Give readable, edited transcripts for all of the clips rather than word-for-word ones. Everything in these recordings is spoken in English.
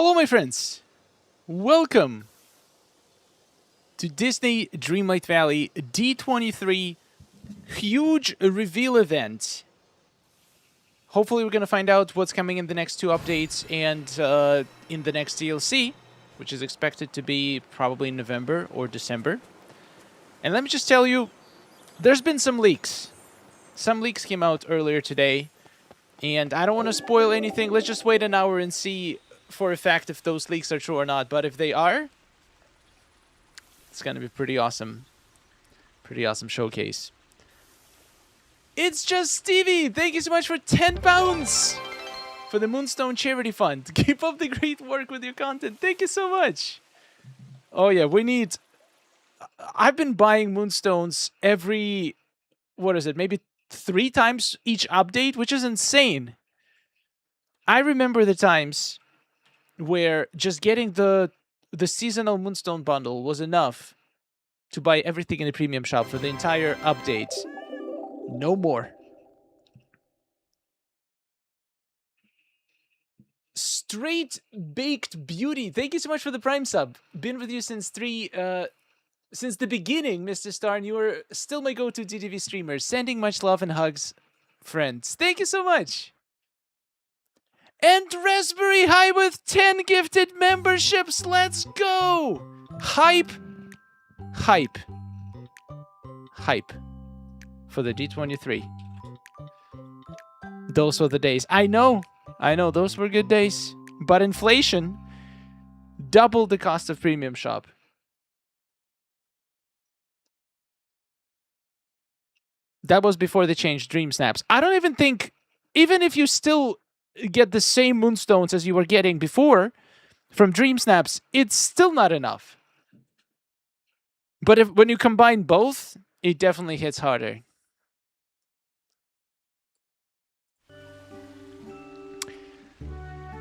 Hello, my friends. Welcome to Disney Dreamlight Valley D23 huge reveal event. Hopefully, we're going to find out what's coming in the next two updates and in the next DLC, which is expected to be probably in November or December. And let me just tell you, there's been some leaks. Some leaks came out earlier today, and I don't want to spoil anything. Let's just wait an hour and see for a fact if those leaks are true or not. But if they are, it's going to be pretty awesome. Pretty awesome showcase. It's just Stevie! Thank you so much for 10 pounds for the Moonstone Charity Fund. Keep up the great work with your content. Thank you so much. Oh yeah, we need... I've been buying Moonstones every... What is it? Maybe 3 times each update, which is insane. I remember the times where just getting the seasonal Moonstone bundle was enough to buy everything in the premium shop for the entire update. No more. Straight Baked Beauty, thank you so much for the Prime sub. Been with you since the beginning, Mr. Star, and you are still my go-to DDV streamer. Sending much love and hugs, friends. Thank you so much. And Raspberry High with 10 gifted memberships. Let's go! Hype. Hype. Hype. For the D23. Those were the days. I know, those were good days. But inflation doubled the cost of premium shop. That was before they changed Dreamsnaps. I don't even think, even if you still get the same Moonstones as you were getting before from Dreamsnaps, it's still not enough. But when you combine both, it definitely hits harder.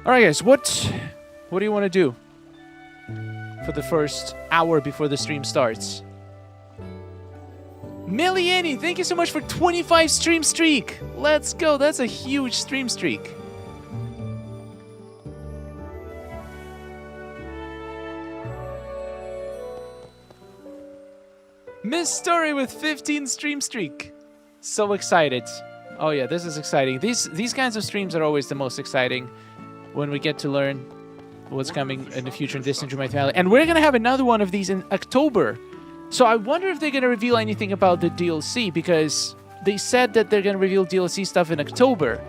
All right, guys, what do you want to do for the first hour before the stream starts? Milliani, thank you so much for 25 stream streak. Let's go. That's a huge stream streak. Miss Story with 15 stream streak. So excited. Oh yeah, this is exciting. These kinds of streams are always the most exciting when we get to learn what's coming in the future in Disney Dreamlight Valley. And we're going to have another one of these in October. So I wonder if they're going to reveal anything about the DLC, because they said that they're going to reveal DLC stuff in October.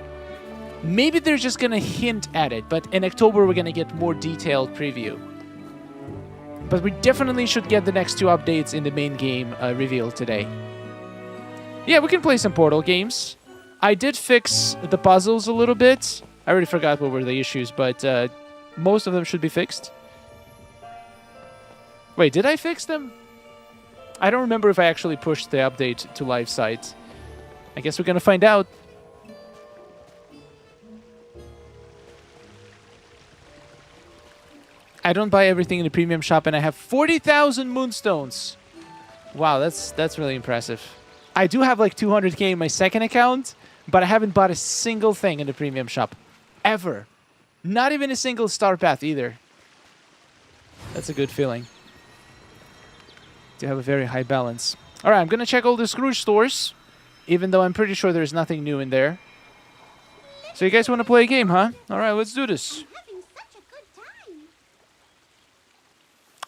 Maybe they're just going to hint at it, but in October we're going to get more detailed preview. But we definitely should get the next 2 updates in the main game revealed today. Yeah, we can play some Portal games. I did fix the puzzles a little bit. I already forgot what were the issues, but most of them should be fixed. Wait, did I fix them? I don't remember if I actually pushed the update to live site. I guess we're gonna find out. I don't buy everything in the premium shop, and I have 40,000 Moonstones. Wow, that's really impressive. I do have like 200k in my second account, but I haven't bought a single thing in the premium shop. Ever. Not even a single Star Path either. That's a good feeling. To have a very high balance. Alright, I'm gonna check all the Scrooge stores, even though I'm pretty sure there's nothing new in there. So you guys want to play a game, huh? Alright, let's do this.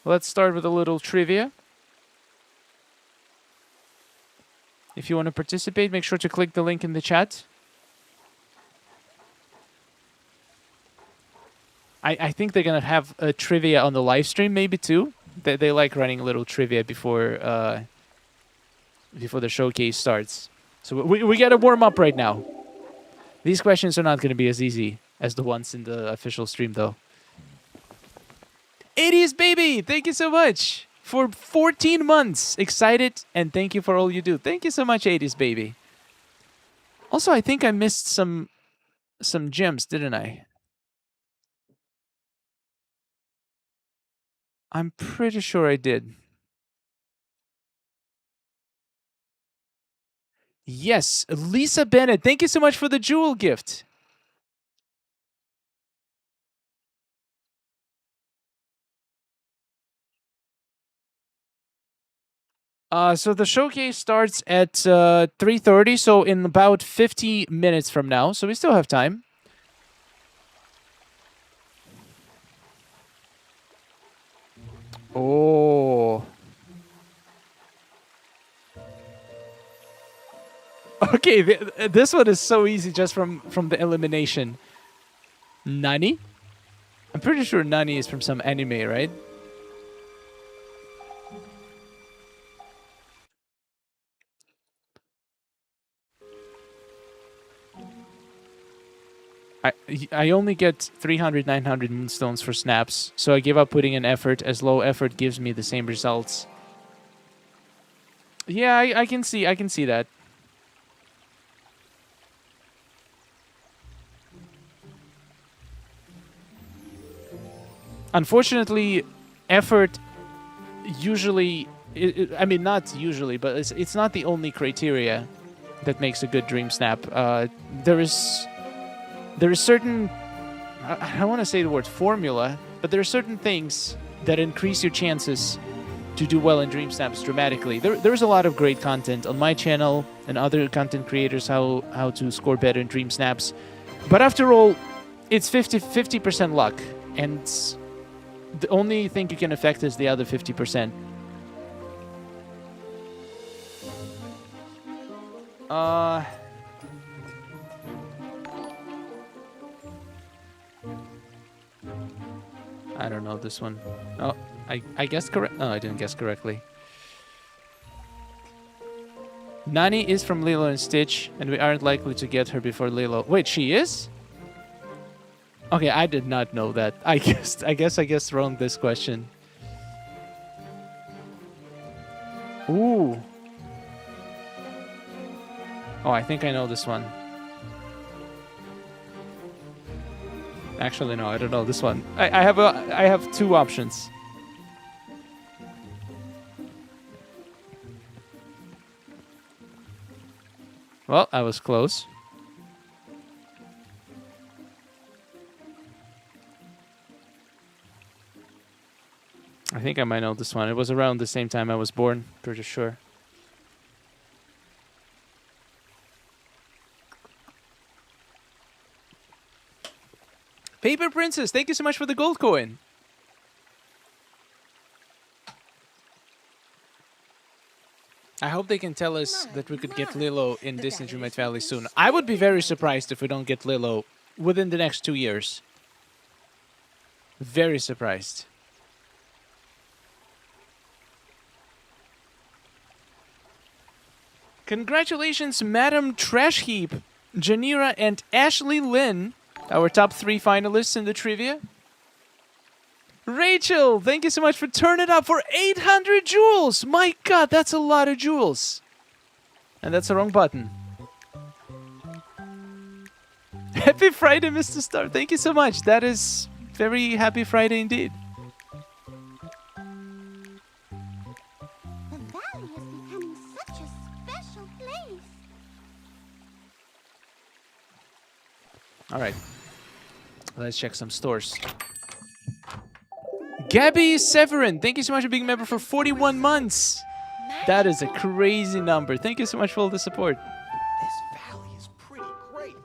Let's start with a little trivia. If you want to participate, make sure to click the link in the chat. I think they're going to have a trivia on the live stream maybe too. They like running a little trivia before the showcase starts. So we got to warm up right now. These questions are not going to be as easy as the ones in the official stream though. 80s baby, thank you so much for 14 months. Excited, and thank you for all you do. Thank you so much, 80s baby. Also, I think I missed some gems, didn't I? I'm pretty sure I did. Yes, Lisa Bennett, thank you so much for the jewel gift. So the showcase starts at 3:30, so in about 50 minutes from now. So we still have time. Oh. Okay, this one is so easy just from the elimination. Nani? I'm pretty sure Nani is from some anime, right? I only get 300, 900 moonstones for snaps, so I give up putting in effort, as low effort gives me the same results. Yeah, I can see that. Unfortunately, effort usually, I mean, not usually, but it's not the only criteria that makes a good dream snap. There is certain, I don't want to say the word formula, but there are certain things that increase your chances to do well in dream snaps dramatically. There's a lot of great content on my channel and other content creators how to score better in dream snaps. But after all, it's 50% luck, and the only thing you can affect is the other 50%. I don't know this one. Oh, I guessed correct. Oh, I didn't guess correctly. Nani is from Lilo and Stitch, and we aren't likely to get her before Lilo. Wait, she is? Okay, I did not know that. I guess wrong this question. Ooh. Oh, I think I know this one. Actually, no, I don't know this one. I have two options. Well, I was close. I think I might know this one. It was around the same time I was born, pretty sure. Paper Princess, thank you so much for the gold coin. I hope they can tell us that we could get Lilo in Disney Dreamlight Valley soon. I would be very surprised if we don't get Lilo within the next 2 years. Very surprised. Congratulations, Madam Trash Heap, Janira, and Ashley Lynn, our top 3 finalists in the trivia. Rachel, thank you so much for turning up for 800 jewels. My God, that's a lot of jewels. And that's the wrong button. Happy Friday, Mr. Star. Thank you so much. That is very happy Friday indeed. The valley is becoming such a special place. All right. Let's check some stores. Gabby Severin, thank you so much for being a member for 41 months. That is a crazy number. Thank you so much for all the support. This valley is pretty great.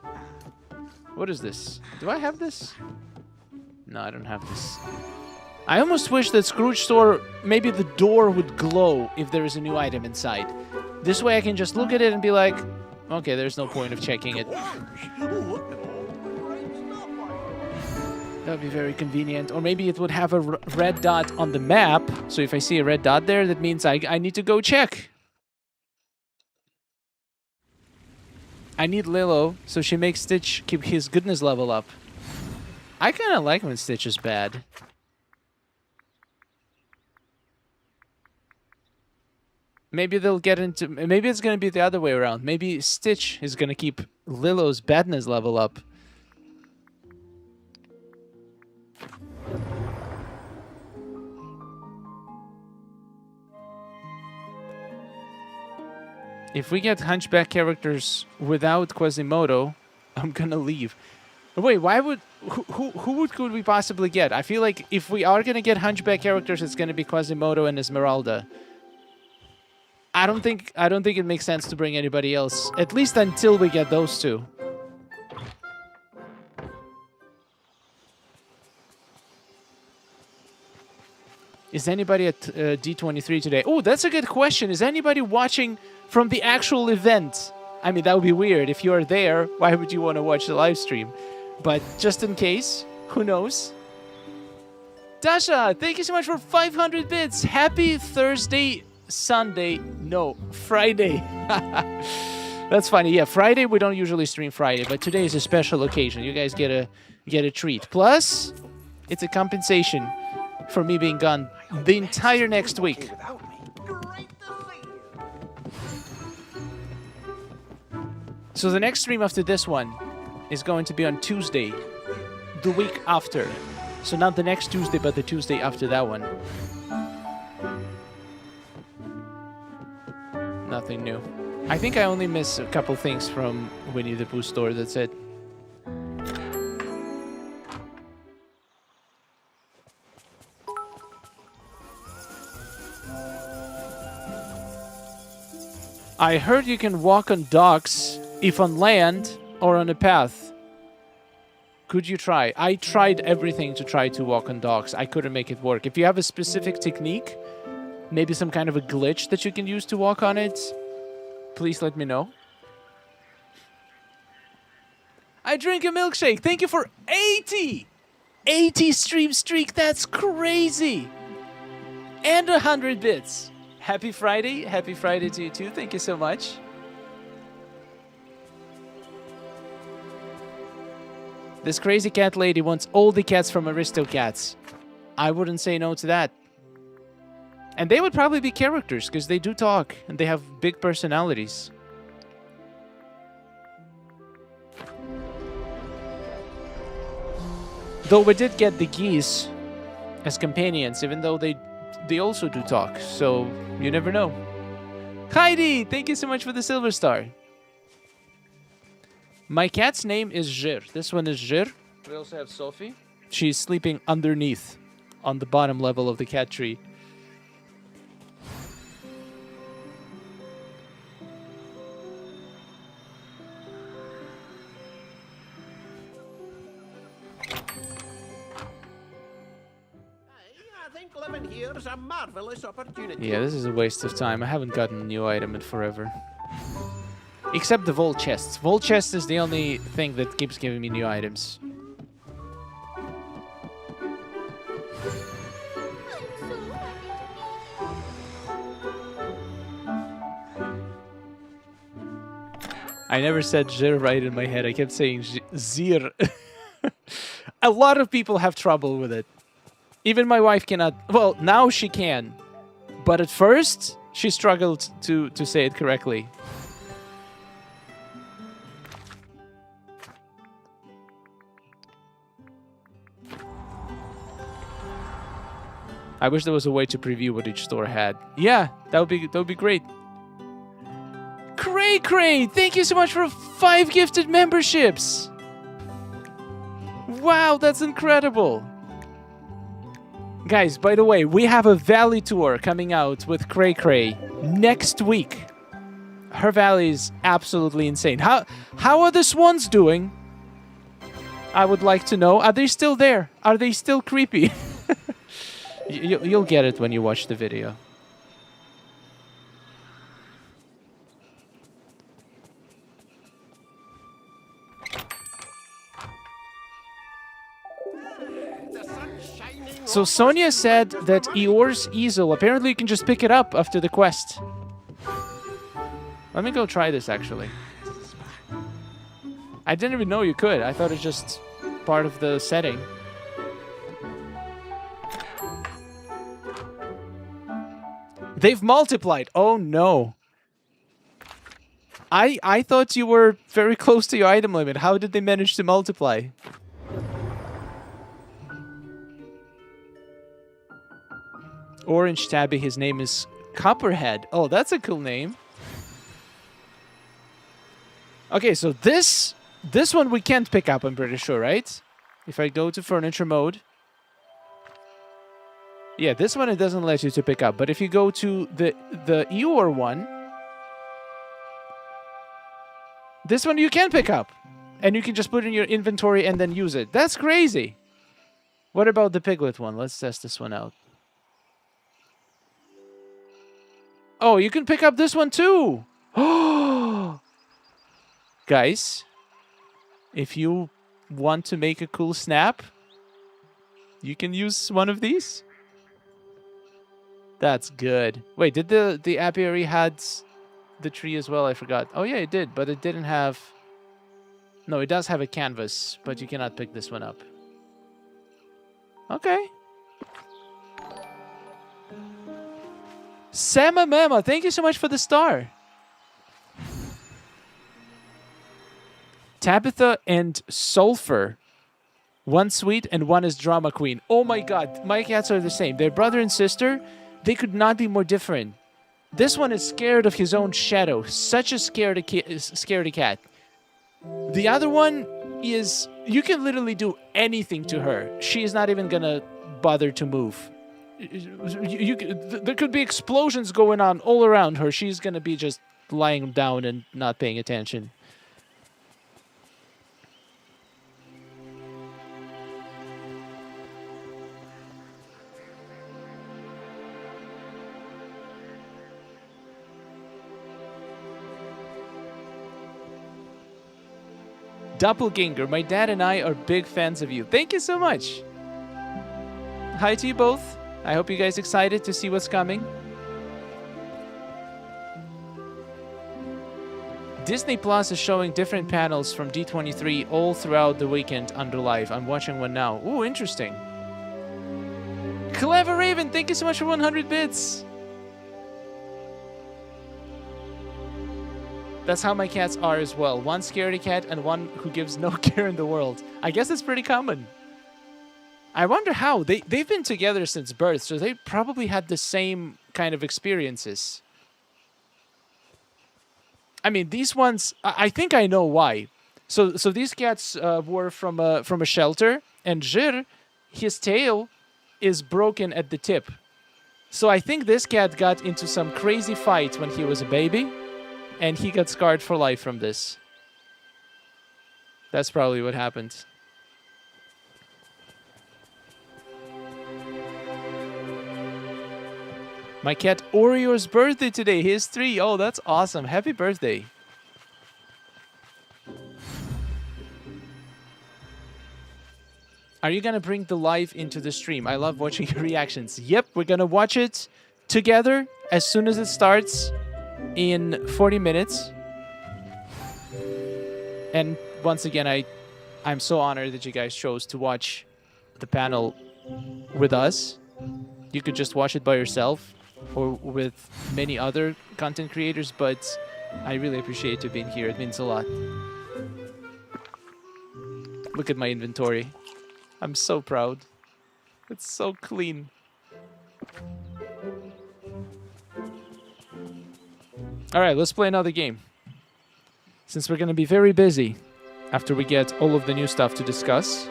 What is this? Do I have this? No, I don't have this. I almost wish that Scrooge store, maybe the door would glow if there is a new item inside. This way I can just look at it and be like, okay, there's no point of checking it. That would be very convenient. Or maybe it would have a red dot on the map. So if I see a red dot there, that means I need to go check. I need Lilo, so she makes Stitch keep his goodness level up. I kind of like when Stitch is bad. Maybe they'll get into... Maybe it's going to be the other way around. Maybe Stitch is going to keep Lilo's badness level up. If we get Hunchback characters without Quasimodo, I'm gonna leave. Wait, why would... Who could we possibly get? I feel like if we are gonna get Hunchback characters, it's gonna be Quasimodo and Esmeralda. I don't think it makes sense to bring anybody else, at least until we get those two. Is anybody at D23 today? Oh, that's a good question. Is anybody watching from the actual event? I mean, that would be weird. If you're there, why would you want to watch the live stream? But just in case, who knows? Dasha, thank you so much for 500 bits. Happy Thursday, Sunday. No, Friday. That's funny. Yeah, Friday, we don't usually stream Friday, but today is a special occasion. You guys get a treat. Plus, it's a compensation for me being gone the entire next week. Without me. Great to see you. So the next stream after this one is going to be on Tuesday, the week after. So not the next Tuesday, but the Tuesday after that one. Nothing new. I think I only miss a couple things from Winnie the Pooh store, that's it. I heard you can walk on docks if on land or on a path. Could you try? I tried everything to try to walk on docks. I couldn't make it work. If you have a specific technique, maybe some kind of a glitch that you can use to walk on it, please let me know. I drink a milkshake. Thank you for 80! 80 stream streak. That's crazy! And 100 bits. Happy Friday. Happy Friday to you too. Thank you so much. This crazy cat lady wants all the cats from Aristocats. I wouldn't say no to that. And they would probably be characters, because they do talk, and they have big personalities. Though we did get the geese as companions, even though they also do talk, so you never know. Heidi, thank you so much for the silver star. My cat's name is Jir. This one is Jir. We also have Sophie. She's sleeping underneath, on the bottom level of the cat tree. I think living here is a marvelous opportunity. Yeah, this is a waste of time. I haven't gotten a new item in forever. Except the Vault Chests. Vault Chest is the only thing that keeps giving me new items. I never said Zir right in my head. I kept saying Zir. A lot of people have trouble with it. Even my wife cannot... Well, now she can. But at first, she struggled to say it correctly. I wish there was a way to preview what each store had. Yeah, that would be great. Cray Cray, thank you so much for 5 gifted memberships. Wow, that's incredible. Guys, by the way, we have a valley tour coming out with Cray Cray next week. Her valley is absolutely insane. How are the swans doing? I would like to know. Are they still there? Are they still creepy? You'll get it when you watch the video. So Sonia said that Eeyore's easel, apparently you can just pick it up after the quest. Let me go try this, actually. I didn't even know you could. I thought it's just part of the setting. They've multiplied. Oh, no. I thought you were very close to your item limit. How did they manage to multiply? Orange Tabby, his name is Copperhead. Oh, that's a cool name. Okay, so this one we can't pick up, I'm pretty sure, right? If I go to furniture mode. Yeah, this one it doesn't let you to pick up. But if you go to the Eeyore one, this one you can pick up. And you can just put it in your inventory and then use it. That's crazy. What about the Piglet one? Let's test this one out. Oh, you can pick up this one too. Guys, if you want to make a cool snap, you can use one of these. That's good. Wait, did the apiary had the tree as well? I forgot. Oh yeah, it did, but it didn't have... No, it does have a canvas, but you cannot pick this one up. Okay. Sama Mama, thank you so much for the star. Tabitha and Sulfur. One sweet and one is drama queen. Oh my god, my cats are the same. They're brother and sister. They could not be more different. This one is scared of his own shadow. Such a scaredy cat. The other one is... You can literally do anything to her. She is not even gonna bother to move. There could be explosions going on all around her. She's gonna be just lying down and not paying attention. Doppelganger, my dad and I are big fans of you. Thank you so much. Hi to you both. I hope you guys excited to see what's coming. Disney Plus is showing different panels from D23 all throughout the weekend under live. I'm watching one now. Ooh, interesting. Clever Raven, thank you so much for 100 bits. That's how my cats are as well. One scaredy cat and one who gives no care in the world. I guess it's pretty common. I wonder how. They've been together since birth, so they probably had the same kind of experiences. I mean, these ones, I think I know why. So these cats were from a shelter, and Jir, his tail is broken at the tip. So I think this cat got into some crazy fight when he was a baby, and he got scarred for life from this. That's probably what happened. My cat Oreo's birthday today. He is 3. Oh, that's awesome. Happy birthday. Are you going to bring the live into the stream? I love watching your reactions. Yep, we're going to watch it together as soon as it starts in 40 minutes. And once again, I'm so honored that you guys chose to watch the panel with us. You could just watch it by yourself or with many other content creators, but I really appreciate you being here. It means a lot. Look at my inventory. I'm so proud. It's so clean. All right, let's play another game. Since we're going to be very busy after we get all of the new stuff to discuss.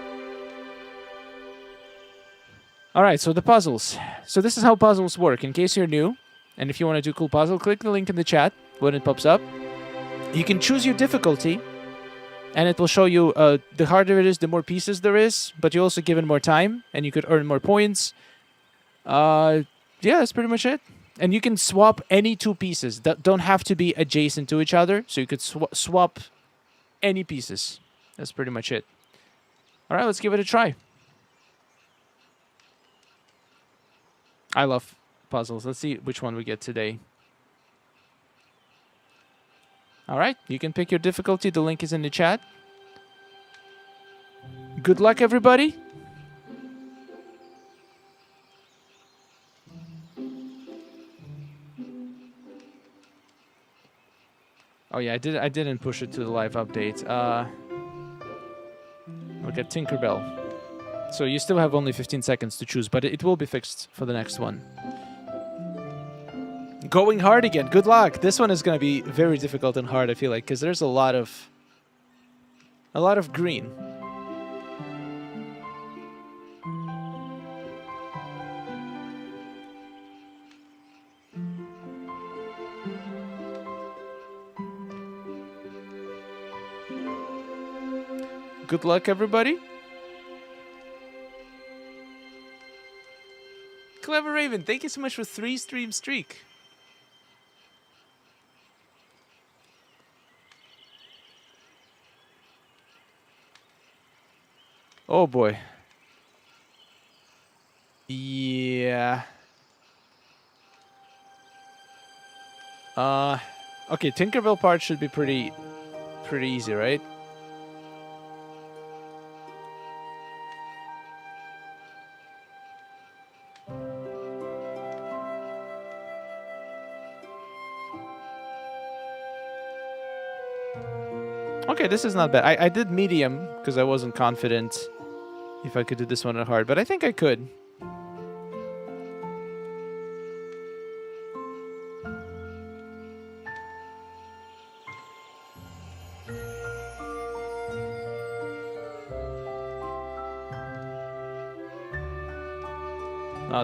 All right, so the puzzles. So this is how puzzles work. In case you're new, and if you want to do a cool puzzle, click the link in the chat when it pops up. You can choose your difficulty, and it will show you the harder it is, the more pieces there is, but you're also given more time, and you could earn more points. Yeah, that's pretty much it. And you can swap any 2 pieces that don't have to be adjacent to each other, so you could swap any pieces. That's pretty much it. All right, let's give it a try. I love puzzles. Let's see which one we get today. All right, you can pick your difficulty. The link is in the chat. Good luck, everybody. Oh yeah, I didn't push it to the live update. Look at Tinkerbell. So you still have only 15 seconds to choose, but it will be fixed for the next one. Going hard again. Good luck. This one is going to be very difficult and hard, I feel like, because there's a lot of green. Good luck, everybody. Clever Raven, thank you so much for 3 stream streak. Oh boy. Yeah. Okay, Tinkerbell part should be pretty easy, right? Okay, this is not bad. I did medium because I wasn't confident if I could do this one at hard, but I think I could.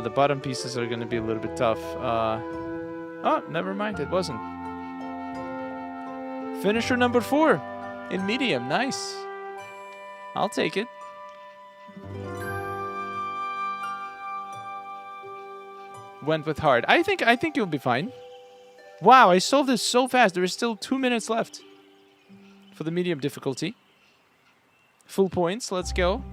The bottom pieces are going to be a little bit tough. Oh, never mind. It wasn't. Finisher number 4 in medium. Nice. I'll take it. Went with hard. I think you'll be fine. Wow, I solved this so fast. There is still 2 minutes left for the medium difficulty. Full points. Let's go.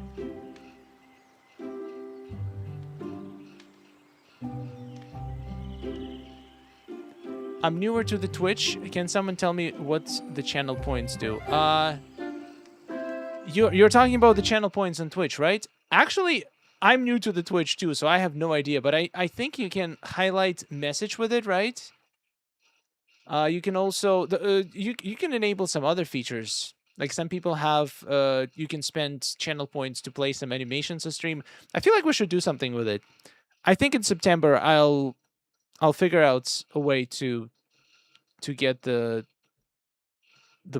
I'm newer to the Twitch. Can someone tell me what the channel points do? You're talking about the channel points on Twitch, right? Actually, I'm new to the Twitch too, so I have no idea. But I think you can highlight message with it, right? You can also you can enable some other features. Like some people have, you can spend channel points to play some animations on stream. I feel like we should do something with it. I think in September I'll figure out a way to get the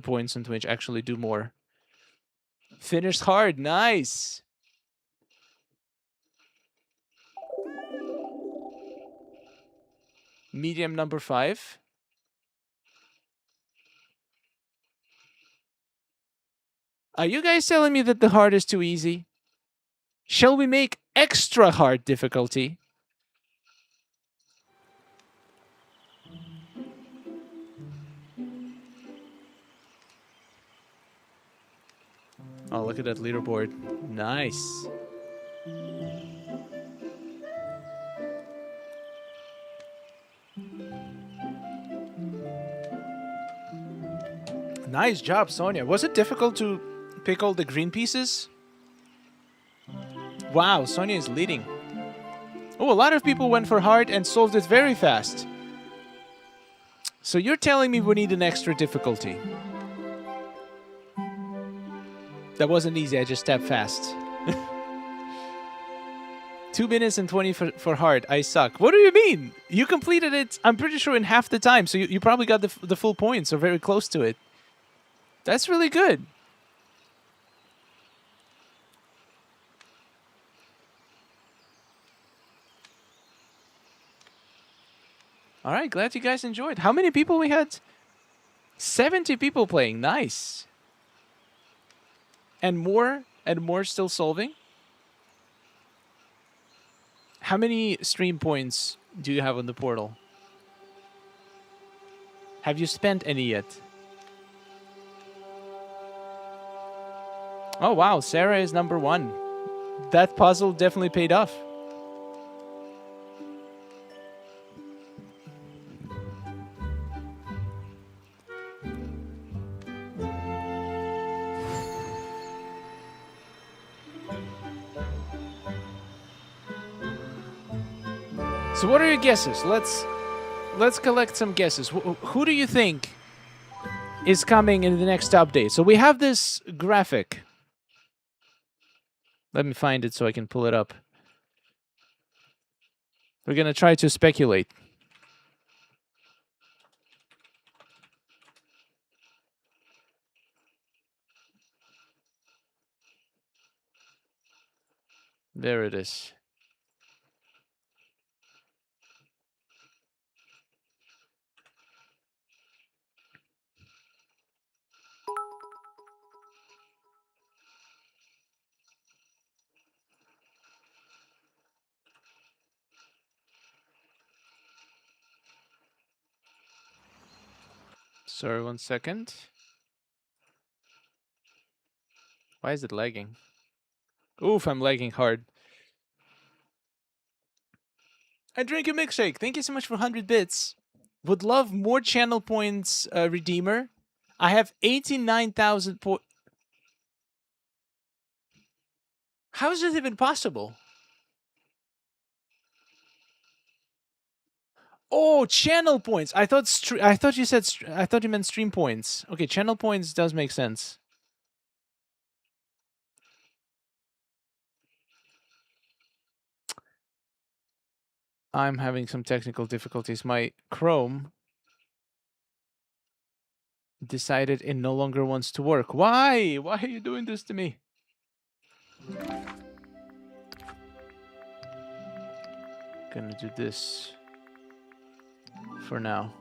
points on Twitch actually do more. Finished hard, nice. Medium number 5. Are you guys telling me that the hard is too easy? Shall we make extra hard difficulty? Oh, look at that leaderboard. Nice. Nice job, Sonia. Was it difficult to pick all the green pieces? Wow, Sonia is leading. Oh, a lot of people went for hard and solved it very fast. So you're telling me we need an extra difficulty? That wasn't easy, I just tapped fast. 2 minutes and 20 for hard. I suck. What do you mean? You completed it, I'm pretty sure, in half the time. So you probably got the full points or very close to it. That's really good. All right, glad you guys enjoyed. How many people we had? 70 people playing. Nice. And more still solving. How many stream points do you have on the portal? Have you spent any yet? Oh, wow. Sarah is number 1. That puzzle definitely paid off. So what are your guesses? Let's collect some guesses. Who do you think is coming in the next update? So we have this graphic. Let me find it so I can pull it up. We're going to try to speculate. There it is. Sorry, 1 second. Why is it lagging? Oof, I'm lagging hard. I drink a milkshake. Thank you so much for 100 bits. Would love more channel points, Redeemer. I have 89,000 points. How is this even possible? Oh, channel points. I thought you said I thought you meant stream points. Okay, channel points does make sense. I'm having some technical difficulties. My Chrome decided it no longer wants to work. Why? Why are you doing this to me? Gonna do this for now.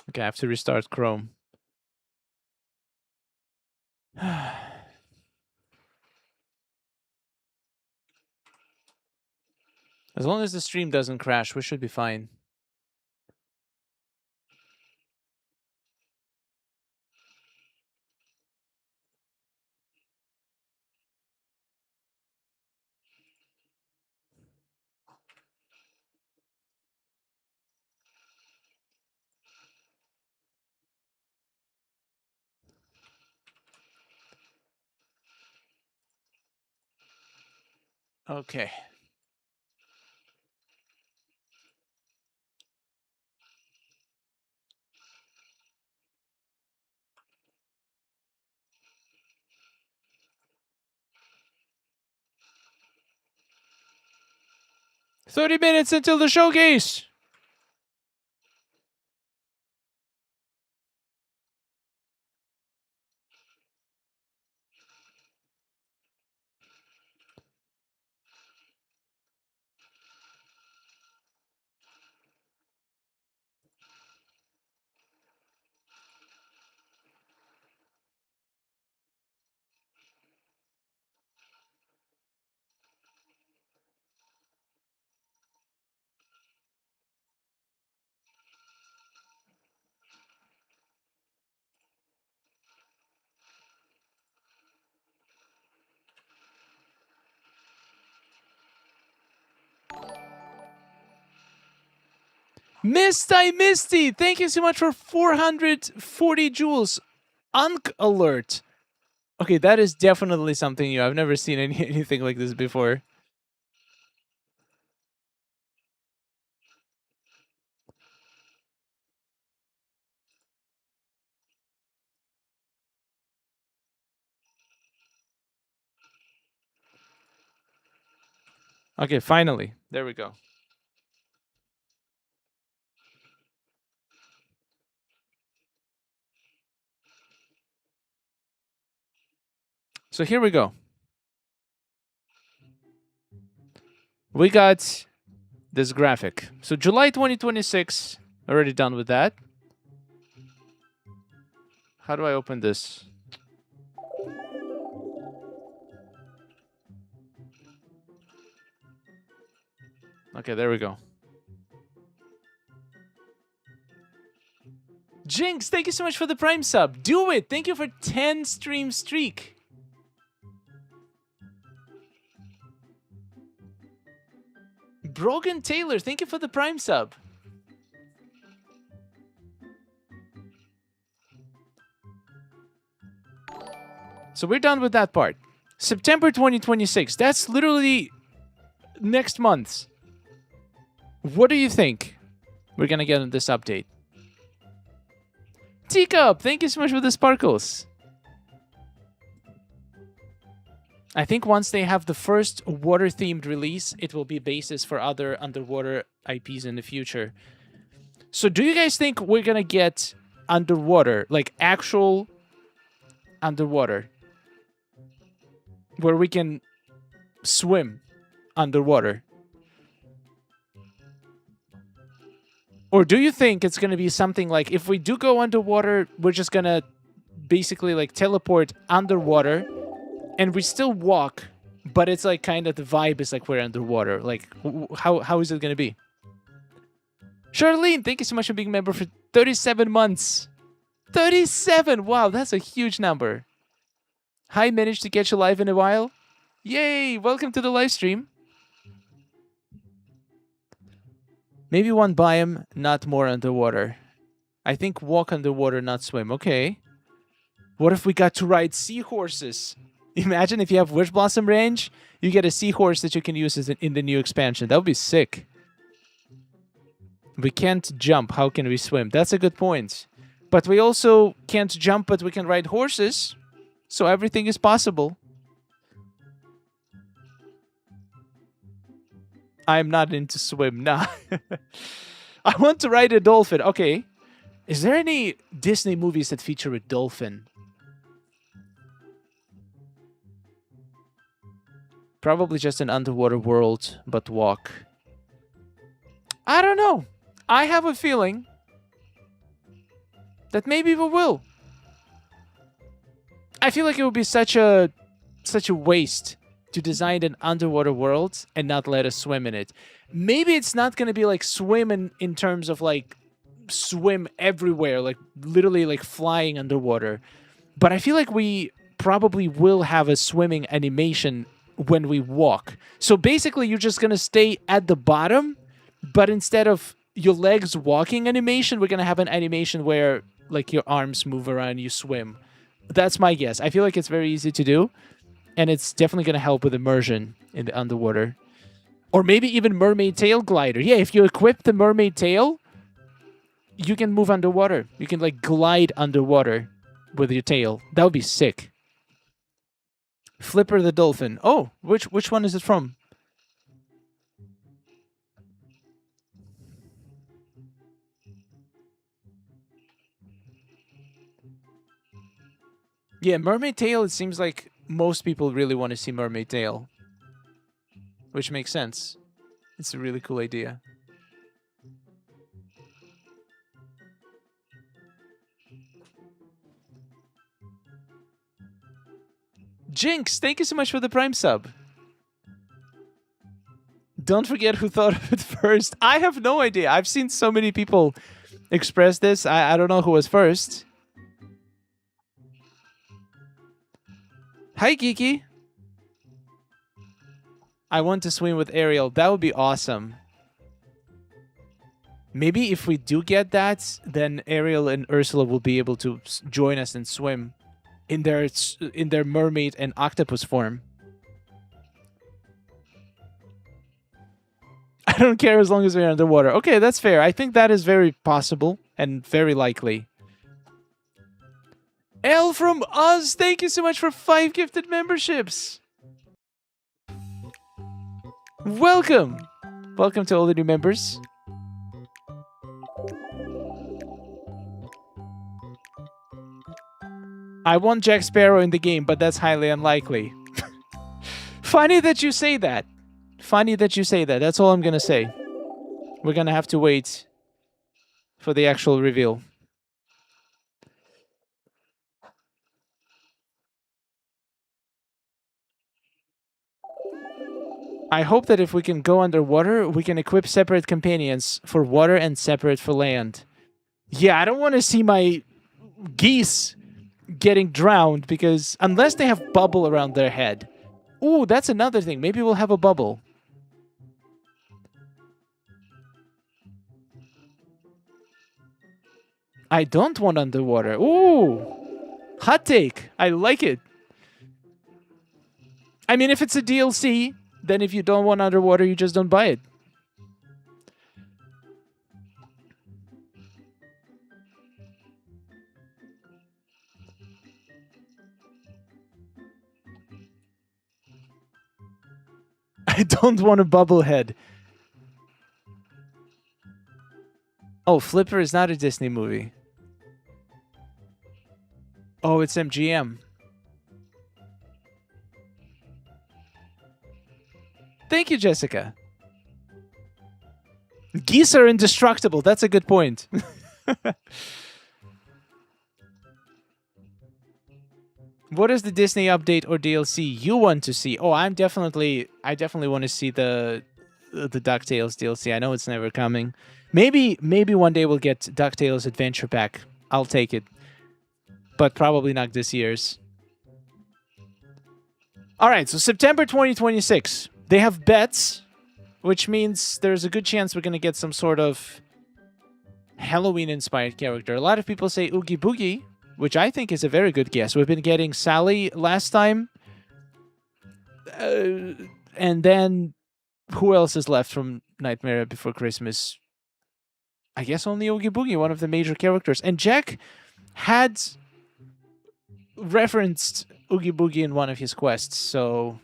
Okay, I have to restart Chrome. As long as the stream doesn't crash, we should be fine. Okay. $30 until the showcase. Misty, thank you so much for 440 jewels. Unk alert. Okay, that is definitely something new. I've never seen anything like this before. Okay, finally. There we go. So here we go. We got this graphic. So July 2026, already done with that. How do I open this? Okay, there we go. Jinx, thank you so much for the Prime sub. Do it. Thank you for 10 stream streak. Brogan Taylor, thank you for the Prime sub. So we're done with that part. September 2026. That's literally next month. What do you think we're gonna get in this update? Teacup, thank you so much for the sparkles. I think once they have the first water-themed release, it will be basis for other underwater IPs in the future. So do you guys think we're gonna get underwater, like actual underwater, where we can swim underwater? Or do you think it's gonna be something like, if we do go underwater, we're just gonna basically like teleport underwater, and we still walk, but it's like kind of the vibe is like we're underwater. Like, how is it gonna be? Charlene, thank you so much for being a member for 37 months. 37! Wow, that's a huge number. Hi, managed to catch you live in a while. Yay! Welcome to the live stream. Maybe one biome, not more underwater. I think walk underwater, not swim. Okay. What if we got to ride seahorses? Imagine if you have Wish Blossom range, you get a seahorse that you can use in the new expansion. That would be sick. We can't jump. How can we swim? That's a good point. But we also can't jump, but we can ride horses. So everything is possible. I'm not into swim. Nah. I want to ride a dolphin. Okay. Is there any Disney movies that feature a dolphin? Probably just an underwater world, but walk. I don't know. I have a feeling that maybe we will. I feel like it would be such a waste to design an underwater world and not let us swim in it. Maybe it's not going to be like swim in terms of like swim everywhere, like literally like flying underwater. But I feel like we probably will have a swimming animation when we walk. So basically you're just going to stay at the bottom, but instead of your legs walking animation, we're going to have an animation where like your arms move around, you swim. That's my guess. I feel like it's very easy to do, and it's definitely going to help with immersion in the underwater. Or maybe even mermaid tail glider. Yeah, if you equip the mermaid tail, you can move underwater. You can like glide underwater with your tail. That would be sick. Flipper the dolphin. Oh, which one is it from? Yeah, mermaid tail, it seems like most people really want to see mermaid tail. Which makes sense. It's a really cool idea. Jinx, thank you so much for the Prime sub. Don't forget who thought of it first. I have no idea. I've seen so many people express this. I don't know who was first. Hi, Geeky. I want to swim with Ariel. That would be awesome. Maybe if we do get that, then Ariel and Ursula will be able to join us and swim in their mermaid and octopus form. I don't care as long as we're underwater. Okay, that's fair. I think that is very possible and very likely. L from Oz, thank you so much for 5 gifted memberships. Welcome. Welcome to all the new members. I want Jack Sparrow in the game, but that's highly unlikely. Funny that you say that. Funny that you say that. That's all I'm going to say. We're going to have to wait for the actual reveal. I hope that if we can go underwater, we can equip separate companions for water and separate for land. Yeah, I don't want to see my geese getting drowned because unless they have bubble around their head. Ooh, that's another thing. Maybe we'll have a bubble. I don't want underwater. Ooh, hot take. I like it. I mean, if it's a DLC, then if you don't want underwater, you just don't buy it. I don't want a bubblehead. Oh, Flipper is not a Disney movie. Oh, it's MGM. Thank you, Jessica. Geese are indestructible. That's a good point. What is the Disney update or DLC you want to see? Oh, I definitely want to see the DuckTales DLC. I know it's never coming. Maybe one day we'll get DuckTales Adventure Pack. I'll take it. But probably not this year's. All right, so September 2026. They have bets, which means there's a good chance we're going to get some sort of Halloween-inspired character. A lot of people say Oogie Boogie, which I think is a very good guess. We've been getting Sally last time. And then who else is left from Nightmare Before Christmas? I guess only Oogie Boogie, one of the major characters. And Jack had referenced Oogie Boogie in one of his quests, so...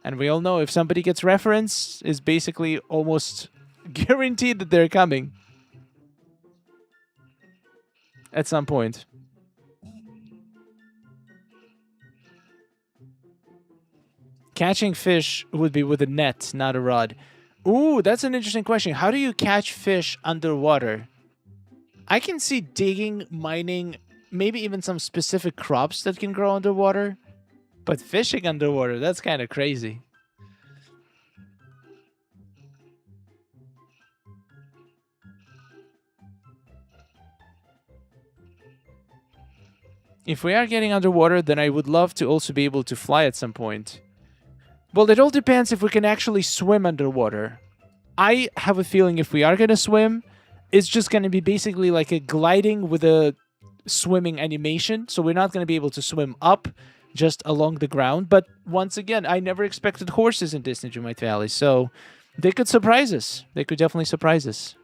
And we all know if somebody gets referenced, it's basically almost guaranteed that they're coming. At some point. Catching fish would be with a net, not a rod. Ooh, that's an interesting question. How do you catch fish underwater? I can see digging, mining, maybe even some specific crops that can grow underwater. But fishing underwater, that's kind of crazy. If we are getting underwater, then I would love to also be able to fly at some point. Well, it all depends if we can actually swim underwater. I have a feeling if we are going to swim, it's just going to be basically like a gliding with a swimming animation. So we're not going to be able to swim up just along the ground. But once again, I never expected horses in Disney Dreamlight Valley. So they could surprise us. They could definitely surprise us.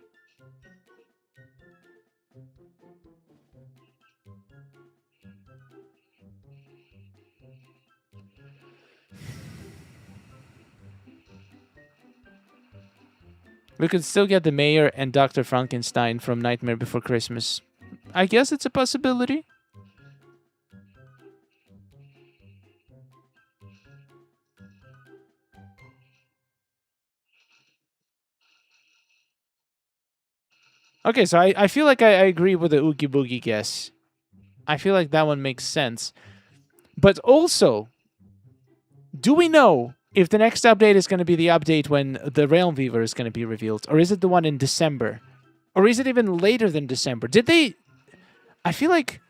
We could still get the mayor and Dr. Frankenstein from Nightmare Before Christmas. I guess it's a possibility. Okay, so I feel like I agree with the Oogie Boogie guess. I feel like that one makes sense. But also, do we know if the next update is going to be the update when the Realm Weaver is going to be revealed? Or is it the one in December? Or is it even later than December? Did they... I feel like...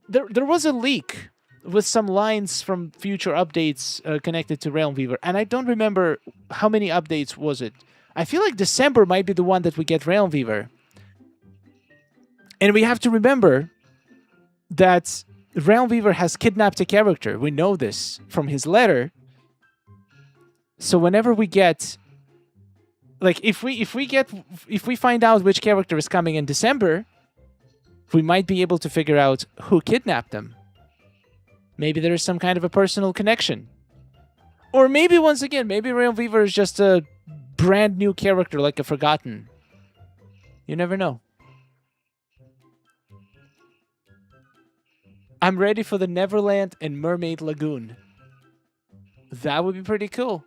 There was a leak with some lines from future updates connected to Realm Weaver. And I don't remember how many updates was it. I feel like December might be the one that we get Realm Weaver. And we have to remember that Realm Weaver has kidnapped a character. We know this from his letter. So whenever we get, like, if we find out which character is coming in December, we might be able to figure out who kidnapped them. Maybe there is some kind of a personal connection, or maybe once again, maybe Realm Weaver is just a brand new character, like a Forgotten. You never know. I'm ready for the Neverland and Mermaid Lagoon. That would be pretty cool.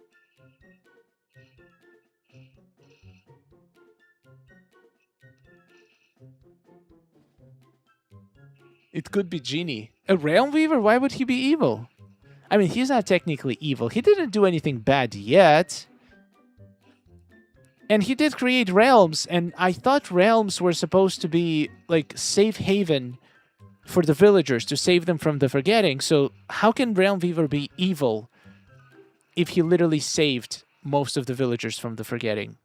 It could be Genie. A Realm Weaver? Why would he be evil? I mean, he's not technically evil. He didn't do anything bad yet. And he did create realms, and I thought realms were supposed to be, like, safe haven for the villagers, to save them from the forgetting. So how can Realm Weaver be evil if he literally saved most of the villagers from the forgetting?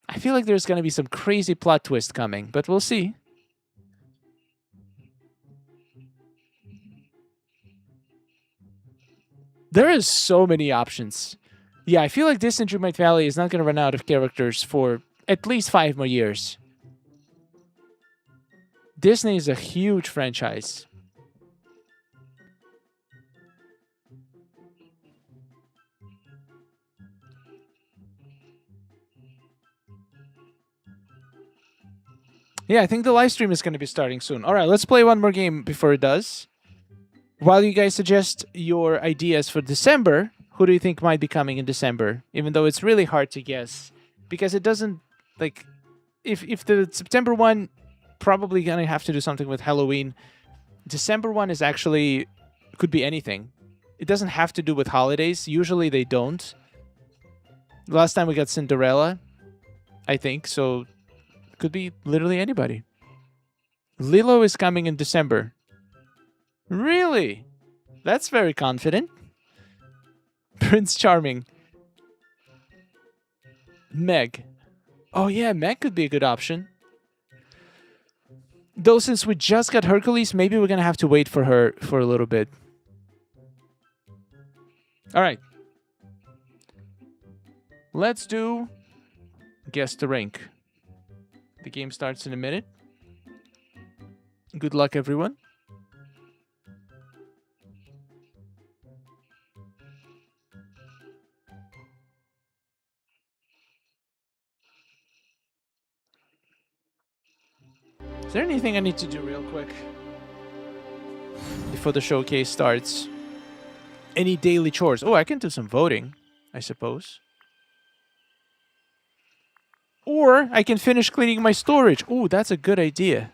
I feel like there's going to be some crazy plot twist coming, but we'll see. There is so many options. Yeah, I feel like Disney Dreamlight Valley is not going to run out of characters for at least 5 more years. Disney is a huge franchise. Yeah, I think the live stream is going to be starting soon. All right, let's play one more game before it does. While you guys suggest your ideas for December, who do you think might be coming in December? Even though it's really hard to guess. Because it doesn't, like... If the September one... Probably gonna have to do something with Halloween. December one is actually could be anything. It doesn't have to do with holidays. Usually they don't. Last time we got Cinderella, I think, so it could be literally anybody. Lilo is coming in December. Really? That's very confident. Prince Charming. Meg. Oh yeah, Meg could be a good option. Though since we just got Hercules, maybe we're gonna have to wait for her for a little bit. Alright. Let's do Guess the Rank. The game starts in a minute. Good luck, everyone. Is there anything I need to do real quick before the showcase starts? Any daily chores? Oh, I can do some voting, I suppose. Or I can finish cleaning my storage. Oh, that's a good idea.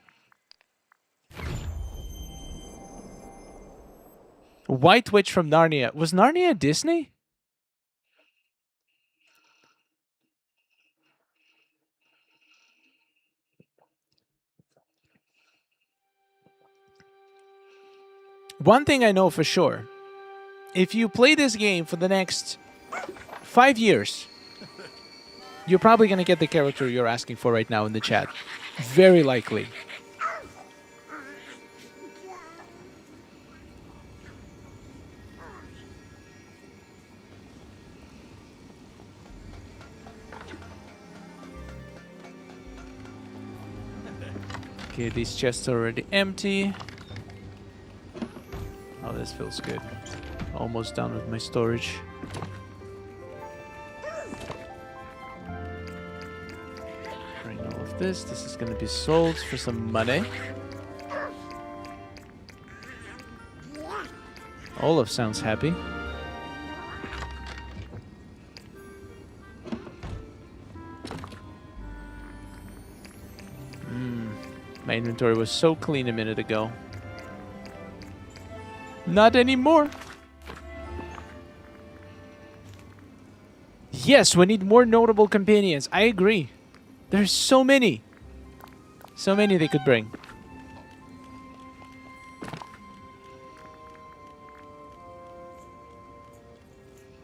White Witch from Narnia. Was Narnia Disney? One thing I know for sure. If you play this game for the next 5 years, you're probably going to get the character you're asking for right now in the chat. Very likely. Okay, these chests are already empty. Oh, this feels good. Almost done with my storage. Bring all of this. This is going to be sold for some money. Olaf sounds happy. My inventory was so clean a minute ago. Not anymore. Yes, we need more notable companions. I agree. There's so many. So many they could bring.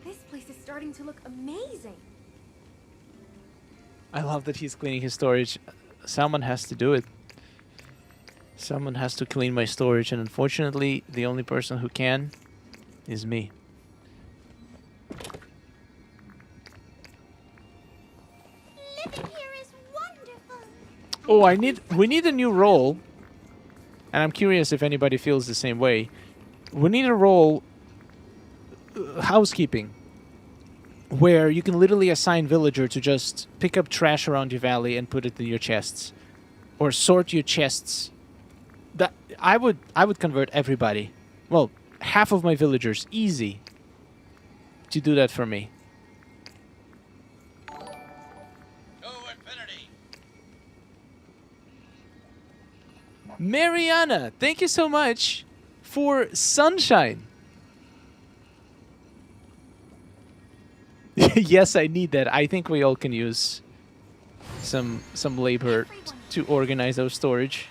This place is starting to look amazing. I love that he's cleaning his storage. Someone has to do it. Someone has to clean my storage, and unfortunately, the only person who can is me. Living here is wonderful. Oh, we need a new role. And I'm curious if anybody feels the same way. We need a role, housekeeping, where you can literally assign villager to just pick up trash around your valley and put it in your chests, or sort your chests. That I would convert everybody. Well, half of my villagers, easy, to do that for me. To infinity. Mariana, thank you so much for Sunshine. Yes, I need that. I think we all can use some labor to organize our storage.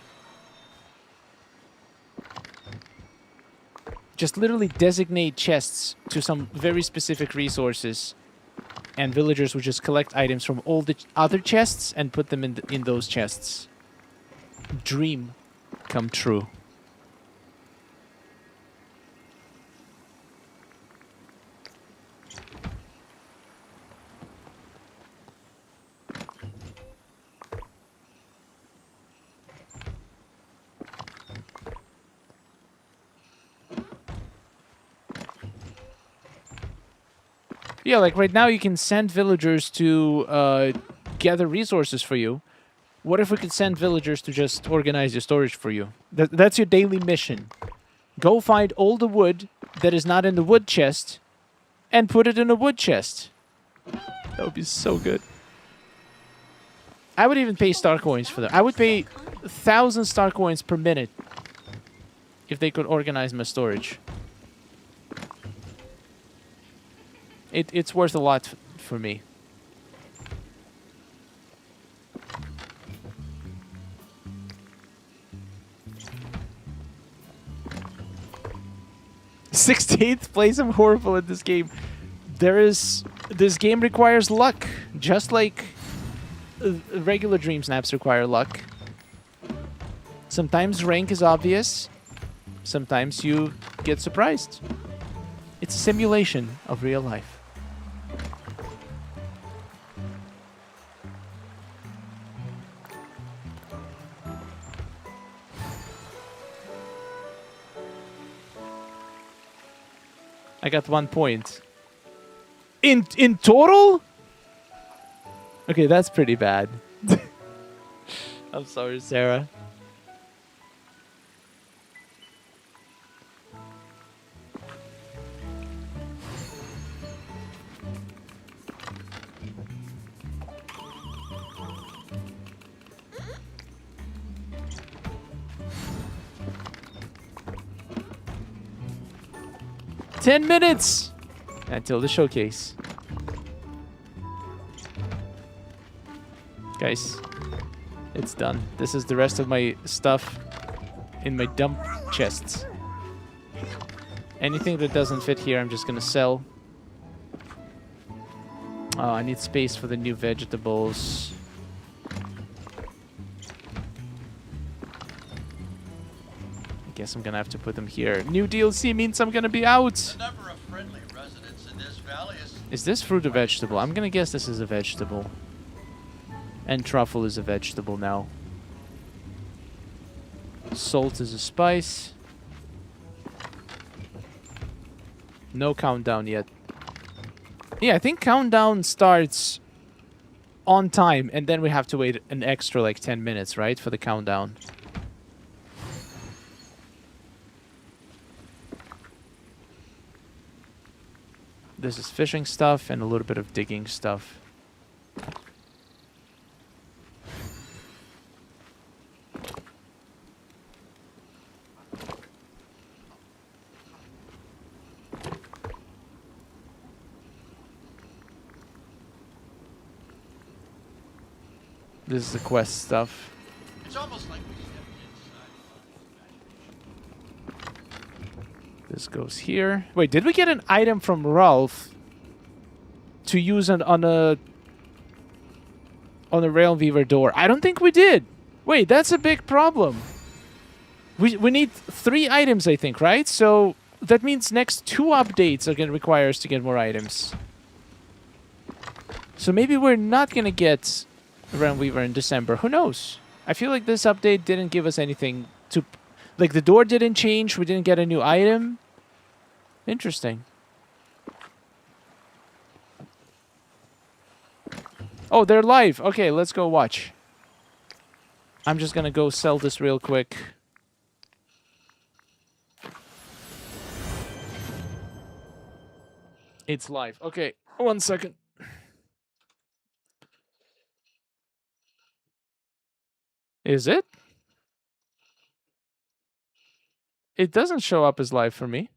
Just literally designate chests to some very specific resources, and villagers would just collect items from all the other chests and put them in those chests. Dream come true. Yeah, like right now you can send villagers to gather resources for you. What if we could send villagers to just organize your storage for you? That's your daily mission. Go find all the wood that is not in the wood chest and put it in a wood chest. That would be so good. I would even pay star coins for that. I would pay 1,000 star coins per minute if they could organize my storage. It's worth a lot for me. '68th place. I'm horrible at this game. This game requires luck, just like regular dream snaps require luck. Sometimes rank is obvious. Sometimes you get surprised. It's a simulation of real life. I got 1 point. In total? Okay, that's pretty bad. I'm sorry, Sarah. "10 minutes until the showcase." Guys, it's done. This is the rest of my stuff in my dump chests. Anything that doesn't fit here, I'm just gonna sell. Oh, I need space for the new vegetables. I guess I'm gonna have to put them here. New DLC means I'm gonna be out. The number of friendly residents in this valley Is this fruit a vegetable? I'm gonna guess this is a vegetable. And truffle is a vegetable now. Salt is a spice. No countdown yet. Yeah, I think countdown starts on time, and then we have to wait an extra like 10 minutes, right, for the countdown. This is fishing stuff and a little bit of digging stuff. This is the quest stuff. It's almost like we stepped inside. This goes here. Wait, did we get an item from Ralph to use on a Rail Weaver door? I don't think we did. Wait, that's a big problem. We need 3 items, I think, right? So that means next 2 updates are gonna require us to get more items. So maybe we're not gonna get Rail Weaver in December. Who knows? I feel like this update didn't give us anything to... Like, the door didn't change. We didn't get a new item. Interesting. Oh, they're live. Okay, let's go watch. I'm just gonna go sell this real quick. It's live. Okay, 1 second. Is it? It doesn't show up as live for me.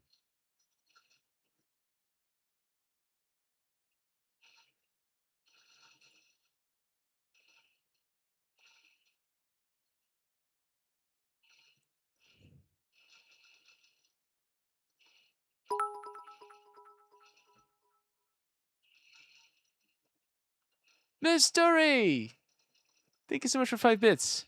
Mystery! Thank you so much for 5 bits.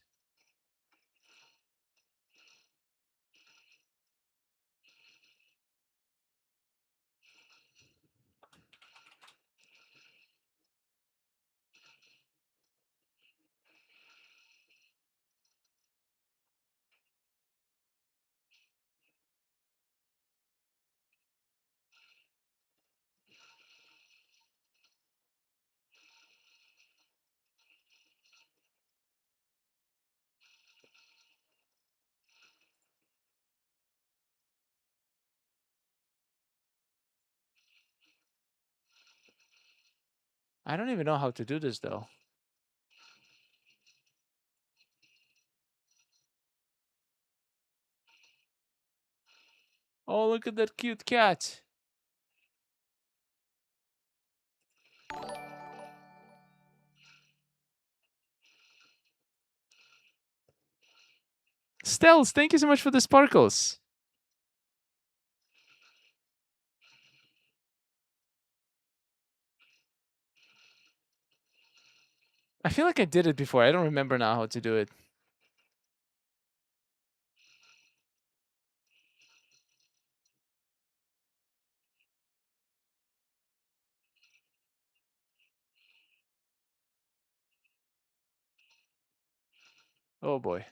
I don't even know how to do this, though. Oh, look at that cute cat. Stels, thank you so much for the sparkles. I feel like I did it before. I don't remember now how to do it. Oh boy.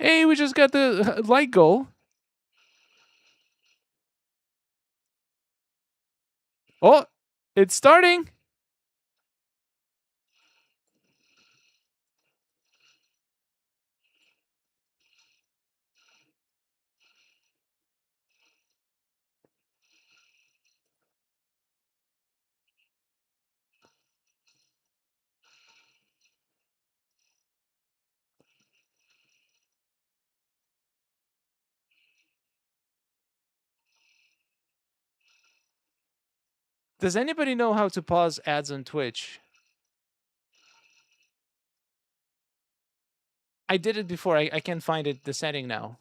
Hey, we just got the light goal. Oh, it's starting. Does anybody know how to pause ads on Twitch? I did it before. I can't find it, the setting now.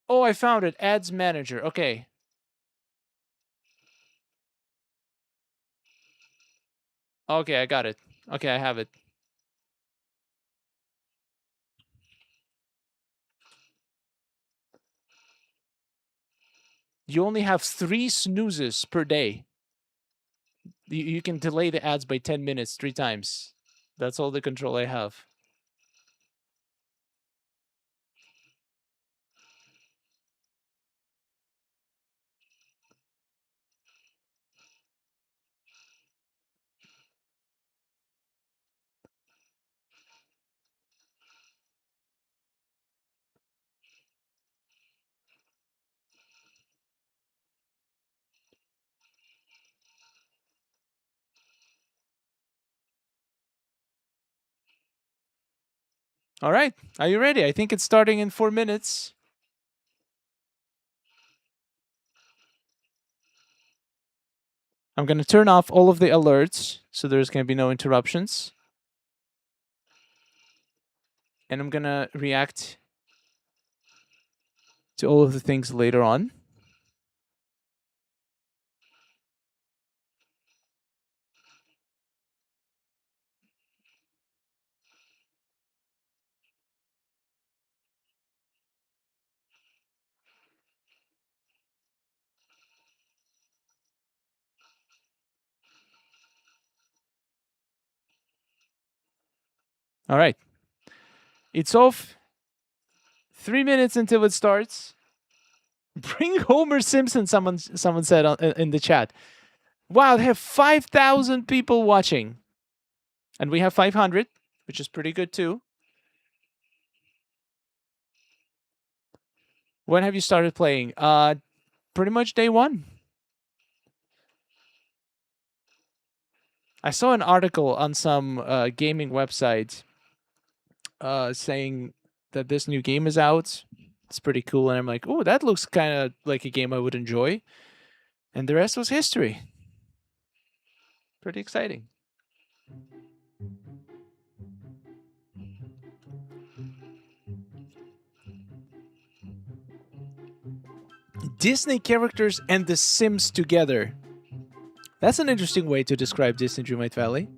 Oh, I found it. Ads Manager. Okay. Okay, I got it. Okay, I have it. You only have 3 snoozes per day. You can delay the ads by 10 minutes 3 times. That's all the control I have. All right. Are you ready? I think it's starting in 4 minutes. I'm going to turn off all of the alerts so there's going to be no interruptions. And I'm going to react to all of the things later on. All right. It's off. 3 minutes until it starts. Bring Homer Simpson, someone said in the chat. Wow, they have 5,000 people watching. And we have 500, which is pretty good too. When have you started playing? Pretty much day 1. I saw an article on some gaming website saying that this new game is out. It's pretty cool, and I'm like, oh, that looks kind of like a game I would enjoy. And the rest was history. Pretty exciting. Disney characters and The Sims together. That's an interesting way to describe Disney Dreamlight Valley.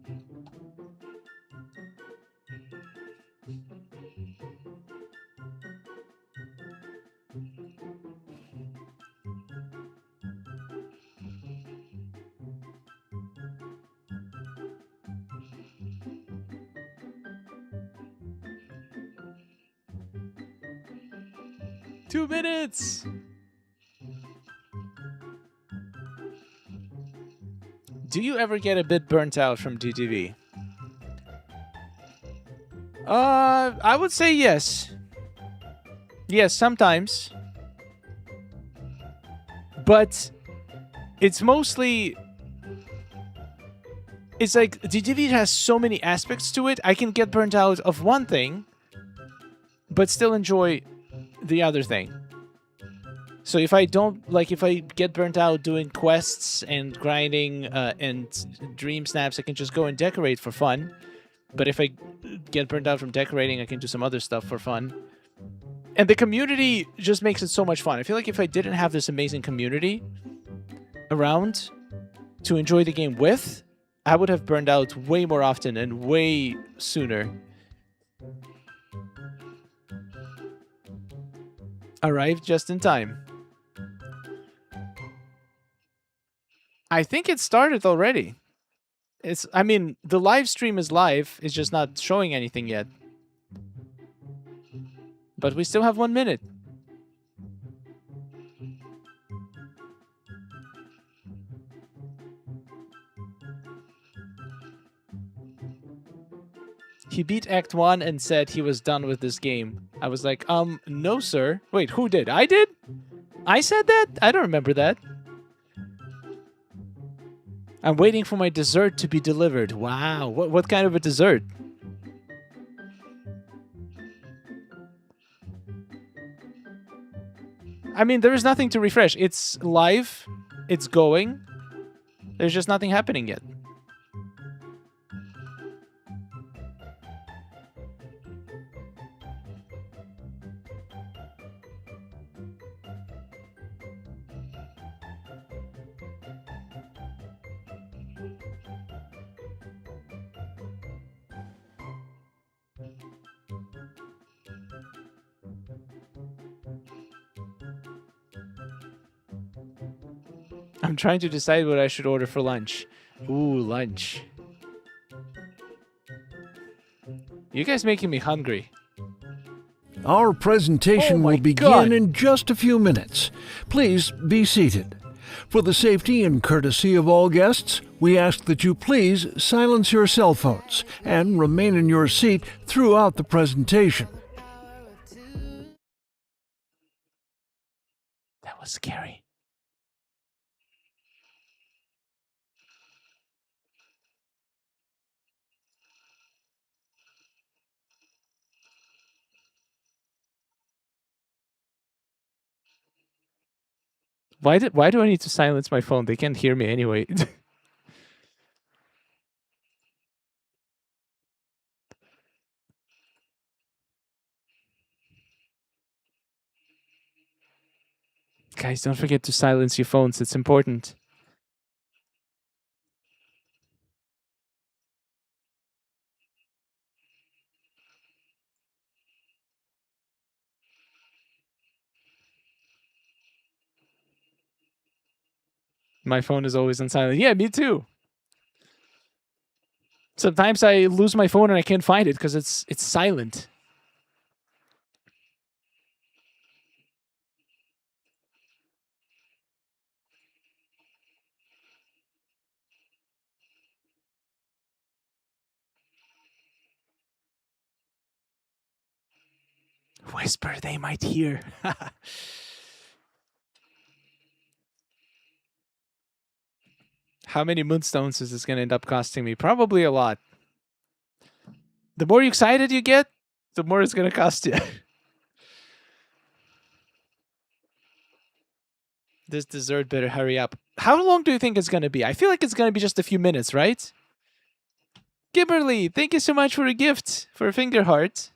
2 minutes. Do you ever get a bit burnt out from DTV? I would say yes. Yes, sometimes. But it's mostly... It's like DTV has so many aspects to it. I can get burnt out of one thing, but still enjoy the other thing. So if I don't, like, if I get burnt out doing quests and grinding and dream snaps, I can just go and decorate for fun. But if I get burnt out from decorating, I can do some other stuff for fun. And the community just makes it so much fun. I feel like if I didn't have this amazing community around to enjoy the game with, I would have burned out way more often and way sooner. Arrived just in time. I think it started already. I mean, the live stream is live. It's just not showing anything yet. But we still have 1 minute. He beat Act 1 and said he was done with this game. I was like, no, sir. Wait, who did? I did? I said that? I don't remember that. I'm waiting for my dessert to be delivered. Wow, what kind of a dessert? I mean, there is nothing to refresh. It's live. It's going. There's just nothing happening yet. I'm trying to decide what I should order for lunch. Ooh, lunch. You guys making me hungry. Our presentation Oh my will begin God. in just a few minutes. Please be seated. For the safety and courtesy of all guests, we ask that you please silence your cell phones and remain in your seat throughout the presentation. That was scary. Why do I need to silence my phone? They can't hear me anyway. Guys, don't forget to silence your phones. It's important. My phone is always on silent. Yeah, me too. Sometimes I lose my phone and I can't find it because it's silent. Whisper, they might hear. How many moonstones is this going to end up costing me? Probably a lot. The more excited you get, the more it's going to cost you. This dessert better hurry up. How long do you think it's going to be? I feel like it's going to be just a few minutes, right? Kimberly, thank you so much for a gift, for a finger heart.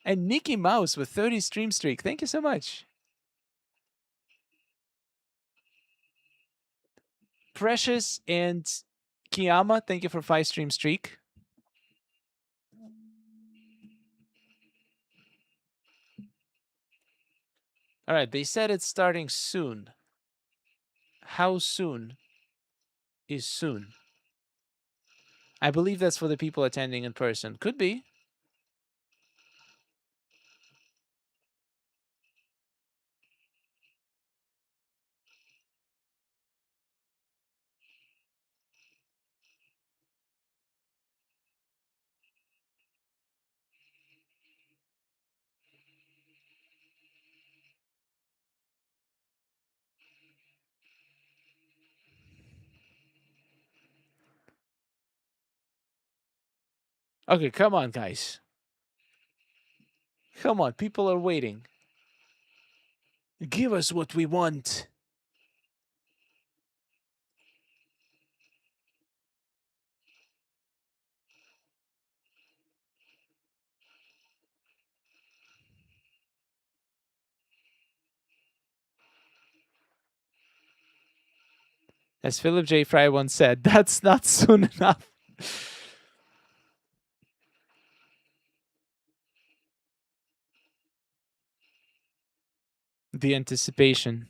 And Mickey Mouse with 30 stream streak. Thank you so much. Precious and Kiyama, thank you for 5 stream streak. All right, they said it's starting soon. How soon is soon? I believe that's for the people attending in person. Could be. Okay, come on, guys. Come on, people are waiting. Give us what we want. As Philip J. Fry once said, that's not soon enough. The anticipation.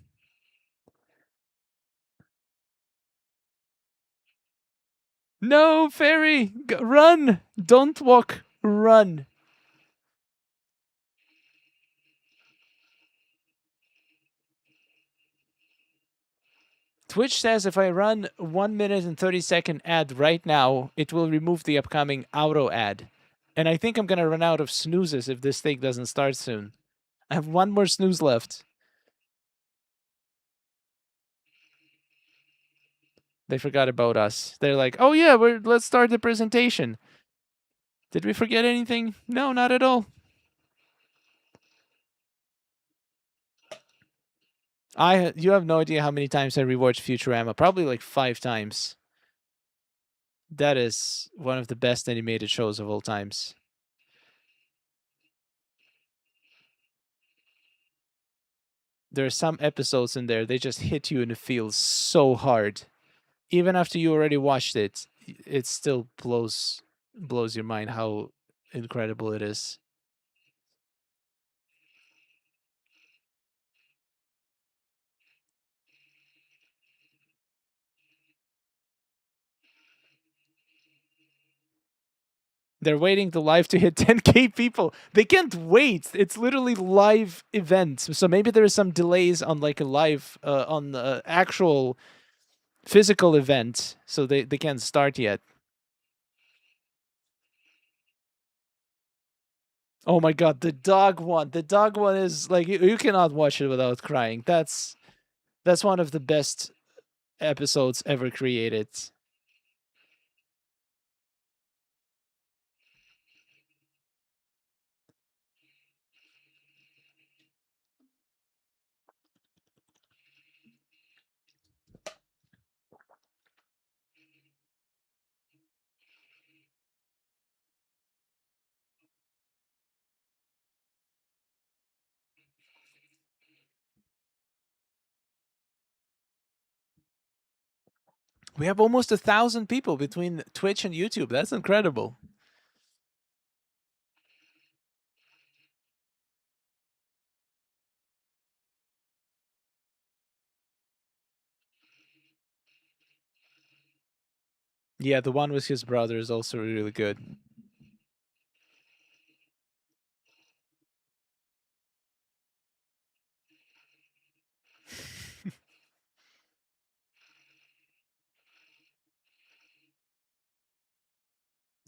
No, Fairy! Run! Don't walk. Run. Twitch says if I run 1 minute and 30-second ad right now, it will remove the upcoming auto ad. And I think I'm going to run out of snoozes if this thing doesn't start soon. I have one more snooze left. They forgot about us. They're like, oh yeah, let's start the presentation. Did we forget anything? No, not at all. You have no idea how many times I rewatched Futurama. Probably like 5 times. That is one of the best animated shows of all times. There are some episodes in there, they just hit you in the feels so hard. Even after you already watched it, it still blows your mind how incredible it is. They're waiting the live to hit 10K people. They can't wait. It's literally live events. So maybe there is some delays on like a live on the actual physical event, so they can't start yet. Oh my god, the dog one. The dog one is like you cannot watch it without crying. That's one of the best episodes ever created. We have almost 1,000 people between Twitch and YouTube. That's incredible. Yeah, the one with his brother is also really good.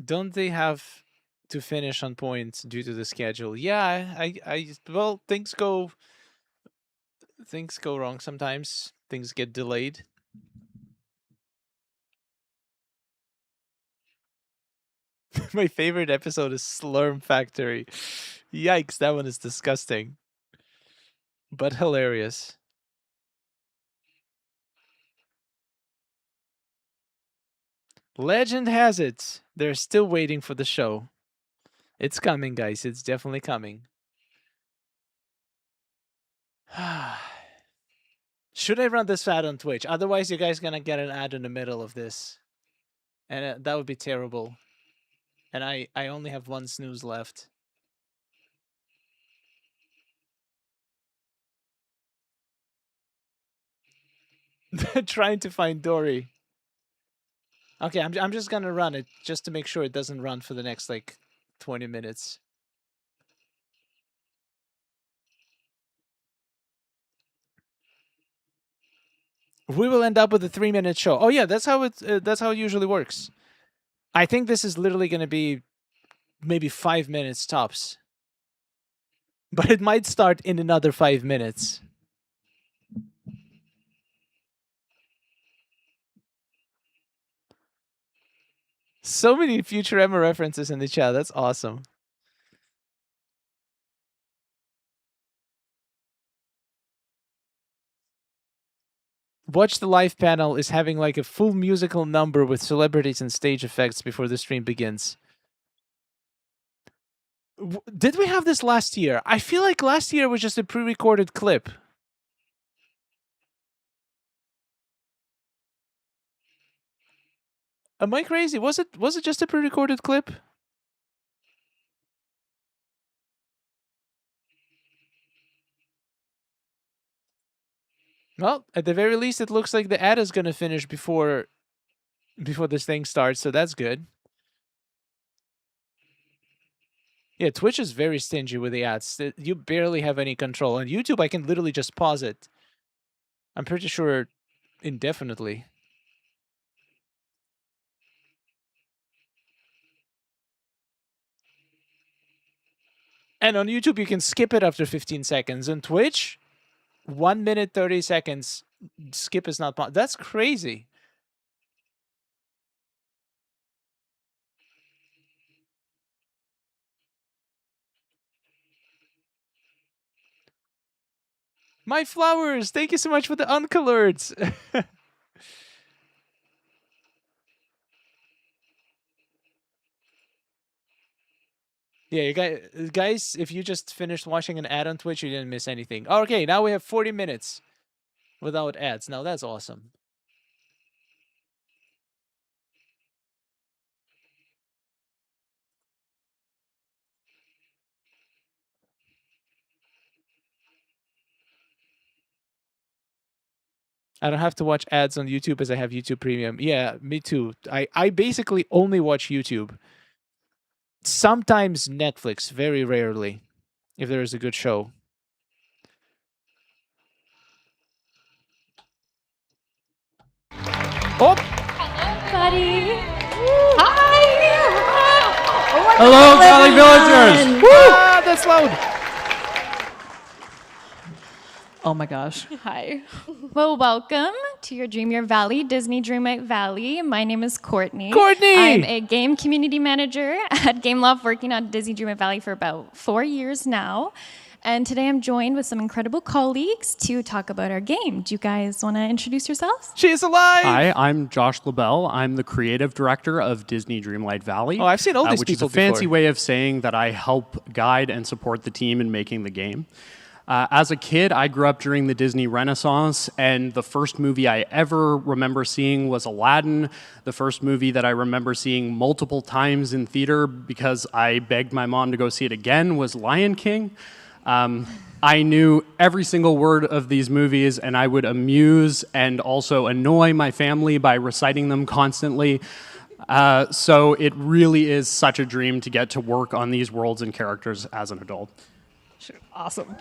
Don't they have to finish on points due to the schedule? Yeah, well, things go wrong sometimes. Things get delayed. My favorite episode is Slurm Factory. Yikes, that one is disgusting. But hilarious. Legend has it, they're still waiting for the show. It's coming, guys. It's definitely coming. Should I run this ad on Twitch? Otherwise, you guys gonna get an ad in the middle of this. And that would be terrible. And I only have 1 snooze left. Trying to find Dory. Okay, I'm just gonna run it just to make sure it doesn't run for the next like 20 minutes. We will end up with a 3-minute show. Oh yeah, that's how it usually works. I think this is literally gonna be maybe 5 minutes tops. But it might start in another 5 minutes. So many Futurama references in the chat. That's awesome. Watch the live panel is having like a full musical number with celebrities and stage effects before the stream begins. Did we have this last year? I feel like last year was just a pre-recorded clip. Am I crazy? Was it just a pre-recorded clip? Well, at the very least, it looks like the ad is gonna finish before this thing starts, so that's good. Yeah, Twitch is very stingy with the ads. You barely have any control. On YouTube, I can literally just pause it. I'm pretty sure indefinitely. And on YouTube, you can skip it after 15 seconds. On Twitch, 1 minute, 30 seconds, skip is not possible. That's crazy. My flowers, thank you so much for the uncoloreds. Yeah, you guys, if you just finished watching an ad on Twitch, you didn't miss anything. Okay, now we have 40 minutes without ads. Now that's awesome. I don't have to watch ads on YouTube as I have YouTube Premium. Yeah, me too. I basically only watch YouTube. Sometimes Netflix, very rarely, if there is a good show. Oh! Hello, buddy. Hi. Oh my Hello, God, Valley everyone. Villagers! Woo! Ah, that's loud. Oh my gosh. Hi. Well, welcome to your Dreamlight Valley, Disney Dreamlight Valley. My name is Courtney. Courtney! I'm a game community manager at Gameloft, working on Disney Dreamlight Valley for about 4 years now. And today I'm joined with some incredible colleagues to talk about our game. Do you guys want to introduce yourselves? She's alive! Hi, I'm Josh LaBelle. I'm the creative director of Disney Dreamlight Valley. Oh, I've seen all these which is people a fancy before. way of saying that I help guide and support the team in making the game. As a kid, I grew up during the Disney Renaissance, and the first movie I ever remember seeing was Aladdin. The first movie that I remember seeing multiple times in theater because I begged my mom to go see it again was Lion King. I knew every single word of these movies, and I would amuse and also annoy my family by reciting them constantly. So it really is such a dream to get to work on these worlds and characters as an adult. Awesome.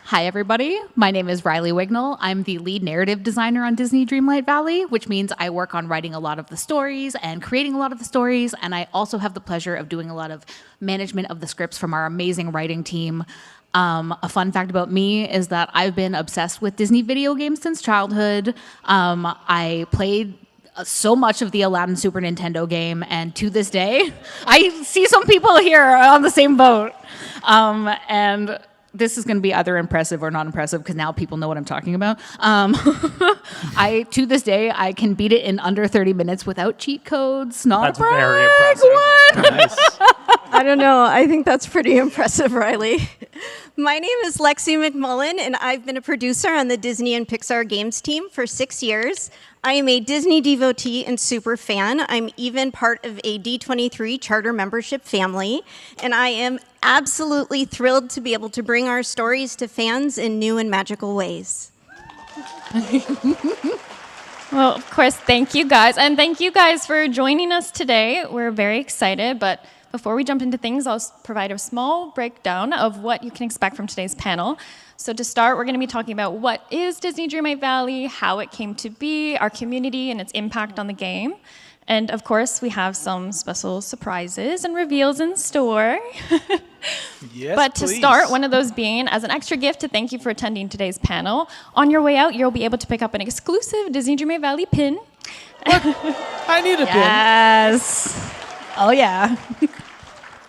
Hi, everybody. My name is Riley Wignall. I'm the lead narrative designer on Disney Dreamlight Valley, which means I work on writing a lot of the stories and creating a lot of the stories, and I also have the pleasure of doing a lot of management of the scripts from our amazing writing team. A fun fact about me is that I've been obsessed with Disney video games since childhood. I played so much of the Aladdin Super Nintendo game, and to this day, I see some people here on the same boat. And this is going to be either impressive or not impressive because now people know what I'm talking about. To this day, I can beat it in under 30 minutes without cheat codes. Not That's a brag. very impressive. What? Nice. I don't know. I think that's pretty impressive, Riley. My name is Lexi McMullen, and I've been a producer on the Disney and Pixar Games team for 6 years. I am a Disney devotee and super fan. I'm even part of a D23 charter membership family, and I am absolutely thrilled to be able to bring our stories to fans in new and magical ways. Well, of course, thank you guys. And thank you guys for joining us today. We're very excited. But before we jump into things, I'll provide a small breakdown of what you can expect from today's panel. So to start, we're going to be talking about what is Disney Dreamlight Valley, how it came to be, our community, and its impact on the game. And of course, we have some special surprises and reveals in store. Yes, But to please. start, one of those being, as an extra gift to thank you for attending today's panel, on your way out, you'll be able to pick up an exclusive Disney Dreamlight Valley pin. I need a pin. Yes. Oh, yeah.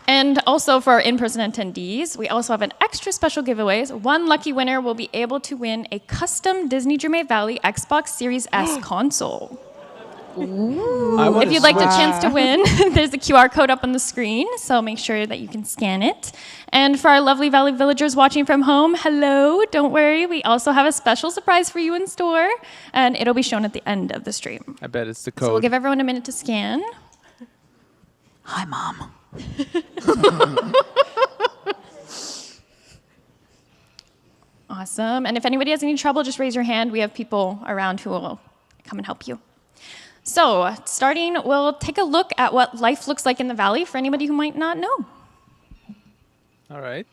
And also for our in-person attendees, we also have an extra special giveaways. One lucky winner will be able to win a custom Disney Dreamlight Valley Xbox Series S console. If you'd like a chance to win, there's a QR code up on the screen, so make sure that you can scan it. And for our lovely Valley villagers watching from home, hello, don't worry, we also have a special surprise for you in store, and it'll be shown at the end of the stream. I bet it's the So we'll code. give everyone a minute to scan. Hi, Mom. Awesome. And if anybody has any trouble, just raise your hand. We have people around who will come and help you. So, starting, we'll take a look at what life looks like in the valley for anybody who might not know. All right.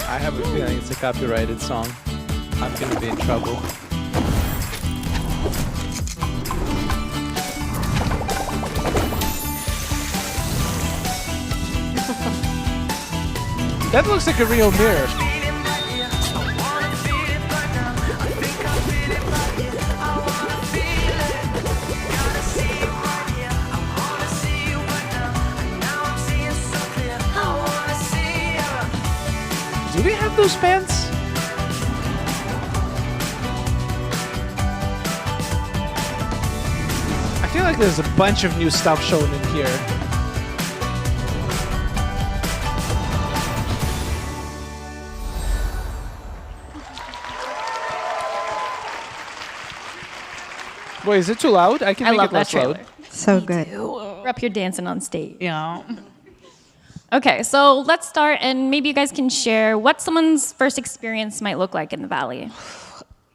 I have a feeling it's a copyrighted song. I'm gonna be in trouble. That looks like a real mirror. Do we have those pants? I feel like there's a bunch of new stuff shown in here. Wait, is it too loud? I can I make love it that less trailer. loud. So good. We're up here dancing on stage. Yeah. Okay, so let's start, and maybe you guys can share what someone's first experience might look like in the valley.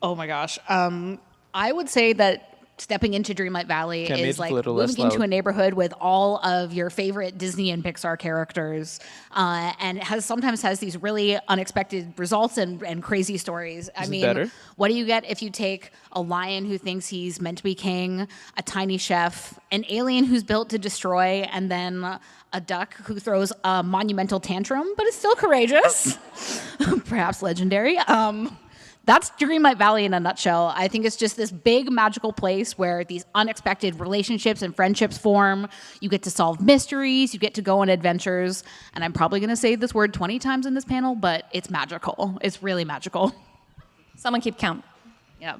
Oh my gosh. I would say that stepping into Dreamlight Valley Okay, I made is it a like little less moving into loud. a neighborhood with all of your favorite Disney and Pixar characters, and sometimes has these really unexpected results and crazy stories. I Is it mean, better? what do you get if you take a lion who thinks he's meant to be king, a tiny chef, an alien who's built to destroy, and then a duck who throws a monumental tantrum but is still courageous, perhaps legendary. That's Dreamlight Valley in a nutshell. I think it's just this big magical place where these unexpected relationships and friendships form. You get to solve mysteries, you get to go on adventures, and I'm probably going to say this word 20 times in this panel, but it's magical. It's really magical. Someone keep count. Yeah.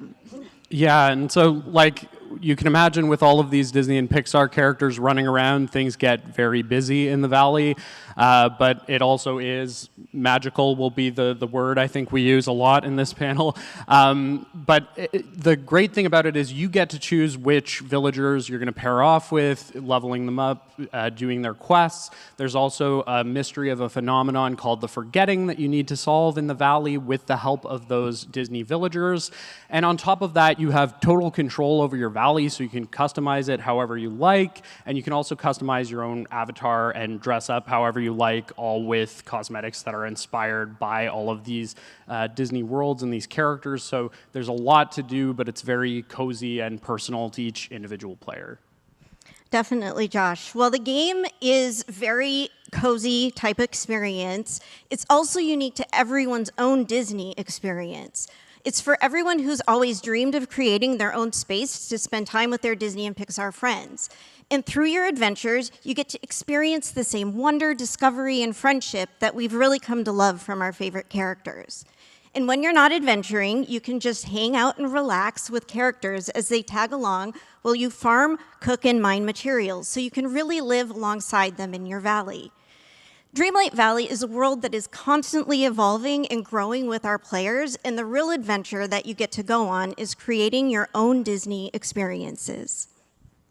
Yeah, and so like you can imagine with all of these Disney and Pixar characters running around, things get very busy in the valley, but it also is magical will be the word I think we use a lot in this panel. The great thing about it is you get to choose which villagers you're going to pair off with, leveling them up, doing their quests. There's also a mystery of a phenomenon called the forgetting that you need to solve in the valley with the help of those Disney villagers. And on top of that, you have total control over your valley, so you can customize it however you like, and you can also customize your own avatar and dress up however you like, all with cosmetics that are inspired by all of these Disney worlds and these characters. So there's a lot to do, but it's very cozy and personal to each individual player. Definitely, Josh. Well, the game is very cozy type experience. It's also unique to everyone's own Disney experience. It's for everyone who's always dreamed of creating their own space to spend time with their Disney and Pixar friends. And through your adventures, you get to experience the same wonder, discovery, and friendship that we've really come to love from our favorite characters. And when you're not adventuring, you can just hang out and relax with characters as they tag along while you farm, cook, and mine materials, so you can really live alongside them in your valley. Dreamlight Valley is a world that is constantly evolving and growing with our players, and the real adventure that you get to go on is creating your own Disney experiences.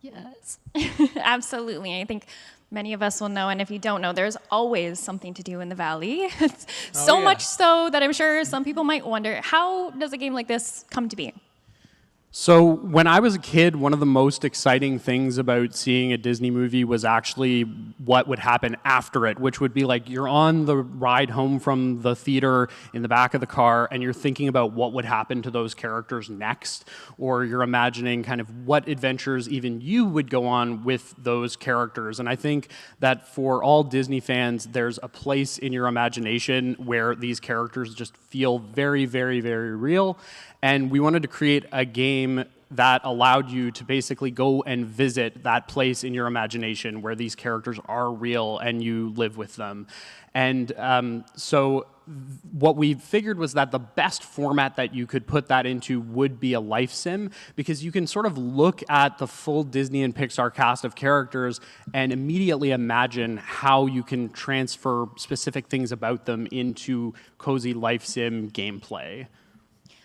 Yes, absolutely. I think many of us will know, and if you don't know, there's always something to do in the Valley. So much so that I'm sure some people might wonder, how does a game like this come to be? So when I was a kid, one of the most exciting things about seeing a Disney movie was actually what would happen after it, which would be like you're on the ride home from the theater in the back of the car and you're thinking about what would happen to those characters next, or you're imagining kind of what adventures even you would go on with those characters. And I think that for all Disney fans, there's a place in your imagination where these characters just feel very, very, very real. And we wanted to create a game that allowed you to basically go and visit that place in your imagination where these characters are real and you live with them. And so what we figured was that the best format that you could put that into would be a life sim, because you can sort of look at the full Disney and Pixar cast of characters and immediately imagine how you can transfer specific things about them into cozy life sim gameplay.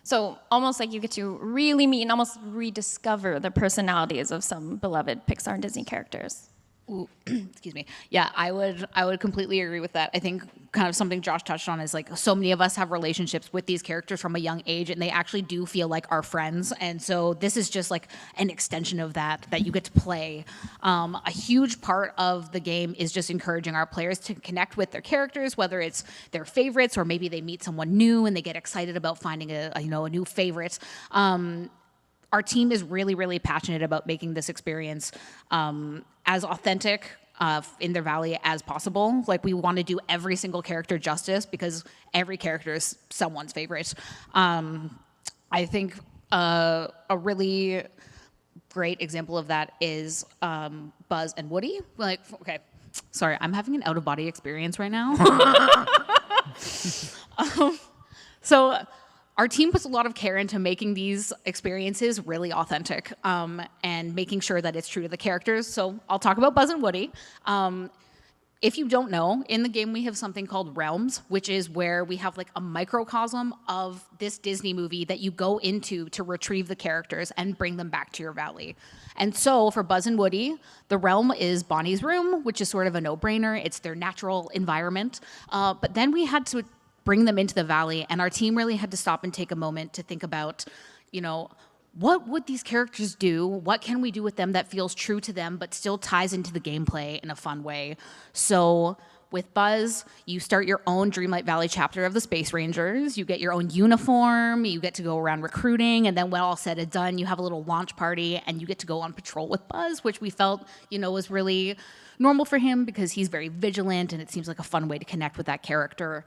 So almost like you get to really meet and almost rediscover the personalities of some beloved Pixar and Disney characters. Ooh, excuse me. Yeah, I would completely agree with that. I think kind of something Josh touched on is like so many of us have relationships with these characters from a young age, and they actually do feel like our friends. And so this is just like an extension of that you get to play. A huge part of the game is just encouraging our players to connect with their characters, whether it's their favorites or maybe they meet someone new and they get excited about finding a new favorite. Our team is really, really passionate about making this experience as authentic in their Valley as possible. Like, we want to do every single character justice because every character is someone's favorite. I think a really great example of that is Buzz and Woody. Like, okay, sorry, I'm having an out-of-body experience right now. So our team puts a lot of care into making these experiences really authentic and making sure that it's true to the characters. So I'll talk about Buzz and Woody. If you don't know, in the game we have something called realms, which is where we have like a microcosm of this Disney movie that you go into to retrieve the characters and bring them back to your Valley. And so for Buzz and Woody, the realm is Bonnie's room, which is sort of a no-brainer. It's their natural environment. But then we had to bring them into the Valley, and our team really had to stop and take a moment to think about, what would these characters do? What can we do with them that feels true to them but still ties into the gameplay in a fun way? So with Buzz, you start your own Dreamlight Valley chapter of the Space Rangers. You get your own uniform. You get to go around recruiting. And then when all said and done, you have a little launch party and you get to go on patrol with Buzz, which we felt, was really normal for him because he's very vigilant and it seems like a fun way to connect with that character.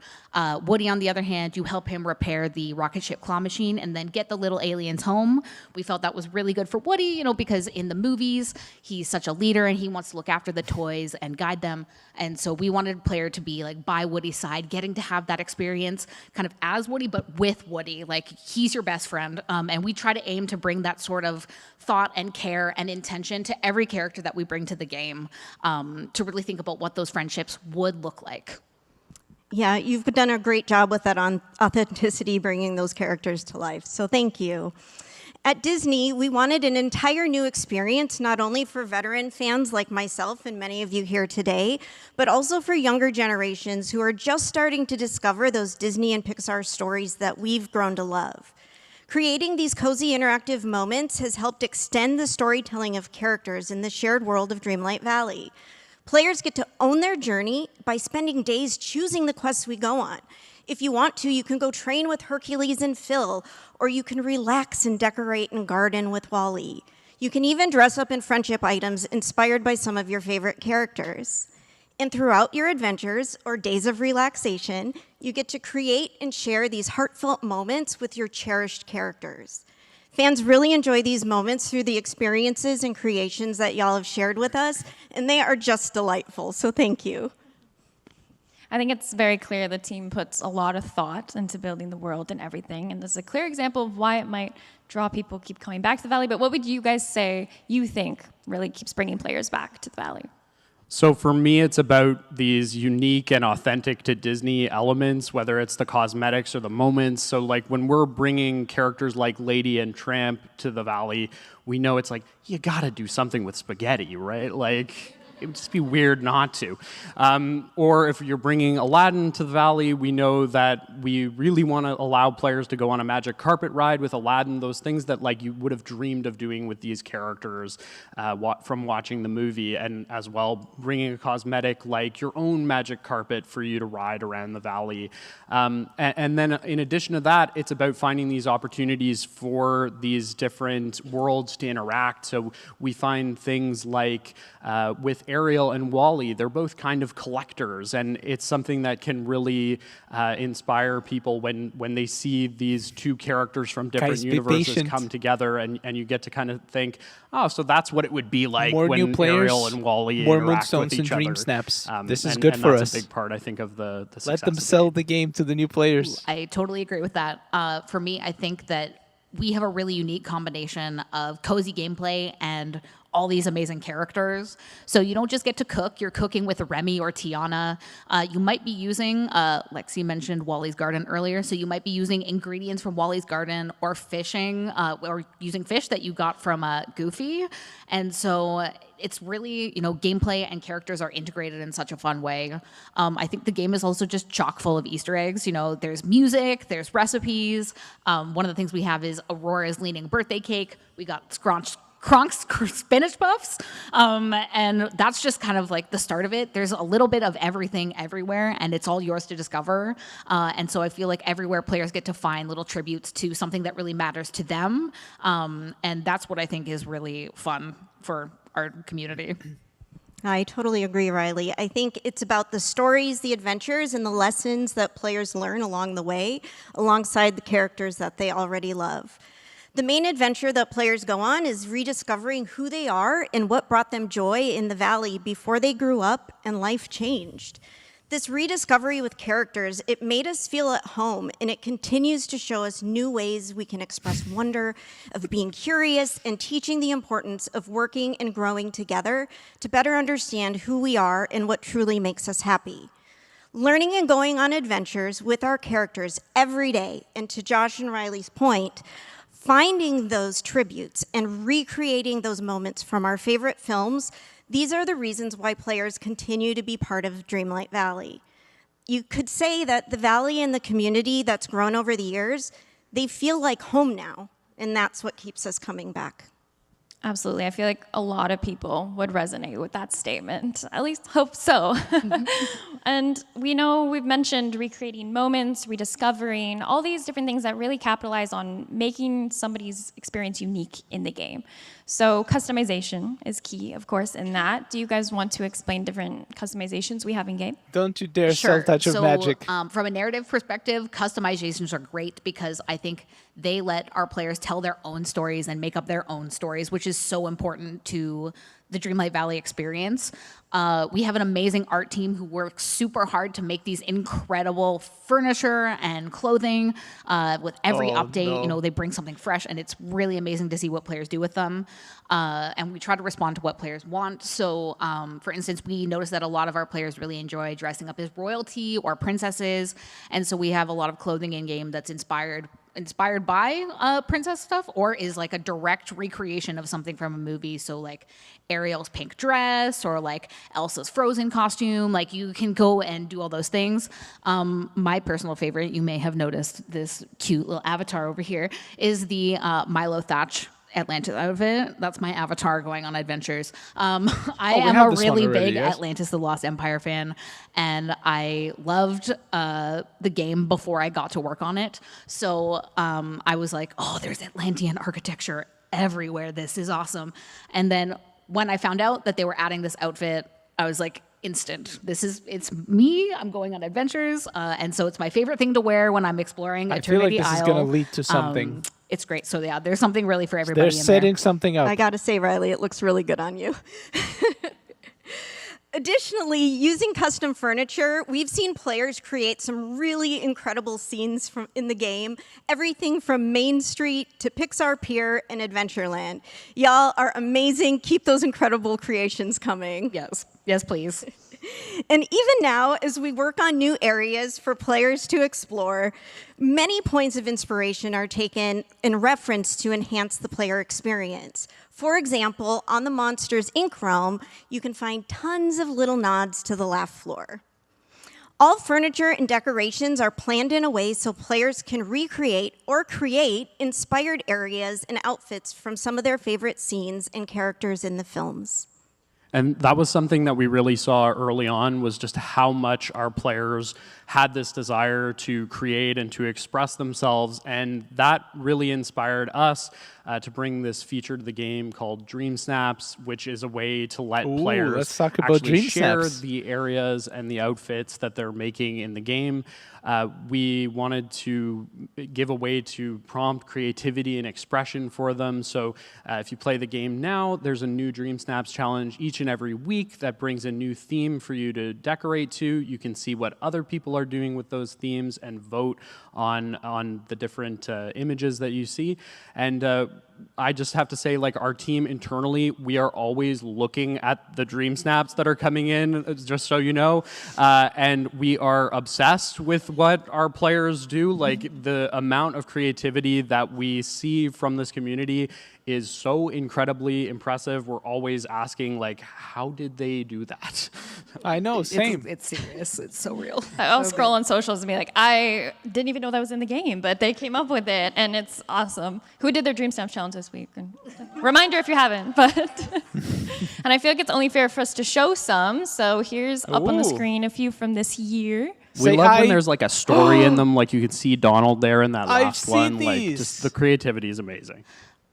Woody, on the other hand, you help him repair the rocket ship claw machine and then get the little aliens home. We felt that was really good for Woody, because in the movies, he's such a leader and he wants to look after the toys and guide them. And so we wanted a player to be like by Woody's side, getting to have that experience kind of as Woody, but with Woody. Like, he's your best friend. And we try to aim to bring that sort of thought and care and intention to every character that we bring to the game, to really think about what those friendships would look like. Yeah, you've done a great job with that on authenticity, bringing those characters to life. So thank you. At Disney, we wanted an entire new experience, not only for veteran fans like myself and many of you here today, but also for younger generations who are just starting to discover those Disney and Pixar stories that we've grown to love. Creating these cozy interactive moments has helped extend the storytelling of characters in the shared world of Dreamlight Valley. Players get to own their journey by spending days choosing the quests we go on. If you want to, you can go train with Hercules and Phil, or you can relax and decorate and garden with Wally. You can even dress up in friendship items inspired by some of your favorite characters. And throughout your adventures or days of relaxation, you get to create and share these heartfelt moments with your cherished characters. Fans really enjoy these moments through the experiences and creations that y'all have shared with us, and they are just delightful, so thank you. I think it's very clear the team puts a lot of thought into building the world and everything, and this is a clear example of why it might draw people keep coming back to the Valley. But what would you guys say you think really keeps bringing players back to the Valley? So for me, it's about these unique and authentic to Disney elements, whether it's the cosmetics or the moments. So like when we're bringing characters like Lady and Tramp to the Valley, we know it's like, you gotta do something with spaghetti, right? Like, it would just be weird not to. Or if you're bringing Aladdin to the Valley, we know that we really want to allow players to go on a magic carpet ride with Aladdin, those things that like you would have dreamed of doing with these characters from watching the movie, and as well bringing a cosmetic like your own magic carpet for you to ride around the Valley. And then in addition to that, it's about finding these opportunities for these different worlds to interact. So we find things like with Ariel and Wally, they're both kind of collectors, and it's something that can really inspire people when they see these two characters from different universes come together, and you get to kind of think, oh, so that's what it would be like more when new players, Ariel and Wally more interact Moonstones with each and other. Dreamsnaps. This is good and for that's us. a big part, I think, of the success. Let them of the sell game. the game to the new players. I totally agree with that. For me, I think that we have a really unique combination of cozy gameplay and all these amazing characters. So you don't just get to cook, you're cooking with Remy or Tiana. You might be using, Lexi mentioned Wally's Garden earlier, so you might be using ingredients from Wally's Garden or fishing, or using fish that you got from Goofy. And so it's really, gameplay and characters are integrated in such a fun way. I think the game is also just chock full of Easter eggs. There's music, there's recipes. One of the things we have is Aurora's leaning birthday cake. We got Kronk's spinach puffs, and that's just kind of like the start of it. There's a little bit of everything everywhere, and it's all yours to discover. And so I feel like everywhere players get to find little tributes to something that really matters to them, and that's what I think is really fun for our community. I totally agree, Riley. I think it's about the stories, the adventures, and the lessons that players learn along the way, alongside the characters that they already love. The main adventure that players go on is rediscovering who they are and what brought them joy in the Valley before they grew up and life changed. This rediscovery with characters, it made us feel at home, and it continues to show us new ways we can express wonder, of being curious, and teaching the importance of working and growing together to better understand who we are and what truly makes us happy. Learning and going on adventures with our characters every day, and to Josh and Riley's point, finding those tributes and recreating those moments from our favorite films, these are the reasons why players continue to be part of Dreamlight Valley. You could say that the Valley and the community that's grown over the years, they feel like home now, and that's what keeps us coming back. Absolutely. I feel like a lot of people would resonate with that statement. At least hope so. And we know we've mentioned recreating moments, rediscovering, all these different things that really capitalize on making somebody's experience unique in the game. So customization is key, of course, in that. Do you guys want to explain different customizations we have in game? Don't you dare sell Touch of Magic. From a narrative perspective, customizations are great because I think they let our players tell their own stories and make up their own stories, which is so important to the Dreamlight Valley experience. We have an amazing art team who works super hard to make these incredible furniture and clothing. With every update, they bring something fresh, and it's really amazing to see what players do with them. And we try to respond to what players want. So, for instance, we noticed that a lot of our players really enjoy dressing up as royalty or princesses, and so we have a lot of clothing in game that's inspired by princess stuff, or is like a direct recreation of something from a movie. So like Ariel's pink dress, or like Elsa's Frozen costume. Like you can go and do all those things. My personal favorite, you may have noticed this cute little avatar over here, is the Milo Thatch Atlantis outfit. That's my avatar going on adventures. I am a really big Atlantis the Lost Empire fan, and I loved the game before I got to work on it. So I was like, oh, there's Atlantean architecture everywhere. This is awesome. And then when I found out that they were adding this outfit, I was like, instant. It's me. I'm going on adventures. And so it's my favorite thing to wear when I'm exploring Eternity Isle. I feel like this is going to lead to something. It's great. So yeah, there's something really for everybody. They're setting something up. I got to say, Riley, it looks really good on you. Additionally, using custom furniture, we've seen players create some really incredible scenes in the game. Everything from Main Street to Pixar Pier and Adventureland. Y'all are amazing. Keep those incredible creations coming. Yes. Yes, please. And even now, as we work on new areas for players to explore, many points of inspiration are taken in reference to enhance the player experience. For example, on the Monsters, Inc. realm, you can find tons of little nods to the laugh floor. All furniture and decorations are planned in a way so players can recreate or create inspired areas and outfits from some of their favorite scenes and characters in the films. And that was something that we really saw early on, was just how much our players had this desire to create and to express themselves. And that really inspired us to bring this feature to the game called Dreamsnaps, which is a way to let players let's talk about actually share Dreamsnaps. the areas and the outfits that they're making in the game. We wanted to give a way to prompt creativity and expression for them. So if you play the game now, there's a new Dreamsnaps challenge each and every week that brings a new theme for you to decorate to. You can see what other people are doing with those themes and vote on the different images that you see. And I just have to say, like, our team internally, we are always looking at the Dreamsnaps that are coming in, just so you know, and we are obsessed with what our players do. Like, the amount of creativity that we see from this community is so incredibly impressive. We're always asking, like, how did they do that? I know, same. It's serious. It's so real. I'll scroll on socials and be like, I didn't even know that was in the game, but they came up with it, and it's awesome. Who did their Dreamsnaps challenge this week? And reminder if you haven't, but and I feel like it's only fair for us to show some. So here's up on the Ooh. screen a few from this year. We Say love hi. when there's like a story in them, like you can see Donald there in that I've last seen one. Like, these. just the creativity is amazing.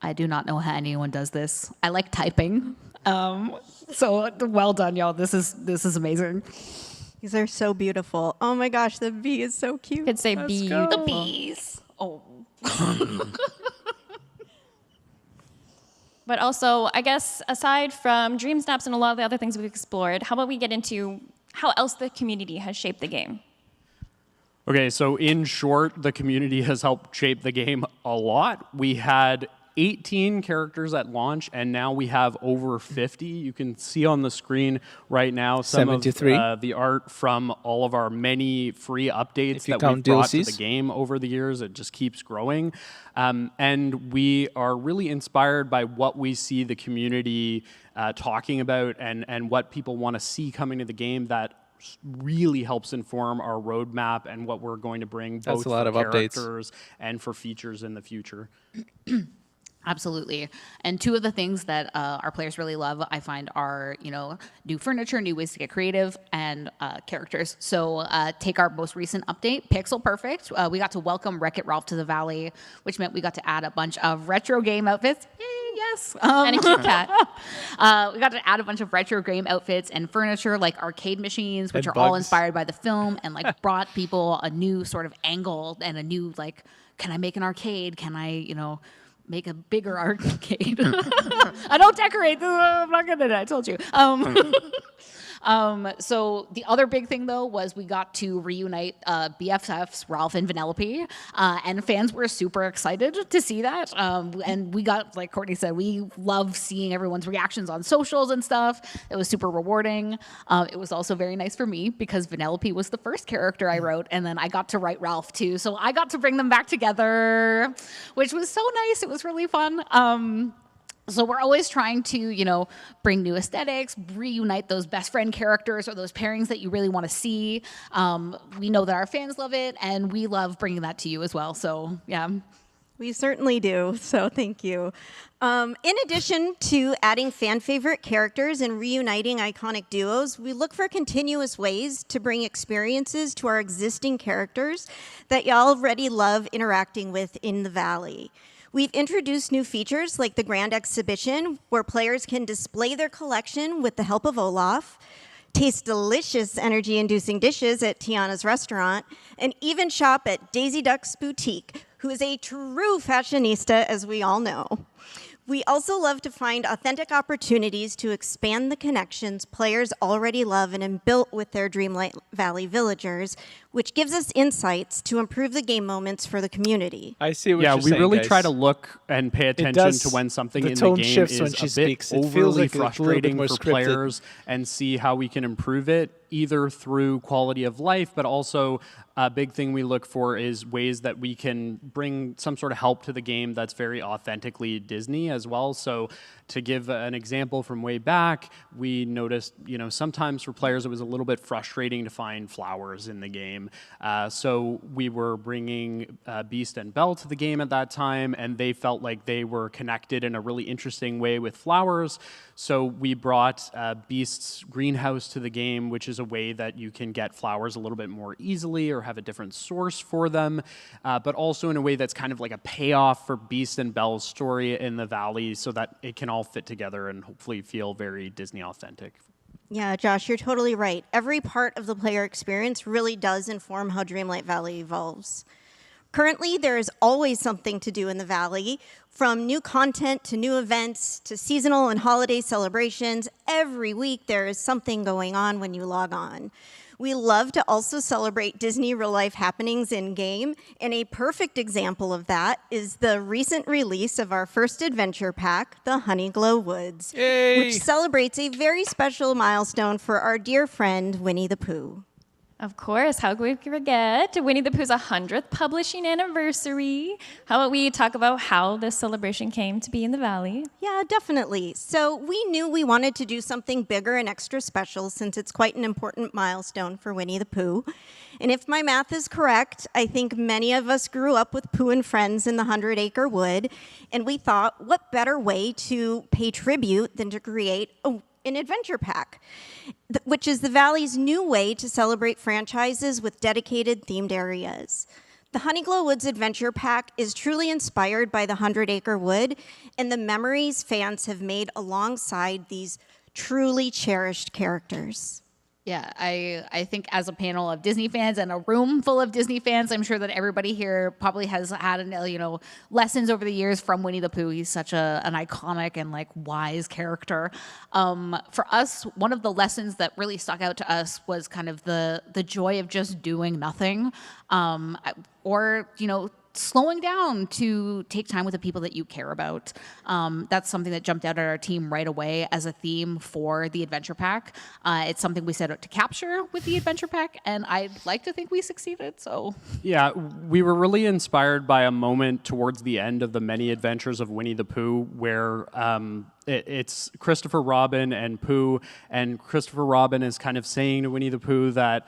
I do not know how anyone does this. I like typing. So well done, y'all. This is amazing. These are so beautiful. Oh my gosh, the bee is so cute. Could say B. The bees. Oh. But also, I guess, aside from Dreamsnaps and a lot of the other things we've explored, how about we get into how else the community has shaped the game? Okay, so in short, the community has helped shape the game a lot. We had 18 characters at launch, and now we have over 50. You can see on the screen right now some 73. of the art from all of our many free updates If you that count we've brought to DLCs. the game over the years. It just keeps growing. And we are really inspired by what we see the community talking about and what people want to see coming to the game that really helps inform our roadmap and what we're going to bring both a lot for of updates. characters and for features in the future. Absolutely. And two of the things that our players really love, I find, are, new furniture, new ways to get creative, and characters. So take our most recent update, Pixel Perfect. We got to welcome Wreck-It Ralph to the Valley, which meant we got to add a bunch of retro game outfits. Yay, yes. And a cute cat. We got to add a bunch of retro game outfits and furniture, like arcade machines, which And are all bugs. inspired by the film, and like brought people a new sort of angle and a new, like, can I make an arcade? Can I, make a bigger arcade? I don't decorate. I'm not good at it. I told you. So the other big thing, though, was we got to reunite BFFs, Ralph and Vanellope, and fans were super excited to see that. And we got, like Courtney said, we love seeing everyone's reactions on socials and stuff. It was super rewarding. It was also very nice for me because Vanellope was the first character I wrote, and then I got to write Ralph too. So I got to bring them back together, which was so nice. It was really fun. So we're always trying to, bring new aesthetics, reunite those best friend characters or those pairings that you really want to see. We know that our fans love it, and we love bringing that to you as well. So, yeah. We certainly do, so thank you. In addition to adding fan favorite characters and reuniting iconic duos, we look for continuous ways to bring experiences to our existing characters that y'all already love interacting with in the Valley. We've introduced new features like the Grand Exhibition, where players can display their collection with the help of Olaf, taste delicious energy-inducing dishes at Tiana's restaurant, and even shop at Daisy Duck's Boutique, who is a true fashionista, as we all know. We also love to find authentic opportunities to expand the connections players already love and have built with their Dreamlight Valley villagers, which gives us insights to improve the game moments for the community. I see what Yeah, you're we saying, really guys. try to look and pay attention does- to when something the in the tone game shifts is when she a bit speaks. It feels overly like it's a little bit frustrating more for scripted. players, and see how we can improve it, either through quality of life, but also a big thing we look for is ways that we can bring some sort of help to the game that's very authentically Disney as well. So to give an example from way back, we noticed, sometimes for players it was a little bit frustrating to find flowers in the game. So we were bringing Beast and Belle to the game at that time, and they felt like they were connected in a really interesting way with flowers. So we brought Beast's greenhouse to the game, which is a way that you can get flowers a little bit more easily or have a different source for them, but also in a way that's kind of like a payoff for Beast and Belle's story in the valley so that it can all fit together and hopefully feel very Disney authentic. Yeah, Josh, you're totally right. Every part of the player experience really does inform how Dreamlight Valley evolves. Currently, there is always something to do in the Valley, from new content to new events to seasonal and holiday celebrations. Every week, there is something going on when you log on. We love to also celebrate Disney real-life happenings in-game, and a perfect example of that is the recent release of our first adventure pack, the Honeyglow Woods, Yay! which celebrates a very special milestone for our dear friend, Winnie the Pooh. Of course, how could we forget Winnie the Pooh's 100th publishing anniversary? How about we talk about how this celebration came to be in the Valley? Yeah, definitely. So we knew we wanted to do something bigger and extra special since it's quite an important milestone for Winnie the Pooh. And if my math is correct, I think many of us grew up with Pooh and friends in the 100-acre wood, and we thought, what better way to pay tribute than to create an adventure pack, which is the Valley's new way to celebrate franchises with dedicated themed areas. The Honeyglow Woods Adventure Pack is truly inspired by the 100-acre wood and the memories fans have made alongside these truly cherished characters. Yeah, I think as a panel of Disney fans and a room full of Disney fans, I'm sure that everybody here probably has had lessons over the years from Winnie the Pooh. He's such an iconic and wise character. For us, one of the lessons that really stuck out to us was kind of the joy of just doing nothing, or slowing down to take time with the people that you care about. That's something that jumped out at our team right away as a theme for the Adventure Pack. It's something we set out to capture with the Adventure Pack, and I'd like to think we succeeded, so. Yeah, we were really inspired by a moment towards the end of the many adventures of Winnie the Pooh where it's Christopher Robin and Pooh, and Christopher Robin is kind of saying to Winnie the Pooh that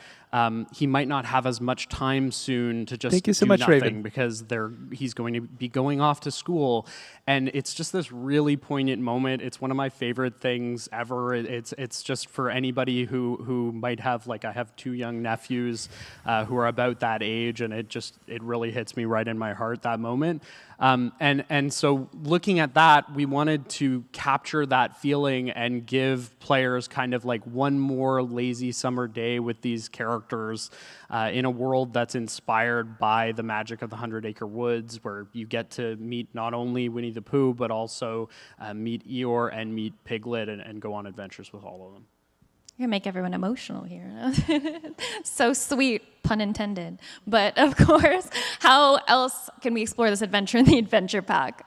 he might not have as much time soon to just Thank you so do much, nothing Raven. because he's going to be going off to school, and it's just this really poignant moment. It's one of my favorite things ever. It's just for anybody who might have I have two young nephews who are about that age, and it really hits me right in my heart, that moment. And so looking at that, we wanted to capture that feeling and give players kind of one more lazy summer day with these characters in a world that's inspired by the magic of the 100-acre woods, where you get to meet not only Winnie the Pooh, but also meet Eeyore and meet Piglet and go on adventures with all of them. You're gonna make everyone emotional here. So sweet, pun intended. But of course, how else can we explore this adventure in the Adventure Pack?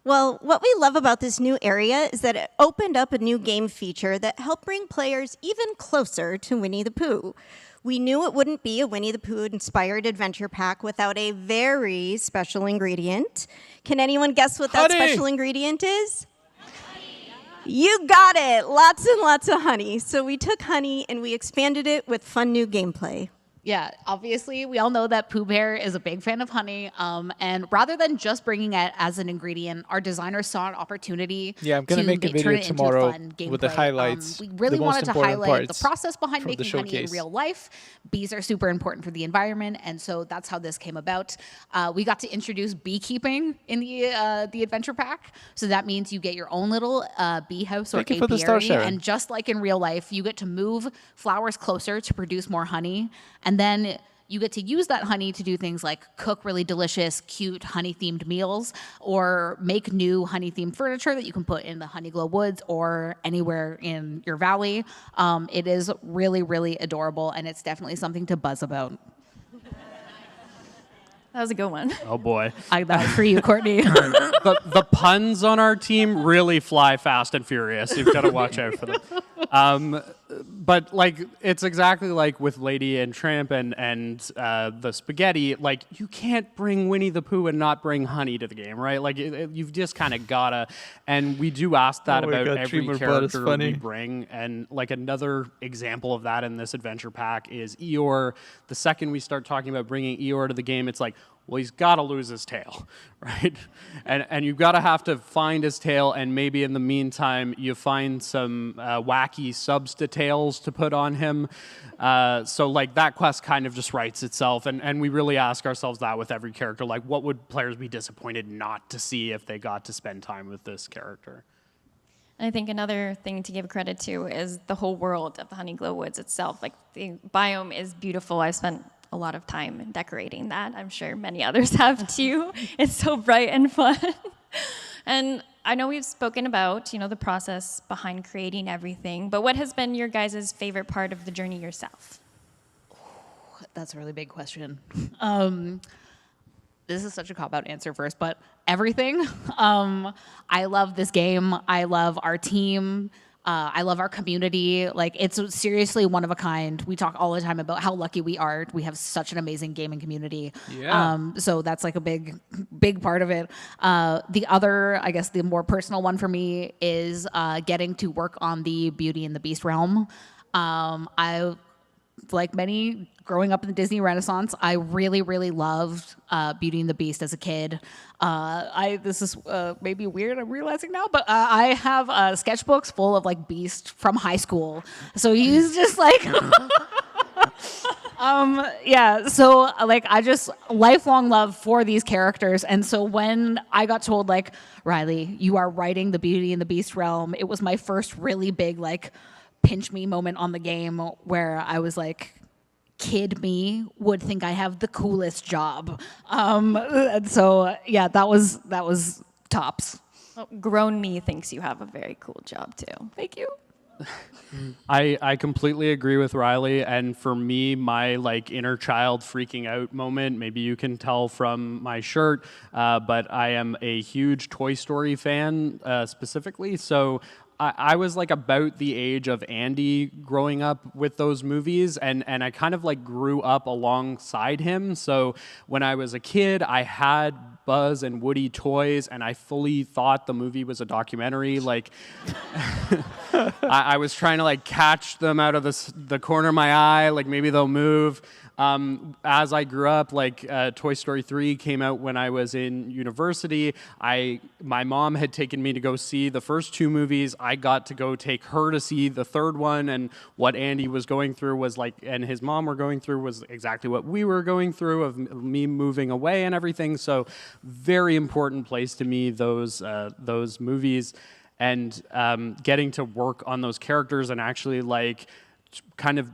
Well, what we love about this new area is that it opened up a new game feature that helped bring players even closer to Winnie the Pooh. We knew it wouldn't be a Winnie the Pooh-inspired adventure pack without a very special ingredient. Can anyone guess what that Honey. special ingredient is? You got it! Lots and lots of honey. So we took honey and we expanded it with fun new gameplay. Yeah, obviously, we all know that Pooh Bear is a big fan of honey. And rather than just bringing it as an ingredient, our designers saw an opportunity Yeah, I'm gonna make a video turn it into tomorrow fun with the gameplay. highlights, We really the most wanted to important highlight the parts process behind from the making honey in showcase. real life. Bees are super important for the environment, and so that's how this came about. We got to introduce beekeeping in the Adventure Pack. So that means you get your own little bee house or Thank you for the apiary, star, Sharon. and just like in real life, you get to move flowers closer to produce more honey, and then you get to use that honey to do things like cook really delicious, cute honey-themed meals, or make new honey-themed furniture that you can put in the Honeyglow Woods or anywhere in your valley. It is really, really adorable, and it's definitely something to buzz about. That was a good one. Oh boy. That was for you, Courtney. The puns on our team really fly fast and furious. You've got to watch out for them. But like, it's exactly like with Lady and Tramp and the spaghetti. Like, you can't bring Winnie the Pooh and not bring honey to the game, right? Like, you've just kind of gotta. And we do ask that about every character we bring. And like, another example of that in this adventure pack is Eeyore. The second we start talking about bringing Eeyore to the game, it's like, well, he's got to lose his tail, right? And you've got to have to find his tail, and maybe in the meantime, you find some wacky substa-tails to put on him. So, like, that quest kind of just writes itself, and we really ask ourselves that with every character. Like, what would players be disappointed not to see if they got to spend time with this character? And I think another thing to give credit to is the whole world of the Honeyglow Woods itself. Like, the biome is beautiful. I spent a lot of time decorating that. I'm sure many others have too. It's so bright and fun. And I know we've spoken about, the process behind creating everything, but what has been your guys' favorite part of the journey yourself? That's a really big question. This is such a cop-out answer first, but everything. I love this game. I love our team. I love our community. Like, it's seriously one of a kind. We talk all the time about how lucky we are. We have such an amazing gaming community. Yeah. So that's like a big part of it. The other, I guess, the more personal one for me is getting to work on the Beauty and the Beast realm. I, like many growing up in the Disney Renaissance, I really, really loved Beauty and the Beast as a kid. This is maybe weird, I'm realizing now, but I have sketchbooks full of like Beast from high school. So he's just like, yeah. So like, I just lifelong love for these characters. And so when I got told like, Riley, you are writing the Beauty and the Beast realm, it was my first really big like pinch me moment on the game where I was like, kid me would think I have the coolest job. And so yeah, that was tops. Well, grown me thinks you have a very cool job too. Thank you. I completely agree with Riley, and for me, my like inner child freaking out moment, maybe you can tell from my shirt, but I am a huge Toy Story fan specifically, so I was like about the age of Andy growing up with those movies, and I kind of like grew up alongside him. So when I was a kid, I had Buzz and Woody toys, and I fully thought the movie was a documentary. Like, I was trying to like catch them out of the corner of my eye, like maybe they'll move. As I grew up, like Toy Story 3 came out when I was in university. My mom had taken me to go see the first two movies. I got to go take her to see the third one, and what Andy was going through was like, and his mom were going through was exactly what we were going through of me moving away and everything. So very important place to me, those movies, and getting to work on those characters and actually like kind of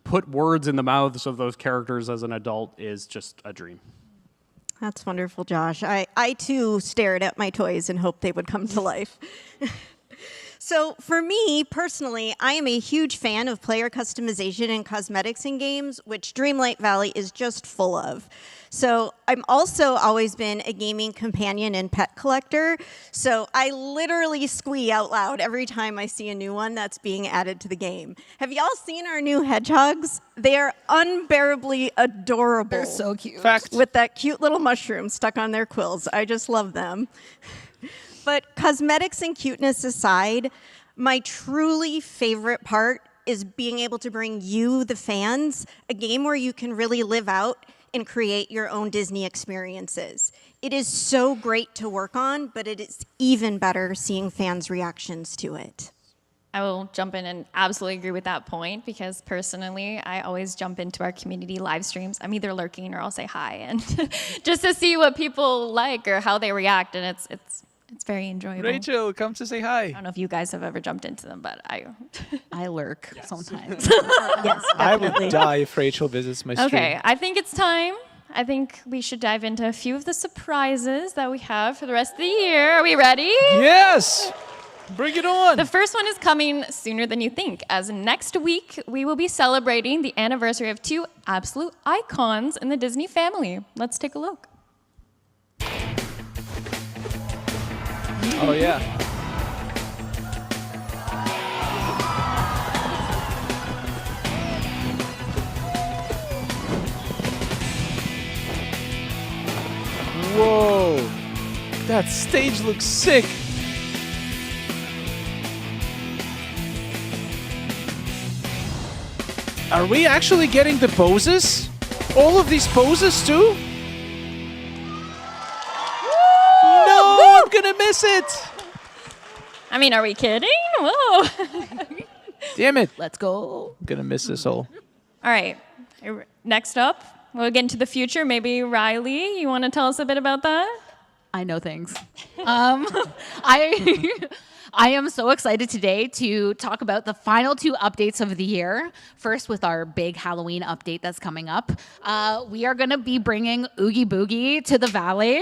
put words in the mouths of those characters as an adult is just a dream. That's wonderful, Josh. I too stared at my toys and hoped they would come to life. So for me, personally, I am a huge fan of player customization and cosmetics in games, which Dreamlight Valley is just full of. So I'm also always been a gaming companion and pet collector. So I literally squee out loud every time I see a new one that's being added to the game. Have y'all seen our new hedgehogs? They are unbearably adorable. They're so cute. Fact. With that cute little mushroom stuck on their quills. I just love them. But cosmetics and cuteness aside, my truly favorite part is being able to bring you, the fans, a game where you can really live out and create your own Disney experiences. It is so great to work on, but it is even better seeing fans' reactions to it. I will jump in and absolutely agree with that point, because personally, I always jump into our community live streams. I'm either lurking or I'll say hi, and just to see what people like or how they react, and it's very enjoyable. Rachel, come to say hi. I don't know if you guys have ever jumped into them, but I lurk sometimes. Yes, I would definitely. die if Rachel visits my stream. Okay, I think it's time. I think we should dive into a few of the surprises that we have for the rest of the year. Are we ready? Yes! Bring it on! The first one is coming sooner than you think, as next week we will be celebrating the anniversary of two absolute icons in the Disney family. Let's take a look. Oh, yeah. Whoa! That stage looks sick! Are we actually getting the poses? All of these poses too? No, I'm gonna miss it! I mean, are we kidding? Whoa. Damn it. Let's go. I'm gonna miss this all. All right, next up, we'll get into the future. Maybe Riley, you want to tell us a bit about that? I know things. I am so excited today to talk about the final two updates of the year. First, with our big Halloween update that's coming up. We are going to be bringing Oogie Boogie to the Valley.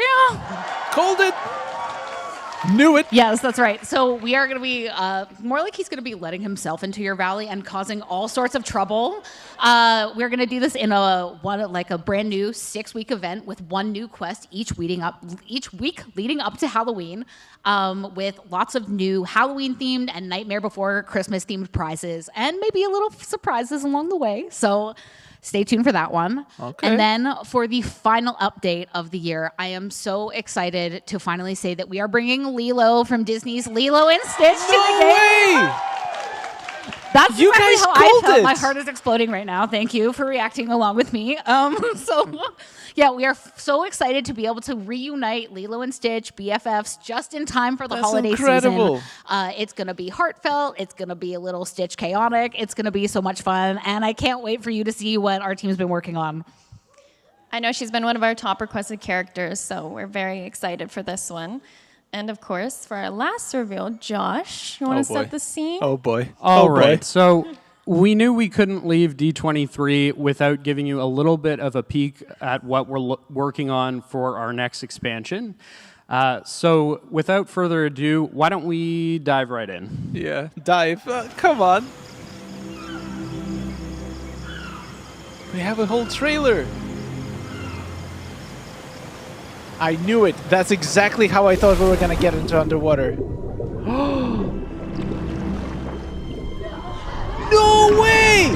Called it! Knew it! Yes, that's right. So we are going to be, more like he's going to be letting himself into your valley and causing all sorts of trouble. We're going to do this in a brand new 6-week event with one new quest each week leading up to Halloween, with lots of new Halloween themed and Nightmare Before Christmas themed prizes and maybe a little surprises along the way. So stay tuned for that one. Okay. And then for the final update of the year, I am so excited to finally say that we are bringing Lilo from Disney's Lilo and Stitch to the No game. way! That's You exactly guys how I called felt. it. My heart is exploding right now. Thank you for reacting along with me. Yeah, we are so excited to be able to reunite Lilo and Stitch, BFFs, just in time for the That's holiday incredible. season. It's going to be heartfelt. It's going to be a little Stitch chaotic. It's going to be so much fun. And I can't wait for you to see what our team's been working on. I know she's been one of our top requested characters, so we're very excited for this one. And of course, for our last reveal, Josh, you want to boy. set the scene? Oh boy. All oh right, boy. so we knew we couldn't leave D23 without giving you a little bit of a peek at what we're working on for our next expansion. So without further ado, why don't we dive right in? Yeah, dive. Come on. We have a whole trailer. I knew it. That's exactly how I thought we were gonna get into underwater. No way!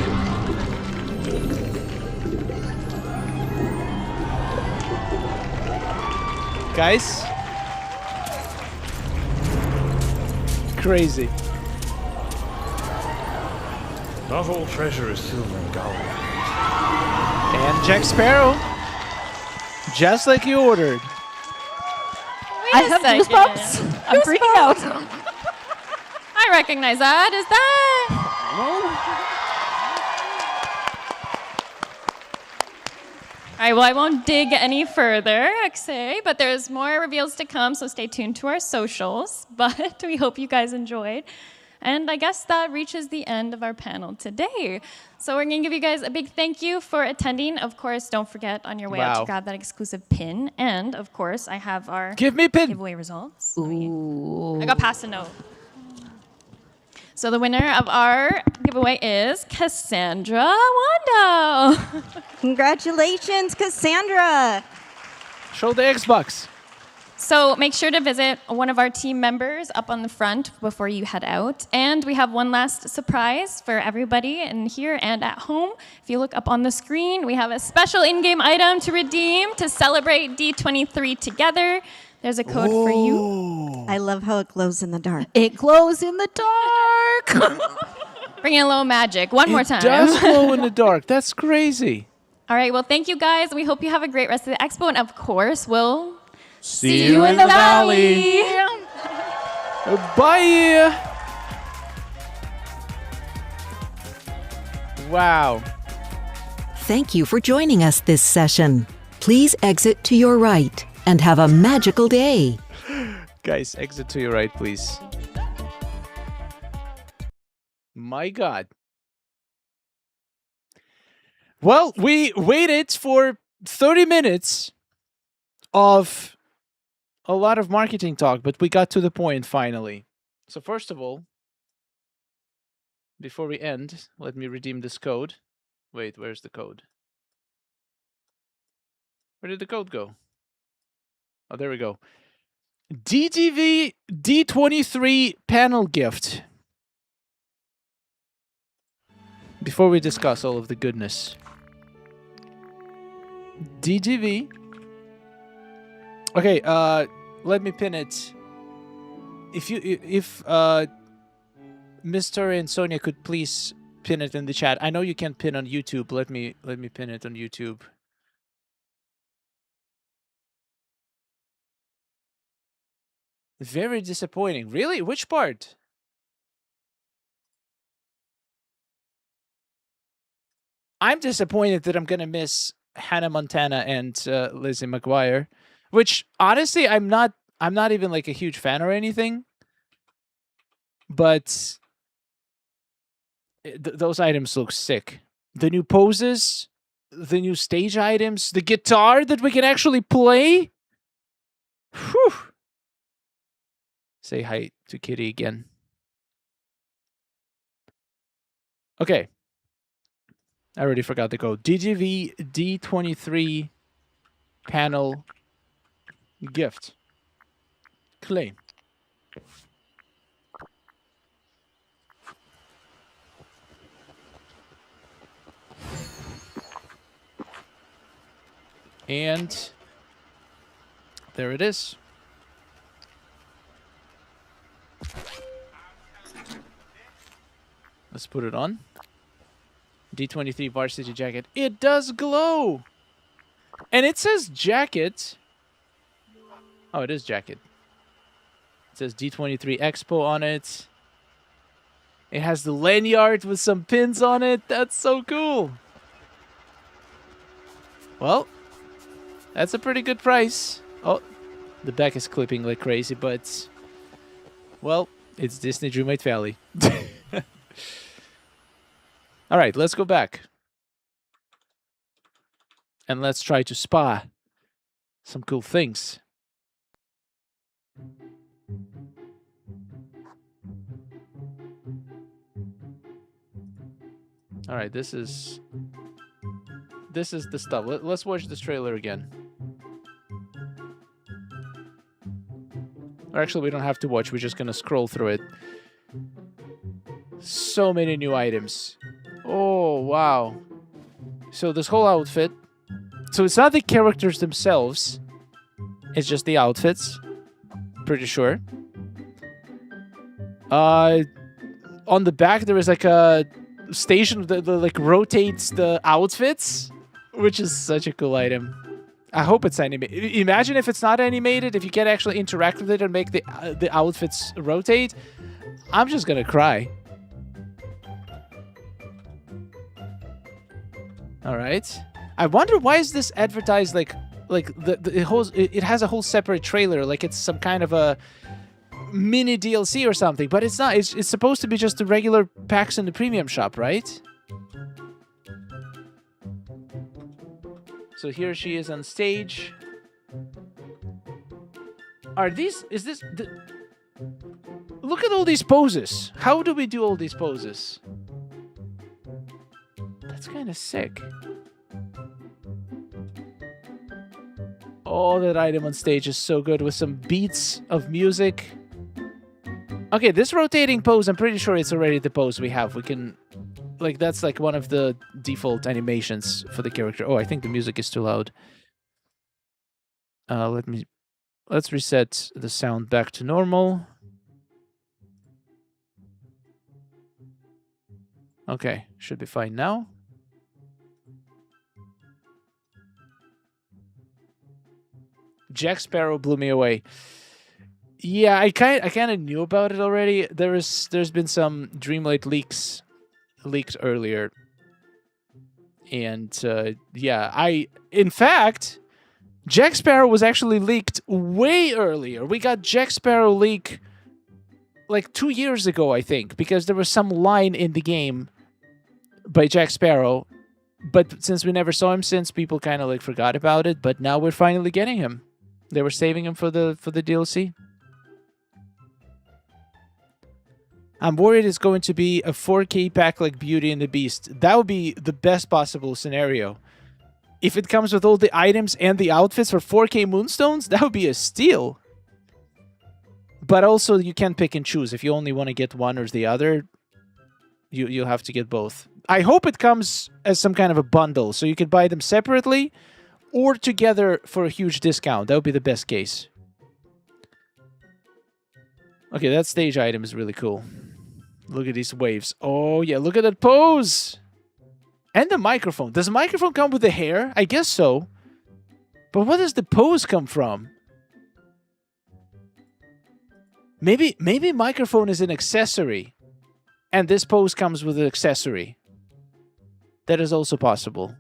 Guys? Crazy. Not all treasure is silver and gold. And Jack Sparrow. Just like you ordered. I have goosebumps. I'm freaking out. I recognize that. Is that? All right, well, I won't dig any further, Axay, but there's more reveals to come, so stay tuned to our socials. But we hope you guys enjoyed. And I guess that reaches the end of our panel today. So we're going to give you guys a big thank you for attending. Of course, don't forget on your way out Wow. to grab that exclusive pin. And, of course, I have our Give me pin. giveaway results. I got past a note. So the winner of our giveaway is Cassandra Wando. Congratulations, Cassandra. Show the Xbox. So make sure to visit one of our team members up on the front before you head out. And we have one last surprise for everybody in here and at home. If you look up on the screen, we have a special in-game item to redeem to celebrate D23 together. There's a code for you. I love how it glows in the dark. It glows in the dark. Bring in a little magic. One more time. It does glow in the dark. That's crazy. All right, well, thank you guys. We hope you have a great rest of the expo. And of course, we'll See you in the valley. Bye. Wow. Thank you for joining us this session. Please exit to your right and have a magical day. Guys, exit to your right, please. My God. Well, we waited for 30 minutes of a lot of marketing talk, but we got to the point finally. So first of all, before we end, let me redeem this code. Wait, where's the code? Where did the code go? Oh, there we go. DTV D23 panel gift. Before we discuss all of the goodness. DTV. Okay, let me pin it. If Mr. and Sonia could please pin it in the chat. I know you can't pin on YouTube. Let me pin it on YouTube. Very disappointing. Really? Which part? I'm disappointed that I'm gonna miss Hannah Montana and Lizzie McGuire, which honestly I'm not even like a huge fan or anything. But those items look sick. The new poses, the new stage items, the guitar that we can actually play. Whew. Say hi to Kitty again. Okay. I already forgot the code. DGV D23 panel gift. Claim. And there it is. Let's put it on. D23 varsity jacket. It does glow! And it says jacket. Oh, it is jacket. It says D23 Expo on it. It has the lanyard with some pins on it. That's so cool. Well, that's a pretty good price. Oh, the back is clipping like crazy, but... Well, it's Disney Dreamlight Valley. All right, let's go back. And let's try to spot some cool things. All right, this is the stuff. Let's watch this trailer again. Or actually, we don't have to watch. We're just going to scroll through it. So many new items. Oh, wow. So this whole outfit. So it's not the characters themselves. It's just the outfits. Pretty sure. On the back, there is like a station that like rotates the outfits, which is such a cool item. I hope it's animated. Imagine if it's not animated, if you can actually interact with it and make the outfits rotate. I'm just gonna cry. All right. I wonder why is this advertised like it has a whole separate trailer, like it's some kind of a mini DLC or something, but it's not. It's supposed to be just the regular packs in the premium shop, right? So here she is on stage. Look at all these poses. How do we do all these poses? That's kind of sick. Oh, that item on stage is so good with some beats of music. Okay, this rotating pose, I'm pretty sure it's already the pose we have. We can... Like, that's like one of the default animations for the character. Oh, I think the music is too loud. Let's reset the sound back to normal. Okay, should be fine now. Jack Sparrow blew me away. Yeah, I kind of knew about it already. There's been some Dreamlight leaked earlier, and yeah, in fact, Jack Sparrow was actually leaked way earlier. We got Jack Sparrow leak like 2 years ago, I think, because there was some line in the game by Jack Sparrow. But since we never saw him since, people kind of like forgot about it. But now we're finally getting him. They were saving him for the DLC. I'm worried it's going to be a 4K pack like Beauty and the Beast. That would be the best possible scenario. If it comes with all the items and the outfits for 4K Moonstones, that would be a steal. But also, you can't pick and choose. If you only want to get one or the other, you'll have to get both. I hope it comes as some kind of a bundle, so you could buy them separately or together for a huge discount. That would be the best case. Okay, that stage item is really cool. Look at these waves. Oh, yeah, look at that pose! And the microphone. Does the microphone come with the hair? I guess so. But where does the pose come from? Maybe microphone is an accessory. And this pose comes with an accessory. That is also possible.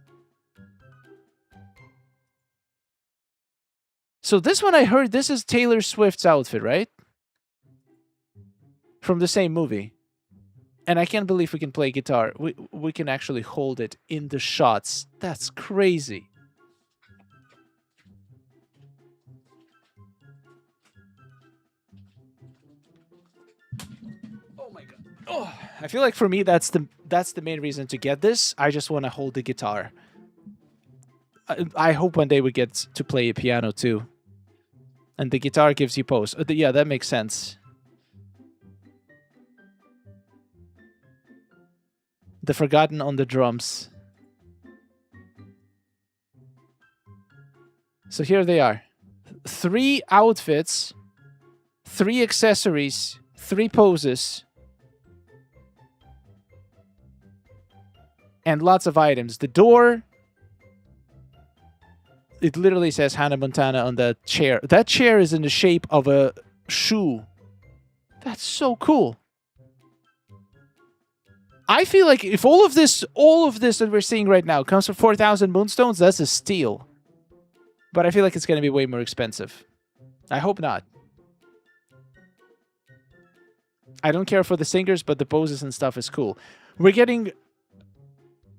So this one I heard, this is Taylor Swift's outfit, right? From the same movie. And I can't believe we can play guitar. We can actually hold it in the shots. That's crazy. Oh my god. Oh, I feel like for me that's the main reason to get this. I just want to hold the guitar. I hope one day we get to play a piano too. And the guitar gives you pose. Yeah, that makes sense. The Forgotten on the drums. So here they are. 3 outfits, 3 accessories, 3 poses, and lots of items. The door, it literally says Hannah Montana on the chair. That chair is in the shape of a shoe. That's so cool. I feel like if all of this that we're seeing right now comes for 4,000 Moonstones, that's a steal. But I feel like it's going to be way more expensive. I hope not. I don't care for the singers, but the poses and stuff is cool. We're getting,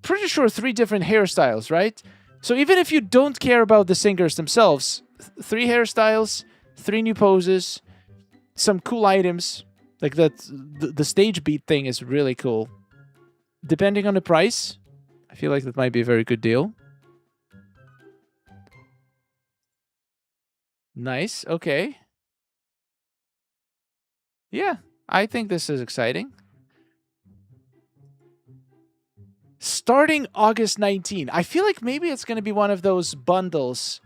pretty sure, 3 different hairstyles, right? So even if you don't care about the singers themselves, 3 hairstyles, 3 new poses, some cool items. Like that, the stage beat thing is really cool. Depending on the price, I feel like that might be a very good deal. Nice, okay. Yeah, I think this is exciting. Starting August 19. I feel like maybe it's going to be one of those bundles.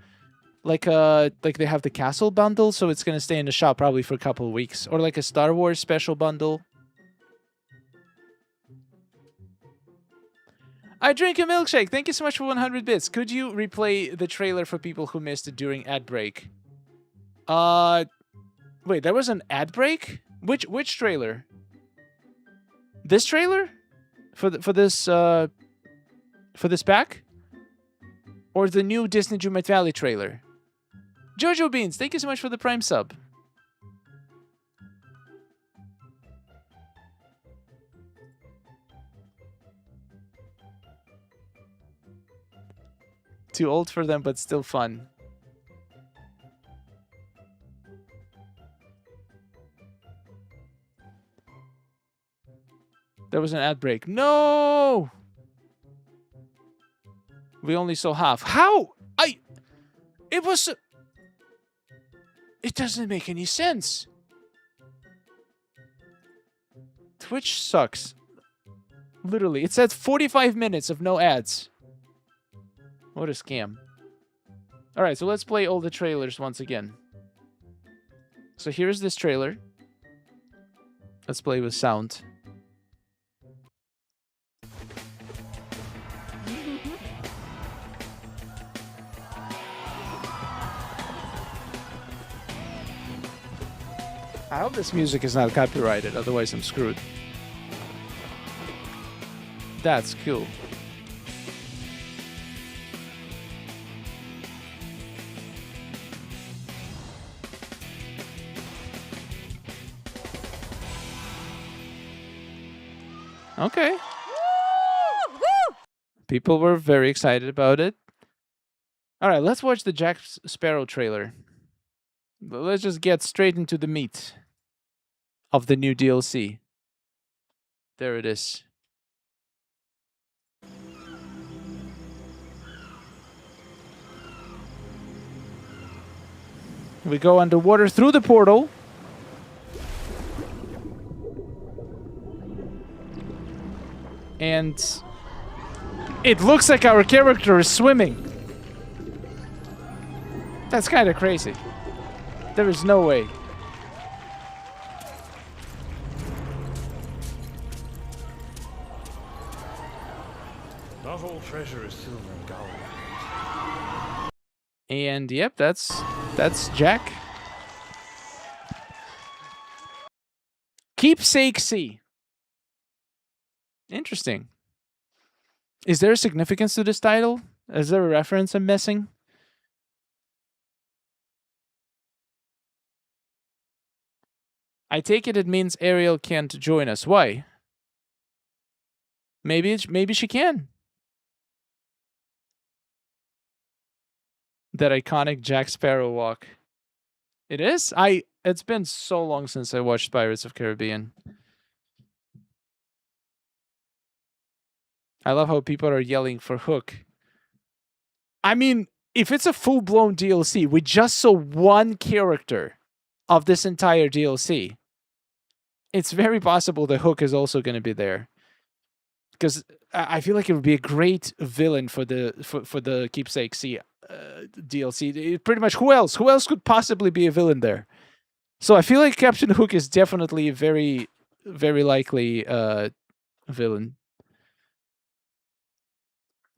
Like they have the castle bundle, so it's going to stay in the shop probably for a couple of weeks. Or like a Star Wars special bundle. I drink a milkshake. Thank you so much for 100 bits. Could you replay the trailer for people who missed it during ad break? Wait, there was an ad break? Which trailer? This trailer? For this pack? Or the new Disney Dreamlight Valley trailer? Jojo Beans, thank you so much for the Prime sub. Too old for them, but still fun. There was an ad break. No! We only saw half. How? It was... It doesn't make any sense. Twitch sucks. Literally. It said 45 minutes of no ads. What a scam. Alright, so let's play all the trailers once again. So here's this trailer. Let's play with sound. I hope this music is not copyrighted, otherwise I'm screwed. That's cool. Okay. People were very excited about it. All right, let's watch the Jack Sparrow trailer. Let's just get straight into the meat of the new DLC. There it is. We go underwater through the portal. And it looks like our character is swimming. That's kind of crazy. There is no way. Not all treasure is silver and gold. And yep, that's Jack. Keepsake Sea. Interesting. Is there a significance to this title? Is there a reference I'm missing? I take it means Ariel can't join us. Why? Maybe she can. That iconic Jack Sparrow walk. It is? It's been so long since I watched Pirates of Caribbean. I love how people are yelling for Hook. I mean, if it's a full-blown DLC, we just saw one character of this entire DLC. It's very possible that Hook is also going to be there. Because I feel like it would be a great villain for the Keepsake Sea DLC. Pretty much, who else? Who else could possibly be a villain there? So I feel like Captain Hook is definitely a very, very likely villain.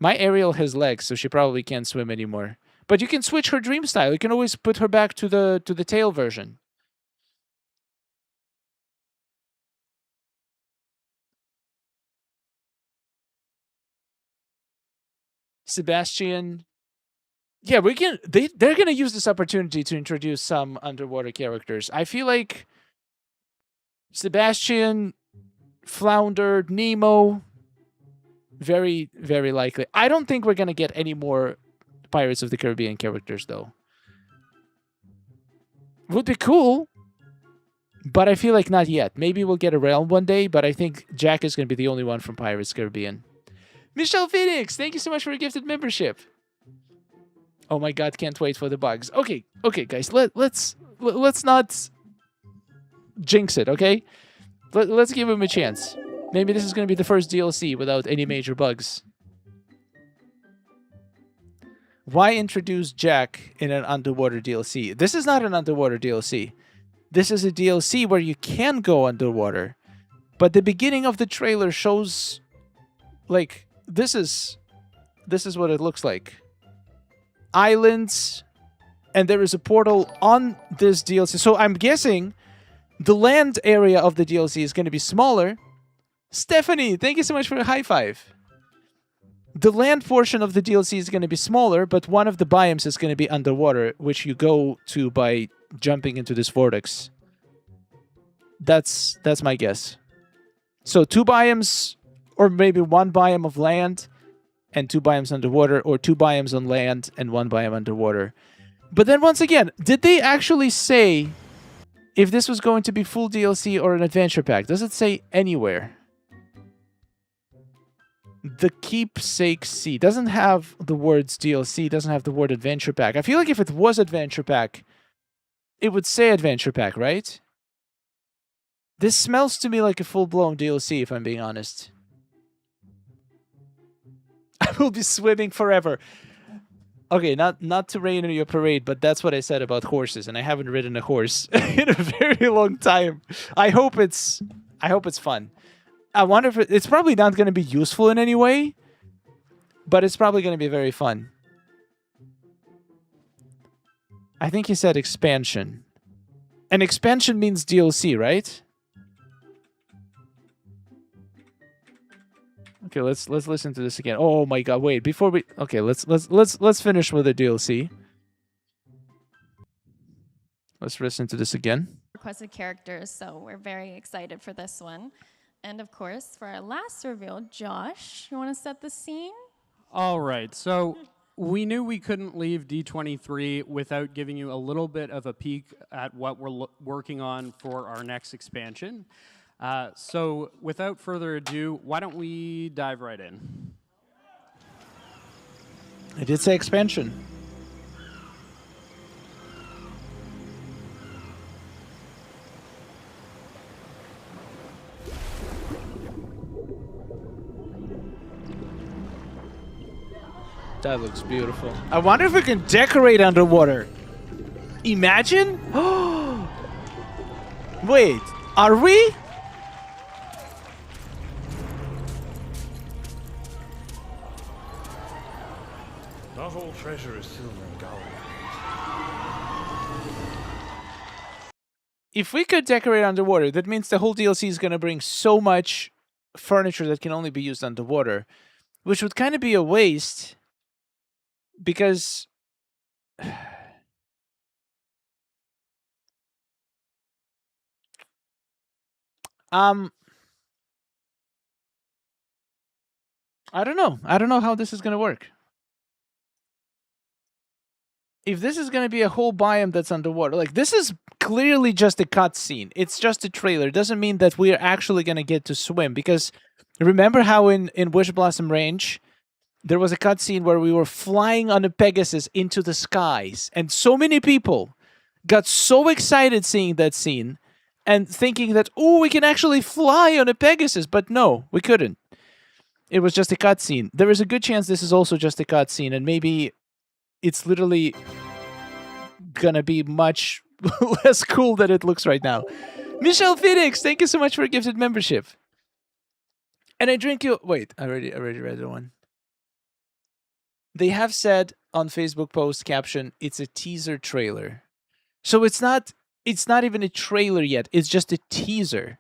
My Ariel has legs, so she probably can't swim anymore. But you can switch her dream style. You can always put her back to the tail version. Sebastian. Yeah, we can. They're gonna use this opportunity to introduce some underwater characters. I feel like Sebastian, Flounder, Nemo. Very, very likely. I don't think we're gonna get any more Pirates of the Caribbean characters, though. Would be cool, but I feel like not yet. Maybe we'll get a realm one day, but I think Jack is gonna be the only one from Pirates of the Caribbean. Michelle Phoenix, thank you so much for a gifted membership. Oh my god, can't wait for the bugs. Okay, guys, let's not jinx it, okay? Let's give him a chance. Maybe this is going to be the first DLC without any major bugs. Why introduce Jack in an underwater DLC? This is not an underwater DLC. This is a DLC where you can go underwater. But the beginning of the trailer shows, like, this is what it looks like. Islands, and there is a portal on this DLC. So I'm guessing the land area of the DLC is going to be smaller. Stephanie, thank you so much for a high five. The land portion of the DLC is going to be smaller, but one of the biomes is going to be underwater, which you go to by jumping into this vortex. That's my guess. So 2 biomes, or maybe 1 biome of land and 2 biomes underwater, or 2 biomes on land and 1 biome underwater. But then once again, did they actually say if this was going to be full DLC or an adventure pack? Does it say anywhere? The Keepsake Sea doesn't have the words DLC, doesn't have the word adventure pack. I feel like if it was adventure pack, it would say adventure pack, right? This smells to me like a full-blown DLC, if I'm being honest. I will be swimming forever. Okay, not to rain on your parade, but that's what I said about horses, and I haven't ridden a horse in a very long time. I hope it's fun. I wonder if it's probably not going to be useful in any way, but it's probably going to be very fun. I think he said expansion. And expansion means DLC, right? Okay, let's listen to this again. Oh my god, wait, before we okay, let's finish with the DLC. Let's listen to this again. Requested characters, so we're very excited for this one. And of course, for our last reveal, Josh, you want to set the scene? All right, so we knew we couldn't leave D23 without giving you a little bit of a peek at what we're working on for our next expansion. So without further ado, why don't we dive right in? I did say expansion. That looks beautiful. I wonder if we can decorate underwater. Imagine? Wait, are we? Not all treasure is silver and gold. If we could decorate underwater, that means the whole DLC is going to bring so much furniture that can only be used underwater, which would kind of be a waste because I don't know. I don't know how this is going to work. If this is going to be a whole biome that's underwater, like this is clearly just a cutscene. It's just a trailer. It doesn't mean that we're actually going to get to swim, because remember how in Wish Blossom Range, there was a cutscene where we were flying on a Pegasus into the skies, and so many people got so excited seeing that scene and thinking that, oh, we can actually fly on a Pegasus, but no, we couldn't. It was just a cutscene. There is a good chance this is also just a cutscene, and maybe it's literally gonna be much less cool than it looks right now. Michelle Phoenix, thank you so much for a gifted membership. And I drink you. Wait, I already read the one. They have said on Facebook post caption, it's a teaser trailer. So it's not even a trailer yet. It's just a teaser,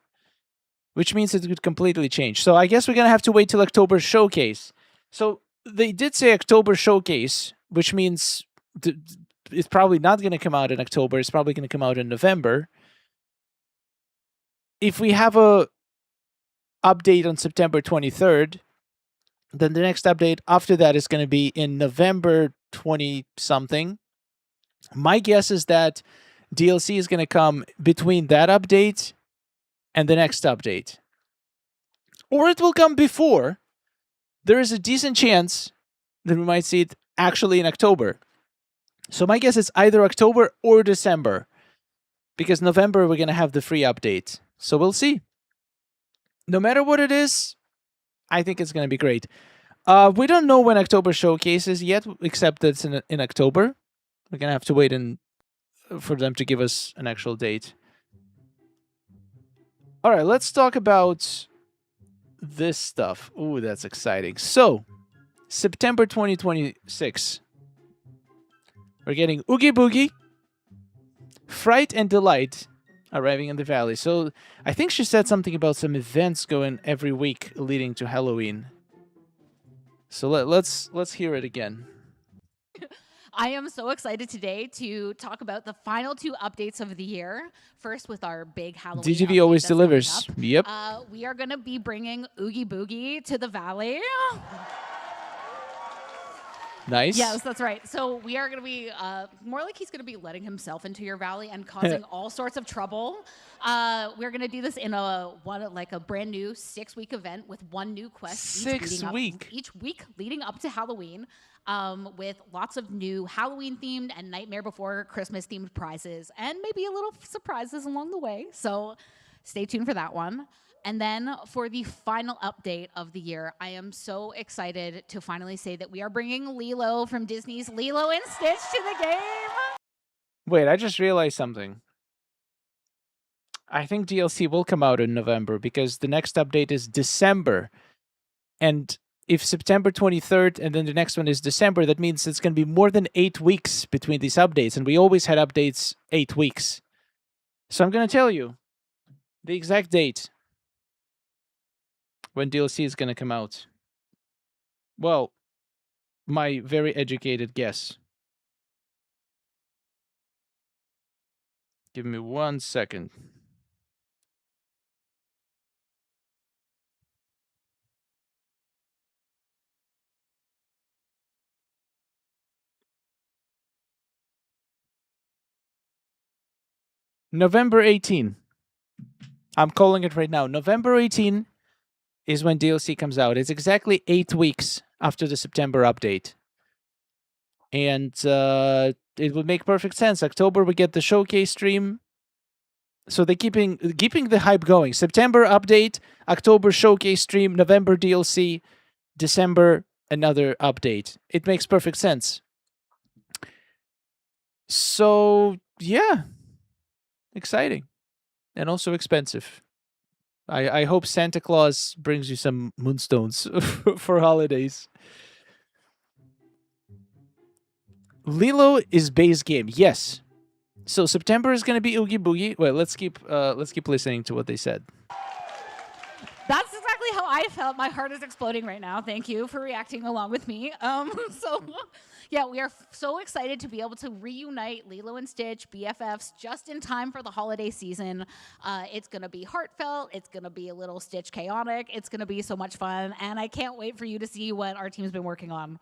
which means it could completely change. So I guess we're going to have to wait till October showcase. So they did say October showcase, which means it's probably not going to come out in October. It's probably going to come out in November. If we have a update on September 23rd, then the next update after that is going to be in November 20-something. My guess is that DLC is going to come between that update and the next update. Or it will come before. There is a decent chance that we might see it actually in October. So my guess is either October or December, because November we're going to have the free update. So we'll see. No matter what it is, I think it's going to be great. We don't know when October showcase is yet, except that it's in October. We're going to have to wait for them to give us an actual date. All right, let's talk about this stuff. Ooh, that's exciting. So, September 2026. We're getting Oogie Boogie, Fright and Delight arriving in the valley. So, I think she said something about some events going every week leading to Halloween. So let's hear it again. I am so excited today to talk about the final two updates of the year. First, with our big Halloween DGV always delivers. Yep. We are going to be bringing Oogie Boogie to the valley. Nice. Yes, that's right. So we are going to be more like he's going to be letting himself into your valley and causing all sorts of trouble. We're going to do this in a brand new 6-week event with one new quest each week leading up to Halloween, with lots of new Halloween themed and Nightmare Before Christmas themed prizes and maybe a little surprises along the way. So stay tuned for that one. And then for the final update of the year, I am so excited to finally say that we are bringing Lilo from Disney's Lilo and Stitch to the game. Wait, I just realized something. I think DLC will come out in November because the next update is December. And if September 23rd and then the next one is December, that means it's going to be more than 8 weeks between these updates. And we always had updates 8 weeks. So I'm going to tell you the exact date when DLC is going to come out. Well, my very educated guess. Give me 1 second. November 18. I'm calling it right now. November 18 is when DLC comes out. It's exactly 8 weeks after the September update. And it would make perfect sense. October, we get the showcase stream. So they're keeping the hype going. September update, October showcase stream, November DLC, December another update. It makes perfect sense. So, yeah. Exciting. And also expensive. I hope Santa Claus brings you some moonstones for holidays. Lilo is base game. Yes. So September is going to be Oogie Boogie. Well, let's keep listening to what they said. That's exactly how I felt. My heart is exploding right now. Thank you for reacting along with me. Yeah, we are so excited to be able to reunite Lilo and Stitch, BFFs, just in time for the holiday season. It's going to be heartfelt. It's going to be a little Stitch chaotic. It's going to be so much fun. And I can't wait for you to see what our team's been working on.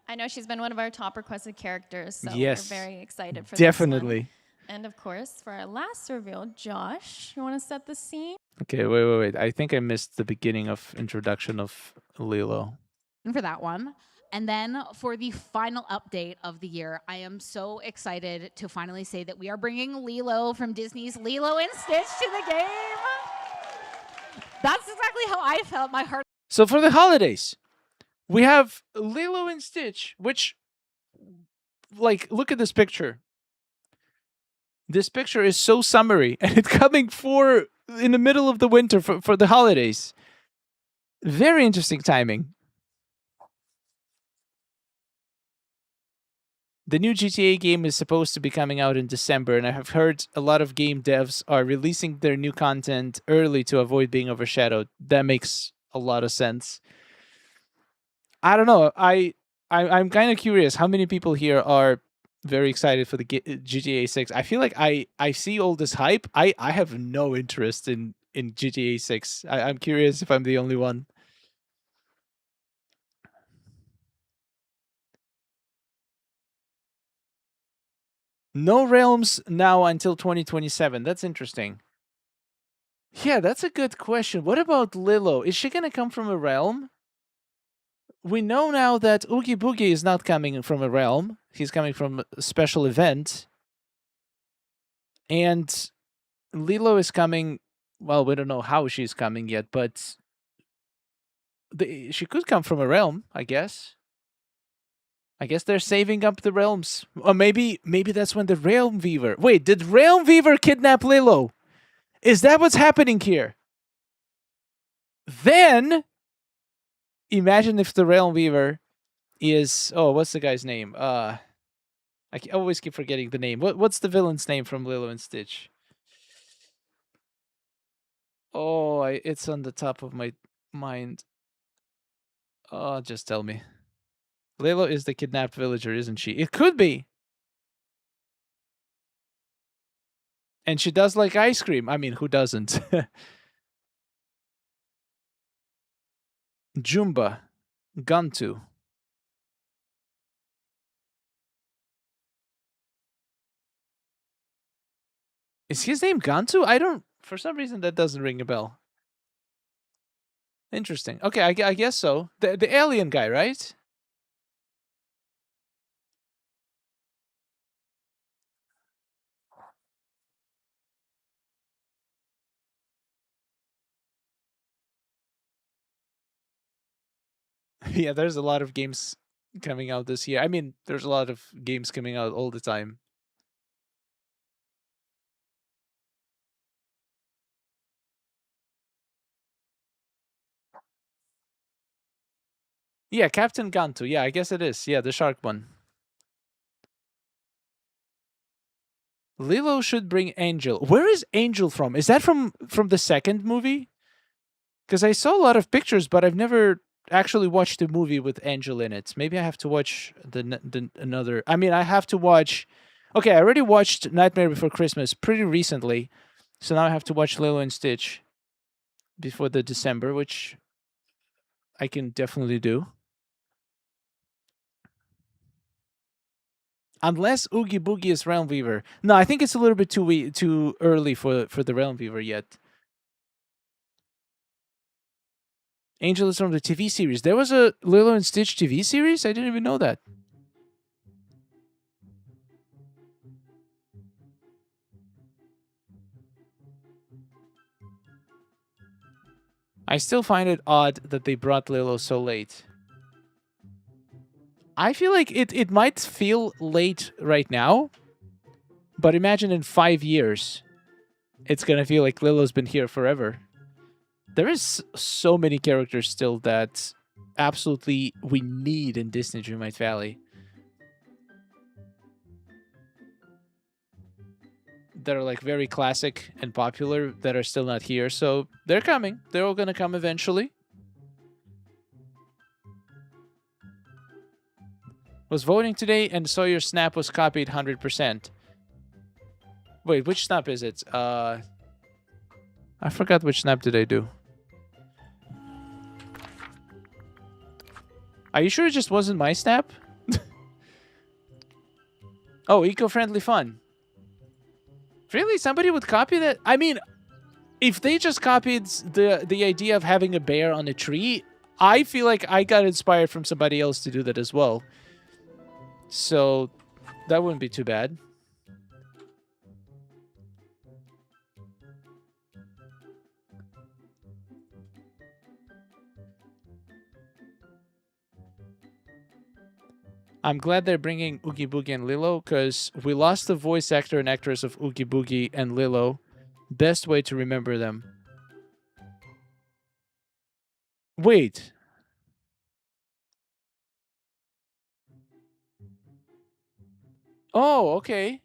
I know she's been one of our top requested characters, so yes, we're very excited for definitely. This one. And of course, for our last reveal, Josh, you want to set the scene? Okay, wait. I think I missed the beginning of introduction of Lilo. And for that one. And then for the final update of the year, I am so excited to finally say that we are bringing Lilo from Disney's Lilo and Stitch to the game. That's exactly how I felt. My heart. So for the holidays, we have Lilo and Stitch, which, like, look at this picture. This picture is so summery, and it's coming in the middle of the winter for the holidays. Very interesting timing. The new GTA game is supposed to be coming out in December, and I have heard a lot of game devs are releasing their new content early to avoid being overshadowed. That makes a lot of sense. I don't know. I'm kind of curious how many people here are very excited for the GTA 6. I feel like I see all this hype. I have no interest in GTA 6. I'm curious if I'm the only one. No realms now until 2027. That's interesting. Yeah, that's a good question. What about Lilo? Is she going to come from a realm? We know now that Oogie Boogie is not coming from a realm. He's coming from a special event. And Lilo is coming... Well, we don't know how she's coming yet, but... she could come from a realm, I guess. I guess they're saving up the realms. Or maybe that's when the Realm Weaver... Wait, did Realm Weaver kidnap Lilo? Is that what's happening here? Then, imagine if the Realm Weaver is... Oh, what's the guy's name? I always keep forgetting the name. What's the villain's name from Lilo and Stitch? Oh, it's on the top of my mind. Oh, just tell me. Lilo is the kidnapped villager, isn't she? It could be. And she does like ice cream. I mean, who doesn't? Jumba. Guntu. Is his name Gantu? I don't... For some reason, that doesn't ring a bell. Interesting. Okay, I guess so. The alien guy, right? Yeah, there's a lot of games coming out this year. I mean, there's a lot of games coming out all the time. Yeah, Captain Gantu. Yeah, I guess it is. Yeah, the shark one. Lilo should bring Angel. Where is Angel from? Is that from the second movie? Because I saw a lot of pictures, but I've never actually watched a movie with Angel in it. Maybe I have to watch another. I mean, I have to watch... Okay, I already watched Nightmare Before Christmas pretty recently. So now I have to watch Lilo and Stitch before the December, which I can definitely do. Unless Oogie Boogie is Realm Weaver. No, I think it's a little bit too early for the Realm Weaver yet. Angel is from the TV series. There was a Lilo and Stitch TV series? I didn't even know that. I still find it odd that they brought Lilo so late. I feel like it might feel late right now, but imagine in 5 years, it's going to feel like Lilo's been here forever. There is so many characters still that absolutely we need in Disney Dreamlight Valley. That are like very classic and popular that are still not here. So they're coming. They're all going to come eventually. Was voting today and saw your snap was copied 100%. Wait, which snap is it? I forgot which snap did I do. Are you sure it just wasn't my snap? Oh, eco-friendly fun. Really? Somebody would copy that? I mean, if they just copied the idea of having a bear on a tree, I feel like I got inspired from somebody else to do that as well. So that wouldn't be too bad. I'm glad they're bringing Oogie Boogie and Lilo, because we lost the voice actor and actress of Oogie Boogie and Lilo. Best way to remember them. Wait. Oh, okay.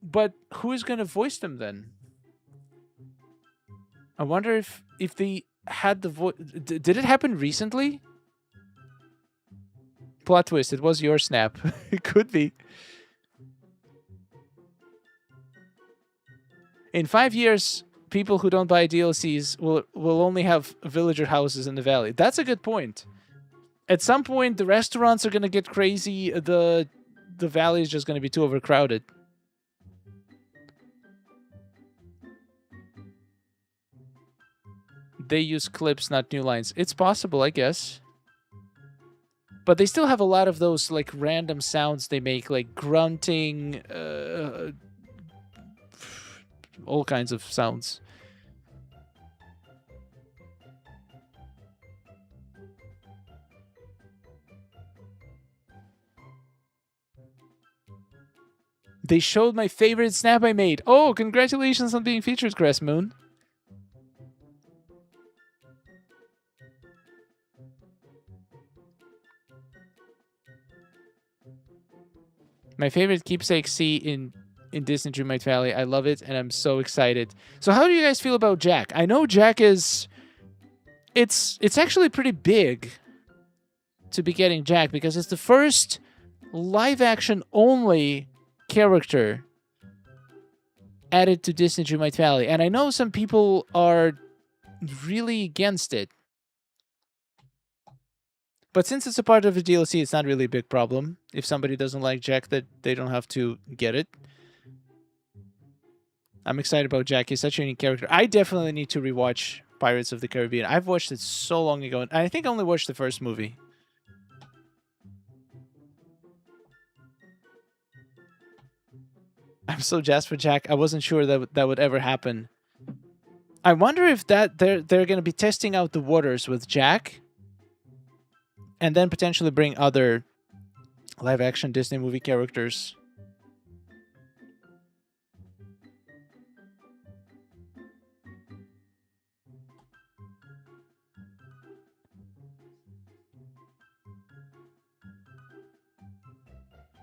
But who is going to voice them then? I wonder if they had the voice... Did it happen recently? Plot twist, it was your snap. It could be. In 5 years, people who don't buy DLCs will only have villager houses in the valley. That's a good point. At some point, the restaurants are going to get crazy. The valley is just going to be too overcrowded. They use clips, not new lines. It's possible, I guess. But they still have a lot of those like random sounds they make, like grunting, all kinds of sounds. They showed my favorite snap I made. Oh, congratulations on being featured, Crest Moon. My favorite keepsake C in Disney Dreamlight Valley. I love it, and I'm so excited. So how do you guys feel about Jack? I know Jack is... It's actually pretty big to be getting Jack, because it's the first live-action only character added to Disney Dreamlight Valley. And I know some people are really against it. But since it's a part of the DLC, it's not really a big problem. If somebody doesn't like Jack, that they don't have to get it. I'm excited about Jack. He's such a unique character. I definitely need to rewatch Pirates of the Caribbean. I've watched it so long ago, and I think I only watched the first movie. I'm so jazzed for Jack. I wasn't sure that would ever happen. I wonder if they're going to be testing out the waters with Jack, and then potentially bring other live-action Disney movie characters.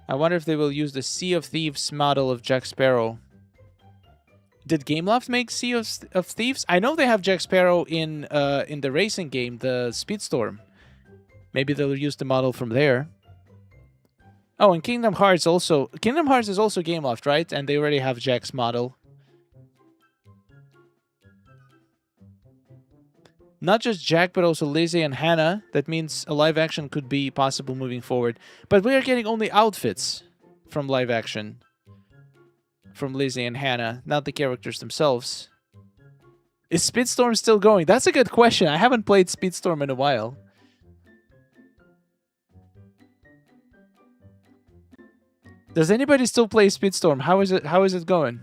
I wonder if they will use the Sea of Thieves model of Jack Sparrow. Did Gameloft make Sea of Thieves? I know they have Jack Sparrow in the racing game, the Speedstorm. Maybe they'll use the model from there. Oh, and Kingdom Hearts also. Kingdom Hearts is also Gameloft, right? And they already have Jack's model. Not just Jack, but also Lizzie and Hannah. That means a live action could be possible moving forward. But we are getting only outfits. from live action. From Lizzie and Hannah, not the characters themselves. Is Speedstorm still going? That's a good question. I haven't played Speedstorm in a while. Does anybody still play Speedstorm? How is it going?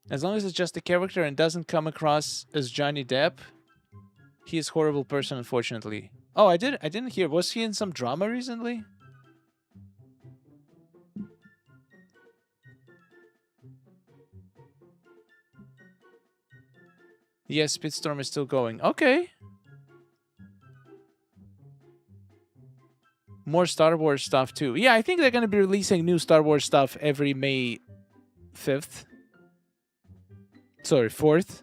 As long as it's just a character and doesn't come across as Johnny Depp, he is a horrible person, unfortunately. Oh, I didn't hear. Was he in some drama recently? Yes, Speedstorm is still going. Okay. More Star Wars stuff too. Yeah, I think they're going to be releasing new Star Wars stuff every May 5th. Sorry, 4th.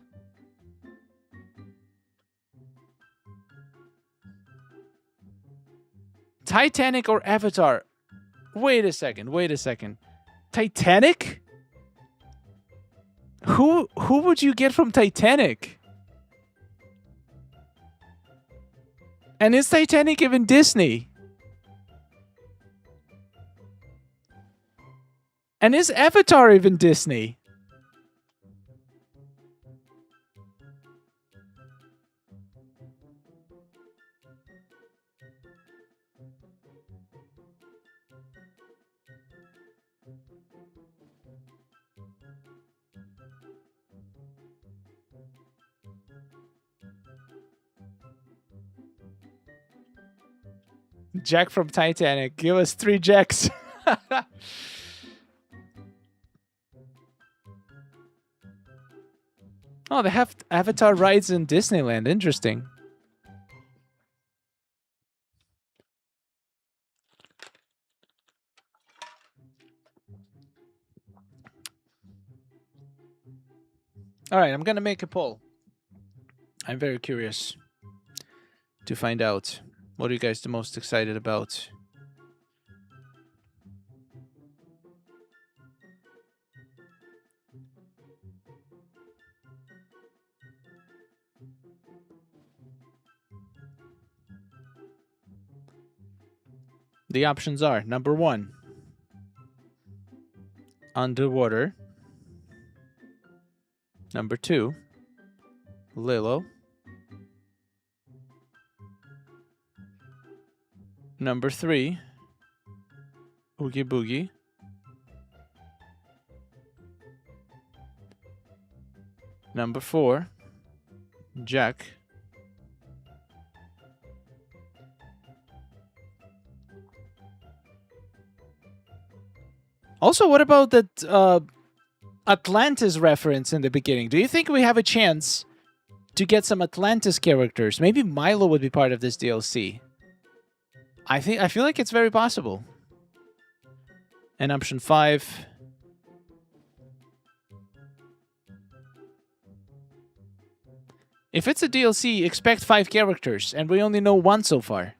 Titanic or Avatar? Wait a second. Titanic? Who would you get from Titanic? And is Titanic even Disney? And is Avatar even Disney? Jack from Titanic. Give us 3 Jacks. Oh, they have Avatar rides in Disneyland. Interesting. All right, I'm going to make a poll. I'm very curious to find out. What are you guys the most excited about? The options are number 1, Underwater. Number 2, Lilo. Number 3, Oogie Boogie. Number 4, Jack. Also, what about that Atlantis reference in the beginning? Do you think we have a chance to get some Atlantis characters? Maybe Milo would be part of this DLC. I feel like it's very possible. And option 5. If it's a DLC, expect 5 characters, and we only know 1 so far.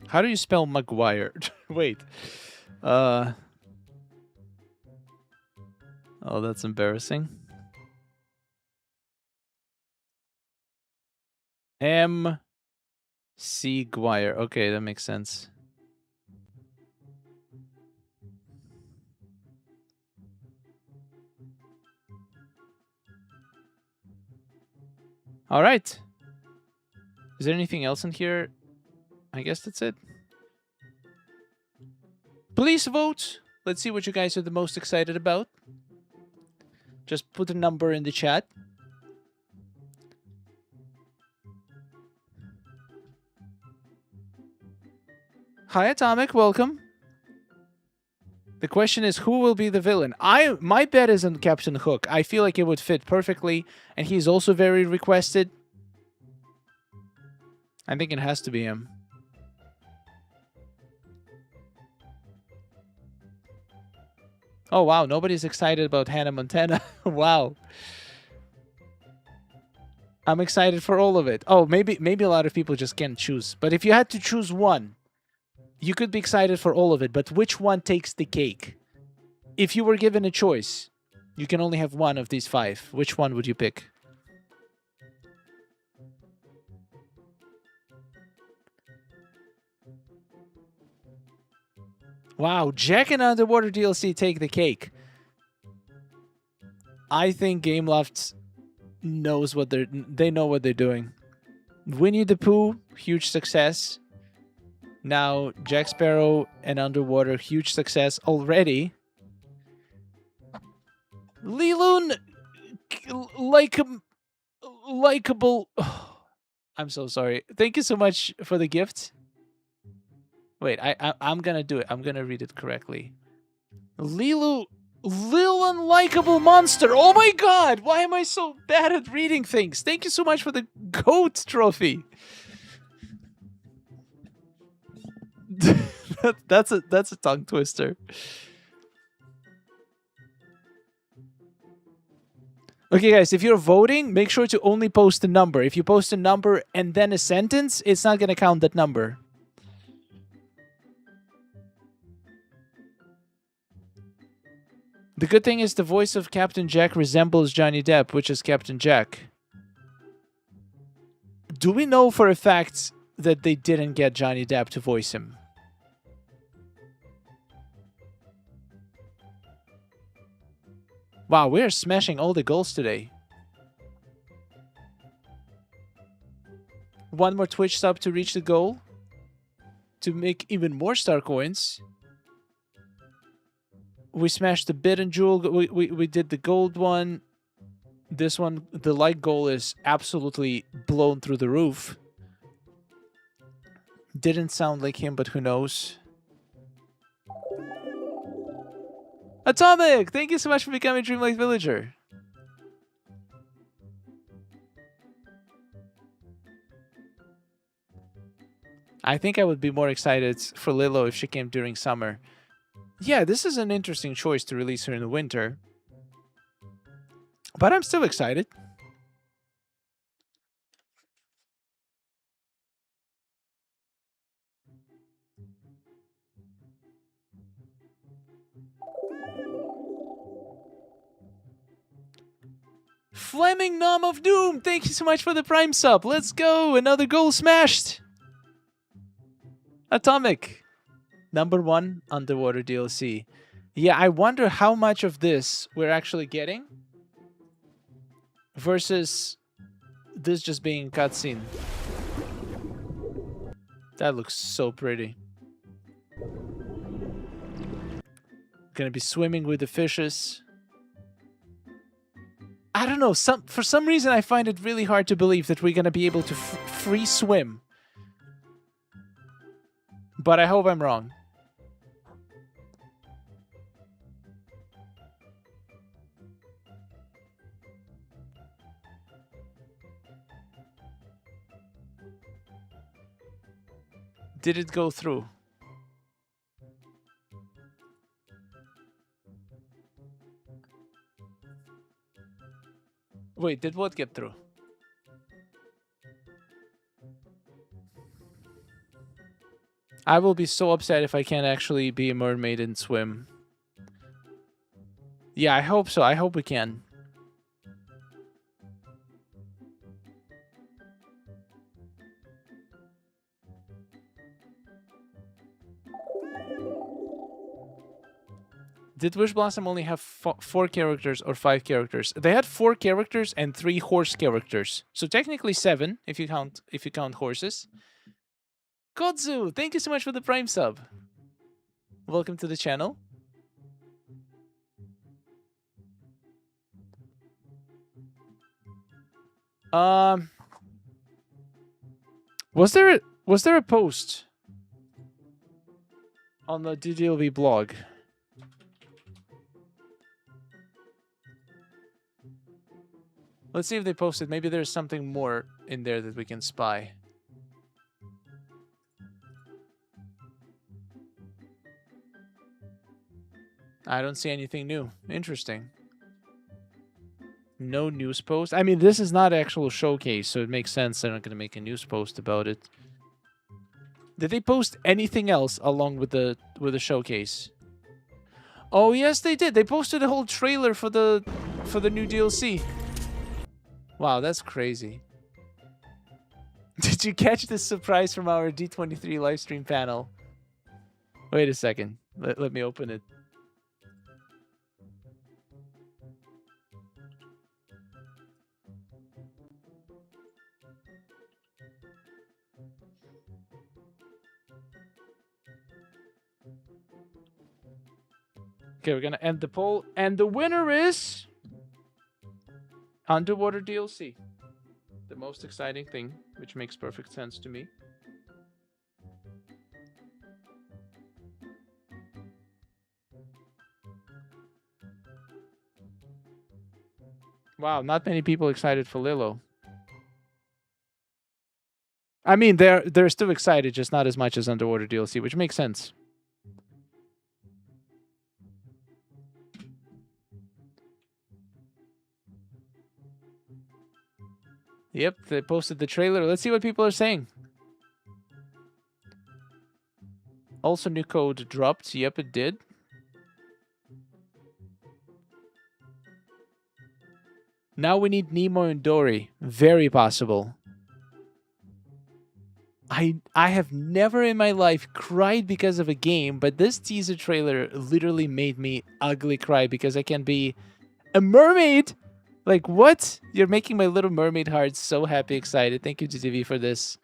How do you spell Maguire? Wait. Oh, that's embarrassing. M.C. Guire. Okay, that makes sense. All right. Is there anything else in here? I guess that's it. Please vote. Let's see what you guys are the most excited about. Just put a number in the chat. Hi, Atomic. Welcome. The question is, who will be the villain? My bet is on Captain Hook. I feel like it would fit perfectly, and he's also very requested. I think it has to be him. Oh, wow. Nobody's excited about Hannah Montana. Wow. I'm excited for all of it. Oh, maybe a lot of people just can't choose. But if you had to choose one, you could be excited for all of it. But which one takes the cake? If you were given a choice, you can only have one of these 5. Which one would you pick? Wow, Jack and Underwater DLC take the cake. I think Gameloft knows what they know what they're doing. Winnie the Pooh, huge success. Now Jack Sparrow and Underwater, huge success already. Liloon, likable. Oh, I'm so sorry. Thank you so much for the gift. Wait, I'm gonna do it. I'm gonna read it correctly. Lil unlikable monster. Oh my god! Why am I so bad at reading things? Thank you so much for the goat trophy. that's a tongue twister. Okay, guys, if you're voting, make sure to only post a number. If you post a number and then a sentence, it's not gonna count that number. The good thing is the voice of Captain Jack resembles Johnny Depp, which is Captain Jack. Do we know for a fact that they didn't get Johnny Depp to voice him? Wow, we are smashing all the goals today. One more Twitch sub to reach the goal. To make even more star coins. We smashed the bit and jewel. We did the gold one. This one, the light goal is absolutely blown through the roof. Didn't sound like him, but who knows? Atomic! Thank you so much for becoming a Dreamlight Villager. I think I would be more excited for Lilo if she came during summer. Yeah, this is an interesting choice to release her in the winter. But I'm still excited. Fleming Nom of Doom, thank you so much for the Prime sub. Let's go, another goal smashed. Atomic. Number 1, Underwater DLC. Yeah, I wonder how much of this we're actually getting versus this just being cutscene. That looks so pretty. Gonna be swimming with the fishes. I don't know, for some reason I find it really hard to believe that we're gonna be able to free swim. But I hope I'm wrong. Did it go through? Wait, did what get through? I will be so upset if I can't actually be a mermaid and swim. Yeah, I hope so. I hope we can. Did Wish Blossom only have 4 characters or 5 characters? They had 4 characters and 3 horse characters. So technically 7 if you count horses. Kodzu, thank you so much for the Prime sub. Welcome to the channel. Was there a post on the DDLV blog? Let's see if they posted. Maybe there's something more in there that we can spy. I don't see anything new. Interesting. No news post. I mean, this is not actual showcase, so it makes sense they're not going to make a news post about it. Did they post anything else along with the showcase? Oh yes, they did. They posted a whole trailer for the new DLC. Wow, that's crazy. Did you catch this surprise from our D23 livestream panel? Wait a second. Let me open it. Okay, we're gonna end the poll, and the winner is Underwater DLC. The most exciting thing, which makes perfect sense to me. Wow, not many people excited for Lilo. I mean, they're still excited, just not as much as Underwater DLC, which makes sense. Yep, they posted the trailer. Let's see what people are saying. Also, new code dropped. Yep, it did. Now we need Nemo and Dory. Very possible. I have never in my life cried because of a game, but this teaser trailer literally made me ugly cry because I can be a mermaid. Like, what? You're making my little mermaid heart so happy, excited. Thank you, GTV, for this.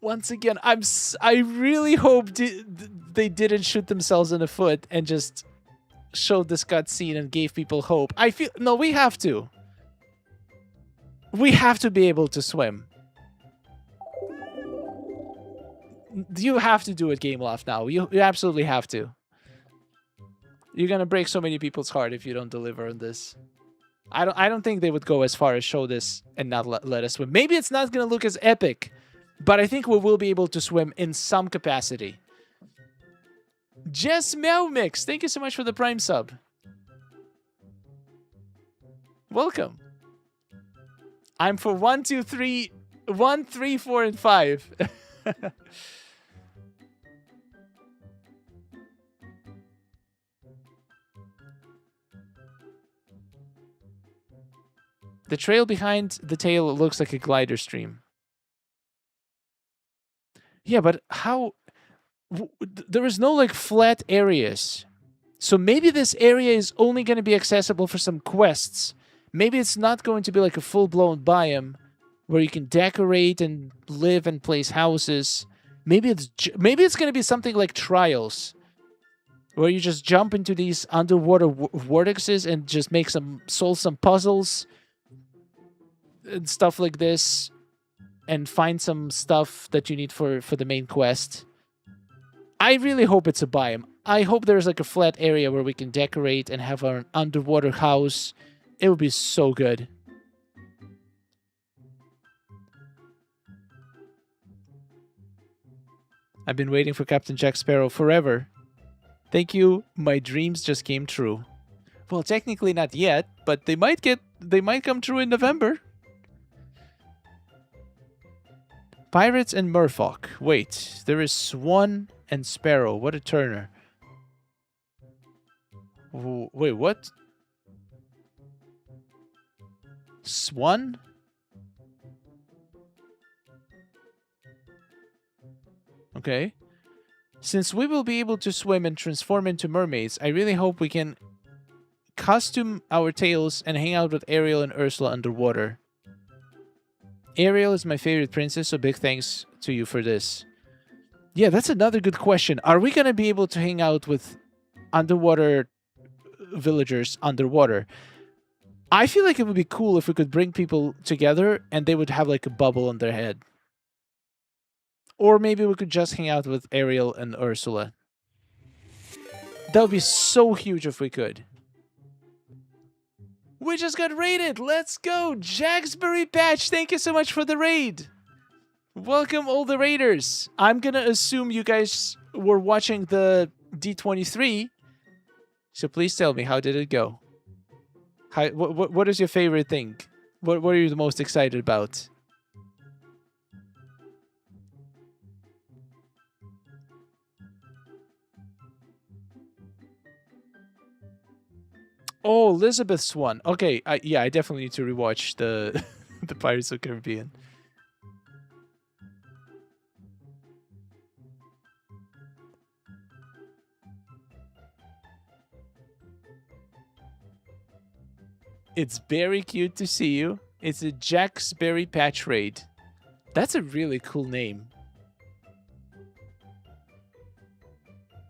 Once again, I really hope they didn't shoot themselves in the foot and just showed this cutscene and gave people hope. I feel... No, we have to. We have to be able to swim. You have to do it, Gameloft, now. You absolutely have to. You're gonna break so many people's heart if you don't deliver on this. I don't think they would go as far as show this and not let us swim. Maybe it's not going to look as epic, but I think we will be able to swim in some capacity. Jess Meow Mix, thank you so much for the Prime sub. Welcome. I'm for 1, 2, 3, 1, 3, 4, and 5. The trail behind the tail looks like a glider stream. Yeah, but how... There is no, like, flat areas. So maybe this area is only going to be accessible for some quests. Maybe it's not going to be, like, a full-blown biome where you can decorate and live and place houses. Maybe it's going to be something like Trials, where you just jump into these underwater vortexes and just solve some puzzles and stuff like this, and find some stuff that you need for the main quest. I really hope it's a biome. I hope there's like a flat area where we can decorate and have our underwater house. It would be so good. I've been waiting for Captain Jack Sparrow forever. Thank you. My dreams just came true. Well, technically not yet, but they might come true in November. Pirates and Merfolk. Wait, there is Swan and Sparrow. What a turner. Wait, what? Swan? Okay. Since we will be able to swim and transform into mermaids, I really hope we can costume our tails and hang out with Ariel and Ursula underwater. Ariel is my favorite princess, so big thanks to you for this. Yeah, that's another good question. Are we going to be able to hang out with underwater villagers underwater? I feel like it would be cool if we could bring people together and they would have like a bubble on their head. Or maybe we could just hang out with Ariel and Ursula. That would be so huge if we could. We just got raided. Let's go. Jacksbury Patch, thank you so much for the raid. Welcome all the raiders. I'm going to assume you guys were watching the D23. So please tell me, how did it go? What is your favorite thing? What are you the most excited about? Oh, Elizabeth's one. Okay, yeah, I definitely need to rewatch the the Pirates of the Caribbean. It's very cute to see you. It's a Jack's Berry Patch Raid. That's a really cool name.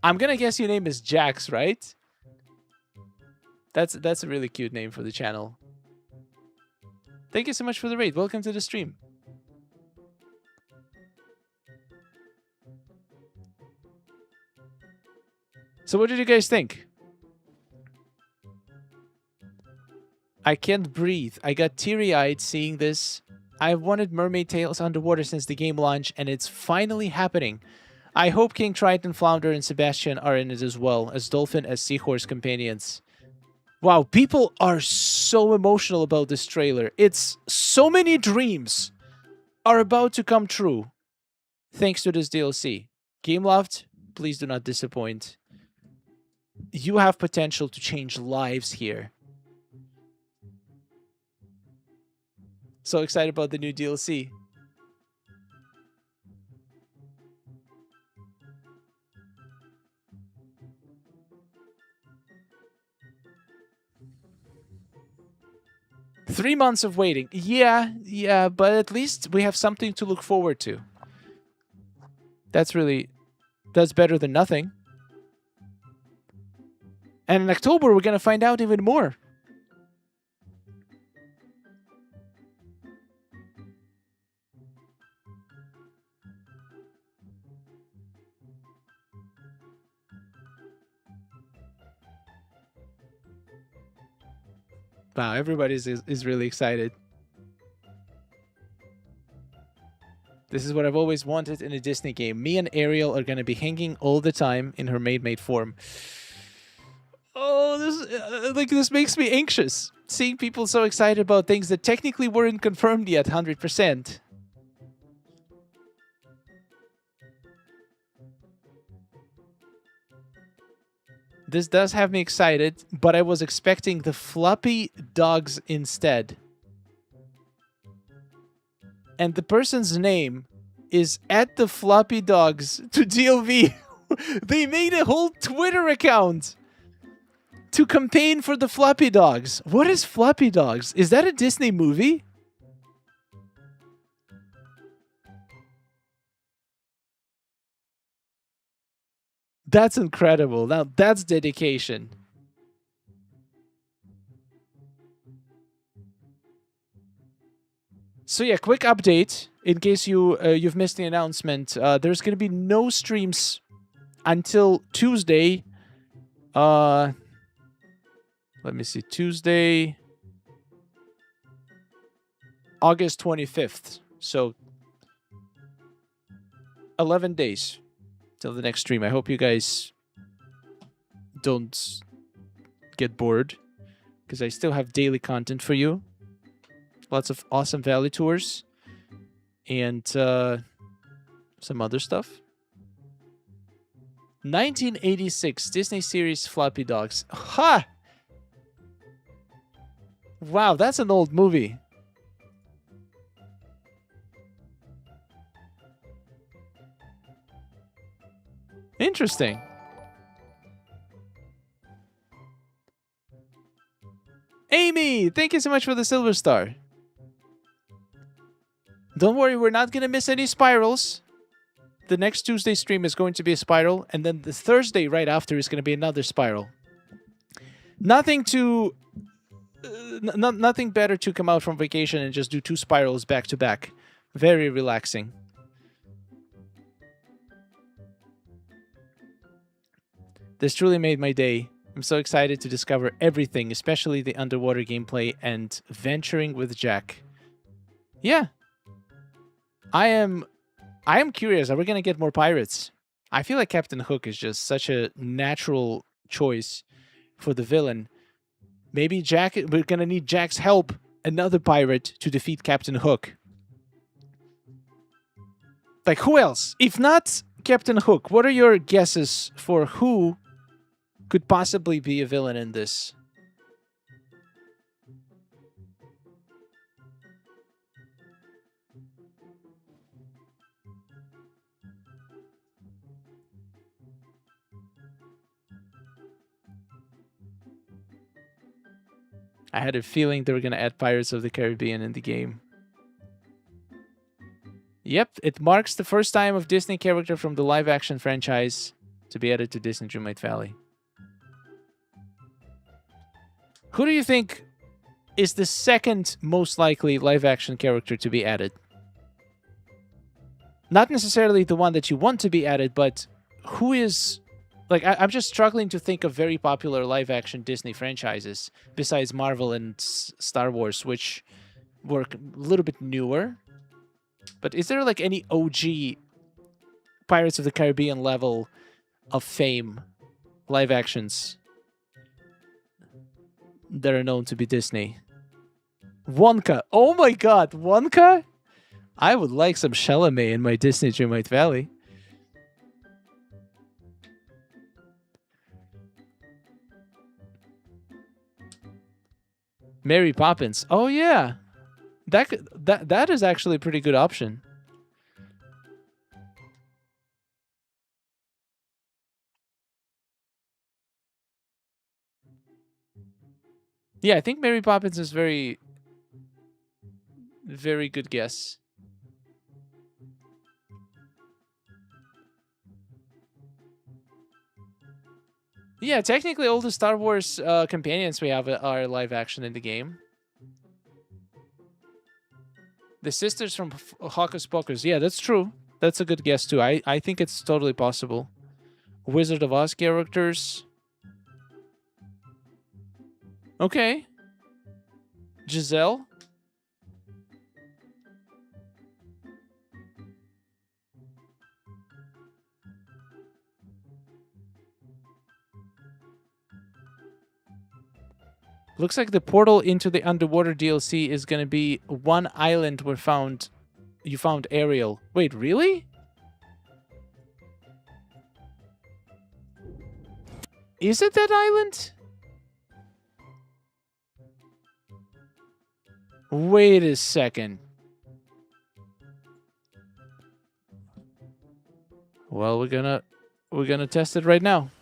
I'm gonna guess your name is Jax, right? That's a really cute name for the channel. Thank you so much for the raid. Welcome to the stream. So what did you guys think? I can't breathe. I got teary-eyed seeing this. I've wanted Mermaid Tales underwater since the game launch, and it's finally happening. I hope King Triton, Flounder, and Sebastian are in it as well, as Dolphin as Seahorse companions. Wow, people are so emotional about this trailer. It's so many dreams are about to come true thanks to this DLC. Gameloft, please do not disappoint. You have potential to change lives here. So excited about the new DLC. Three months of waiting. Yeah, but at least we have something to look forward to. That's better than nothing. And in October, we're going to find out even more. Wow, everybody is really excited. This is what I've always wanted in a Disney game. Me and Ariel are going to be hanging all the time in her maid form. Oh, this makes me anxious. Seeing people so excited about things that technically weren't confirmed yet 100%. This does have me excited, but I was expecting the floppy dogs instead. And the person's name is at the floppy dogs to DLV. They made a whole Twitter account to campaign for the floppy dogs. What is floppy dogs? Is that a Disney movie? That's incredible. Now that's dedication. So yeah, quick update in case you've missed the announcement. There's gonna be no streams until Tuesday. Let me see, Tuesday, August 25th. So 11 days till the next stream. I hope you guys don't get bored, because I still have daily content for you. Lots of awesome Valley tours and some other stuff. 1986 Disney series Floppy Dogs. Ha! Wow, that's an old movie. Interesting. Amy, thank you so much for the silver star. Don't worry, we're not going to miss any spirals. The next Tuesday stream is going to be a spiral, and then the Thursday right after is going to be another spiral. Nothing better to come out from vacation and just do 2 spirals back to back. Very relaxing. This truly made my day. I'm so excited to discover everything, especially the underwater gameplay and venturing with Jack. Yeah. I am curious. Are we going to get more pirates? I feel like Captain Hook is just such a natural choice for the villain. Maybe Jack. We're gonna need Jack's help. Another pirate to defeat Captain Hook. Like, who else? If not Captain Hook, what are your guesses for who could possibly be a villain in this? I had a feeling they were going to add Pirates of the Caribbean in the game. Yep, it marks the first time of Disney character from the live-action franchise to be added to Disney Dreamlight Valley. Who do you think is the second most likely live-action character to be added? Not necessarily the one that you want to be added, but who is... Like, I'm just struggling to think of very popular live-action Disney franchises besides Marvel and Star Wars, which were a little bit newer. But is there, like, any OG Pirates of the Caribbean level of fame live-actions that are known to be Disney? Wonka. Oh my god, Wonka? I would like some Chalamet in my Disney Dreamlight Valley. Mary Poppins. Oh yeah, that is actually a pretty good option. Yeah, I think Mary Poppins is very good guess. Yeah, technically all the Star Wars companions we have are live action in the game. The sisters from Hocus Pocus. Yeah, that's true. That's a good guess too. I think it's totally possible. Wizard of Oz characters. Okay. Giselle. Looks like the portal into the underwater DLC is gonna be one island where you found Ariel. Wait, really? Is it that island? Wait a second. Well, we're gonna test it right now.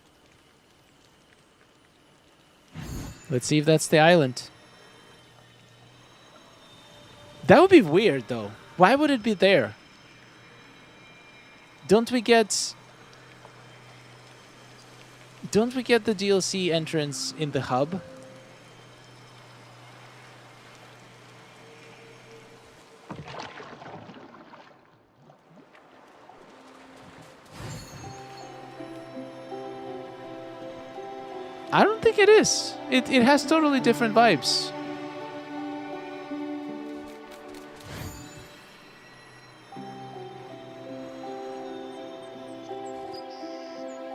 Let's see if that's the island. That would be weird, though. Why would it be there? Don't we get the DLC entrance in the hub? I don't think it is. It has totally different vibes.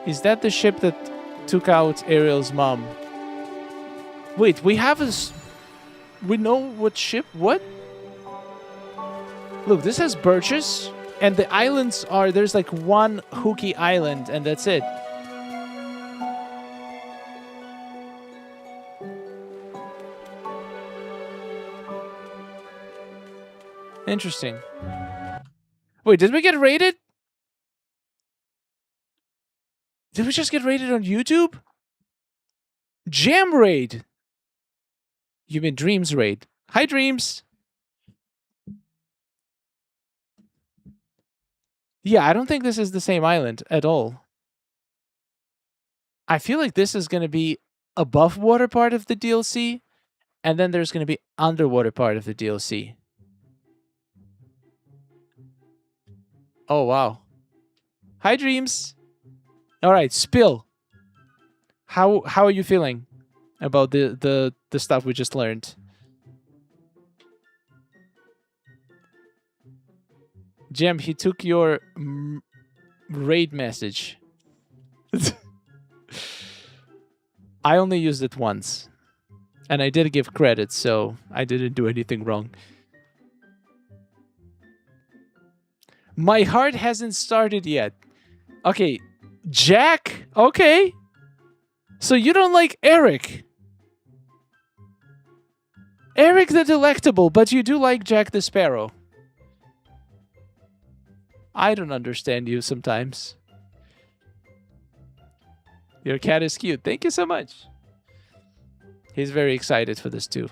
Is that the ship that took out Ariel's mom? Wait, we have we know what ship? What? Look, this has birches, and the islands are... There's like one hooky island, and that's it. Interesting. Wait, did we get rated? Did we just get rated on YouTube? Jam raid. You mean Dreams raid. Hi, Dreams. Yeah, I don't think this is the same island at all. I feel like this is going to be above water part of the DLC, and then there's going to be underwater part of the DLC. Oh, wow. Hi, Dreams. All right, Spill. How are you feeling about the stuff we just learned? Jem, he took your raid message. I only used it once. And I did give credit, so I didn't do anything wrong. My heart hasn't started yet. Okay, Jack? Okay. So you don't like Eric. Eric the Delectable, but you do like Jack the Sparrow. I don't understand you sometimes. Your cat is cute. Thank you so much. He's very excited for this too.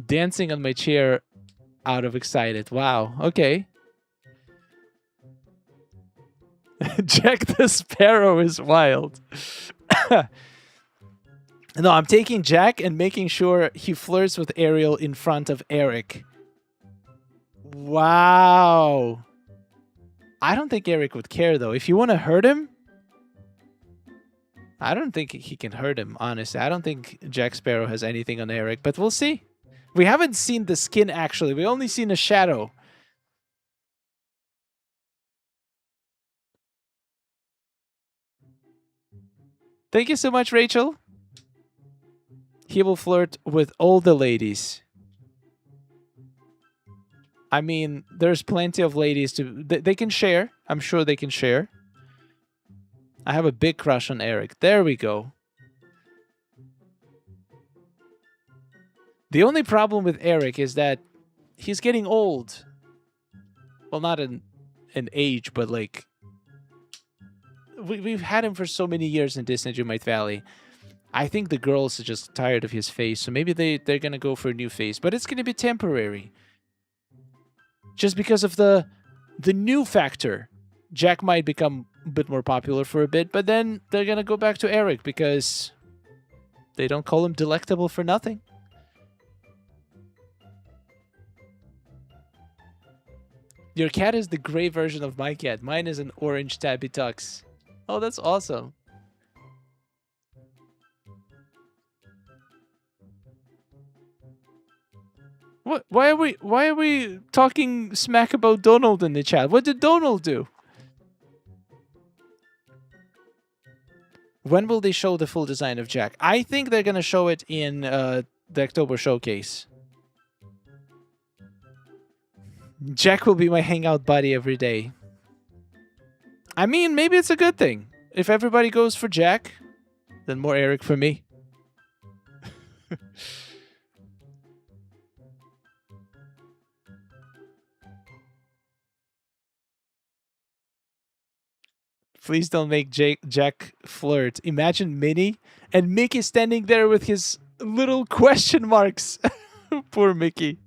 Dancing on my chair out of excited. Wow. Okay. Jack the Sparrow is wild. No, I'm taking Jack and making sure he flirts with Ariel in front of Eric. Wow. I don't think Eric would care, though. If you want to hurt him, I don't think he can hurt him, honestly. I don't think Jack Sparrow has anything on Eric, but we'll see. We haven't seen the skin, actually. We only seen a shadow. Thank you so much, Rachel. He will flirt with all the ladies. I mean, there's plenty of ladies to... They can share. I'm sure they can share. I have a big crush on Eric. There we go. The only problem with Eric is that he's getting old. Well, not in age, but like... We've had him for so many years in Disney Dreamlight Valley. I think the girls are just tired of his face, so maybe they're going to go for a new face. But it's going to be temporary. Just because of the new factor. Jack might become a bit more popular for a bit, but then they're going to go back to Eric because they don't call him Delectable for nothing. Your cat is the gray version of my cat. Mine is an orange tabby tux. Oh, that's awesome. What? Why are we talking smack about Donald in the chat? What did Donald do? When will they show the full design of Jack? I think they're gonna show it in the October showcase. Jack will be my hangout buddy every day. I mean, maybe it's a good thing. If everybody goes for Jack, then more Eric for me. Please don't make Jack flirt. Imagine Minnie and Mickey standing there with his little question marks. Poor Mickey.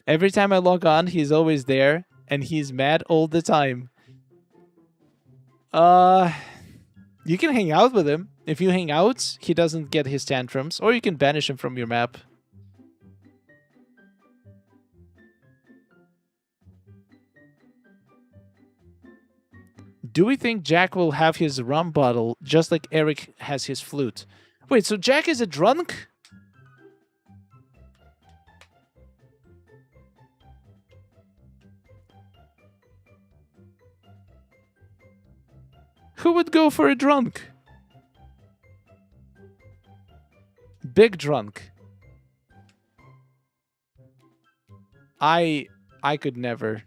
Every time I log on, he's always there, and he's mad all the time. You can hang out with him. If you hang out, he doesn't get his tantrums, or you can banish him from your map. Do we think Jack will have his rum bottle just like Eric has his flute? Wait, so Jack is a drunk? Who would go for a drunk? Big drunk. I could never.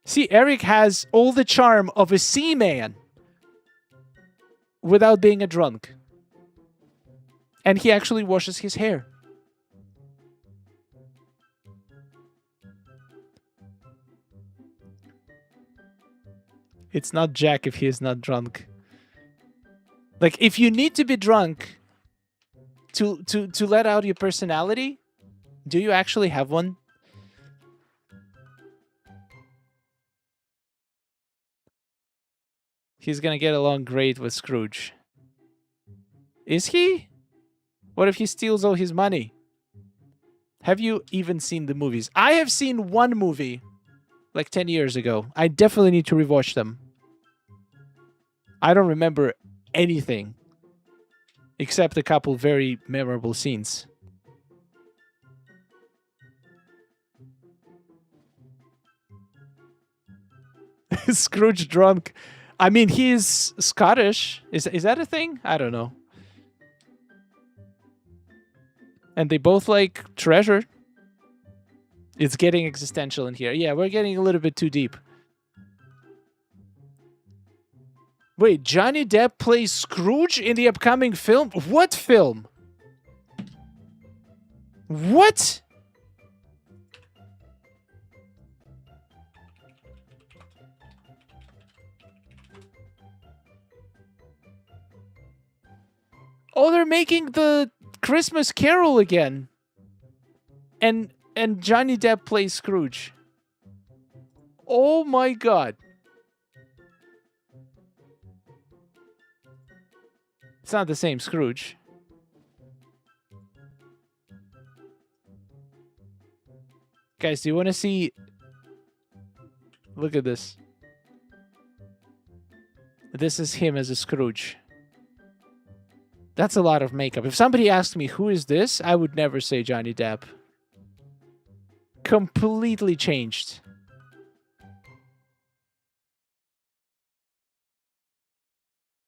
See, Eric has all the charm of a seaman without being a drunk. And he actually washes his hair. It's not Jack if he is not drunk. Like, if you need to be drunk to let out your personality, do you actually have one? He's gonna get along great with Scrooge. Is he? What if he steals all his money? Have you even seen the movies? I have seen one movie. like 10 years ago. I definitely need to rewatch them. I don't remember anything except a couple very memorable scenes. Scrooge drunk. I mean, he's Scottish. Is that a thing? I don't know. And they both like treasure. It's getting existential in here. Yeah, we're getting a little bit too deep. Wait, Johnny Depp plays Scrooge in the upcoming film? What film? What? Oh, they're making the Christmas Carol again. And Johnny Depp plays Scrooge. Oh my god. It's not the same Scrooge. Guys, do you want to see... Look at this. This is him as a Scrooge. That's a lot of makeup. If somebody asked me, who is this? I would never say Johnny Depp. Completely changed.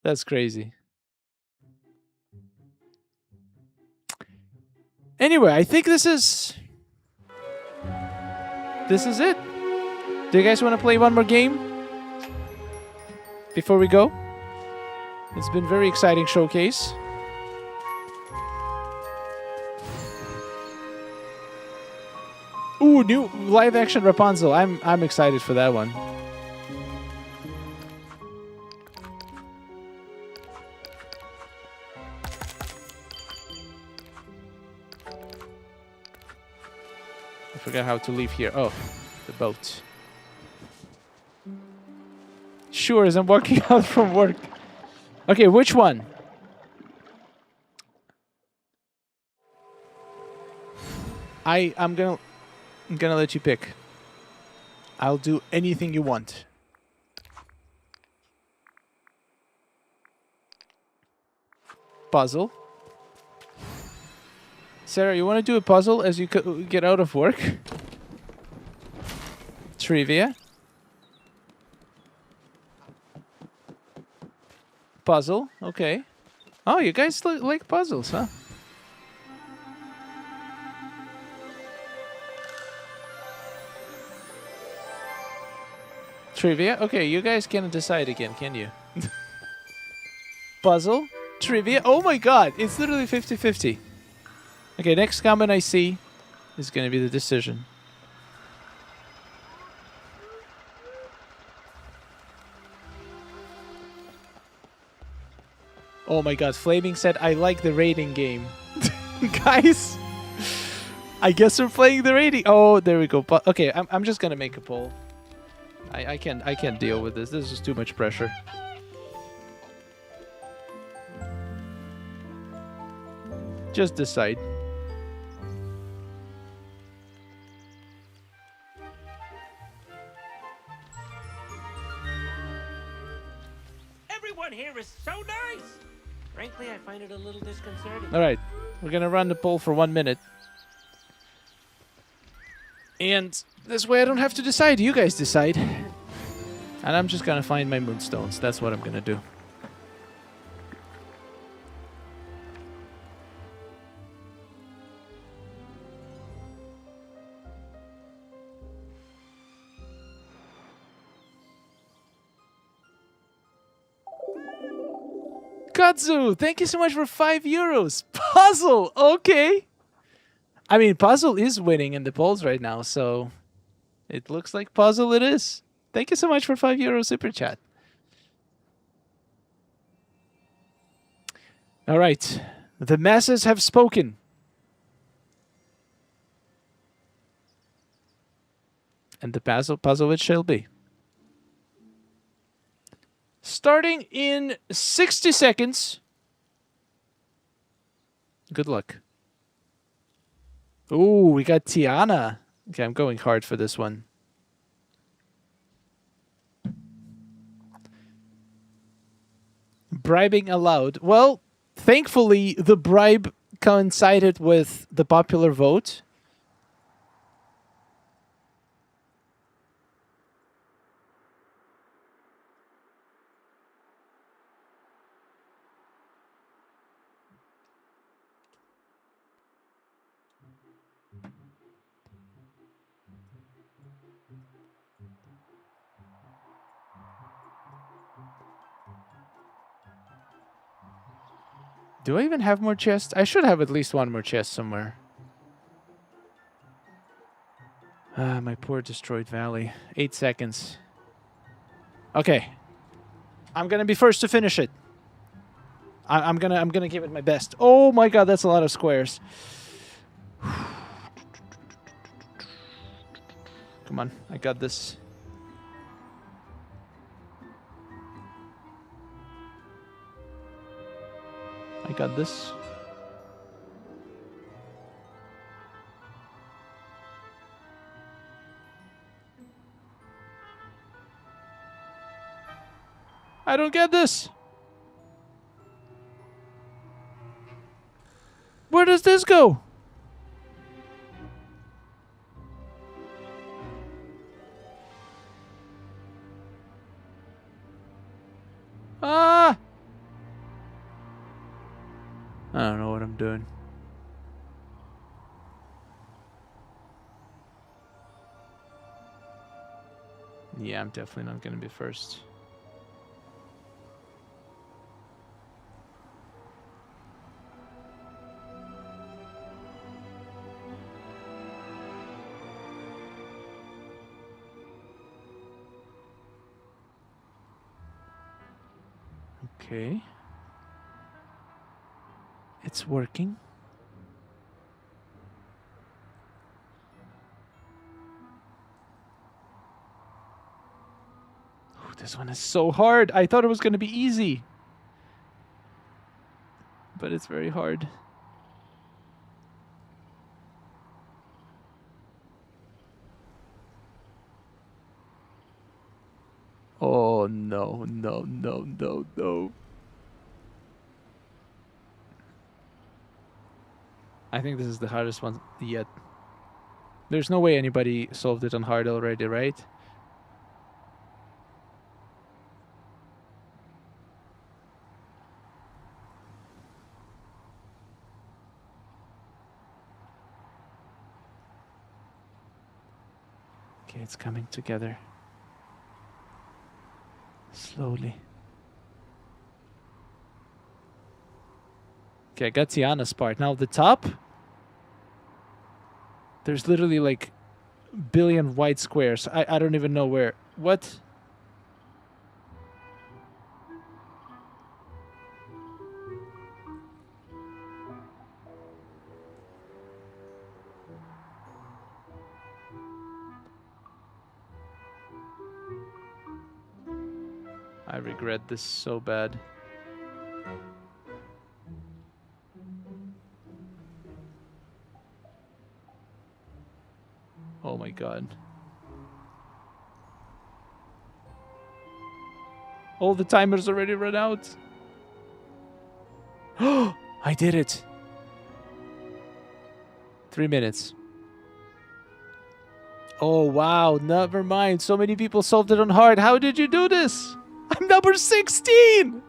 That's crazy. Anyway, I think this is it. Do you guys want to play one more game before we go? It's been a very exciting showcase. Ooh, new live action Rapunzel. I'm excited for that one. I forgot how to leave here. Oh, the boat. Sure, as I'm walking out from work. Okay, which one? I'm gonna let you pick. I'll do anything you want. Puzzle. Sarah, you want to do a puzzle as you get out of work? Trivia. Puzzle. Okay. Oh, you guys like puzzles, huh? Trivia? Okay, you guys can decide again, can you? Puzzle? Trivia? Oh my god, it's literally 50-50. Okay, next comment I see is going to be the decision. Oh my god, Flaming said, I like the rating game. Guys, I guess we're playing the rating. Oh, there we go. Okay, I'm just going to make a poll. I can't deal with this. This is too much pressure. Just decide. Everyone here is so nice. Frankly, I find it a little disconcerting. All right, we're gonna run the poll for 1 minute. And this way I don't have to decide. You guys decide. And I'm just gonna find my moonstones. That's what I'm gonna do. Katsu, thank you so much for 5 euros. Puzzle, okay. I mean, Puzzle is winning in the polls right now, so it looks like Puzzle it is. Thank you so much for 5 euro super chat. All right, the masses have spoken. And the puzzle it shall be. Starting in 60 seconds. Good luck. Ooh, we got Tiana. Okay, I'm going hard for this one. bribing allowed? Well, thankfully, the bribe coincided with the popular vote. Do I even have more chests? I should have at least one more chest somewhere. Ah, my poor destroyed valley. 8 seconds. Okay. I'm gonna be first to finish it. I'm gonna give it my best. Oh my god, that's a lot of squares. Come on, I got this. I got this. I don't get this. Where does this go? Ah! I don't know what I'm doing. Yeah, I'm definitely not gonna be first. Okay. It's working. Oh, this one is so hard. I thought it was going to be easy. But it's very hard. Oh, no, no, no, no, no. I think this is the hardest one yet. There's no way anybody solved it on hard already, right? Okay, it's coming together. Slowly. Okay, I got Tiana's part. Now the top. There's literally like a billion white squares. I don't even know where. What? I regret this so bad. Oh my god. All the timers already run out. Oh, I did it. 3 minutes. Oh wow, never mind. So many people solved it on hard. How did you do this? I'm number 16!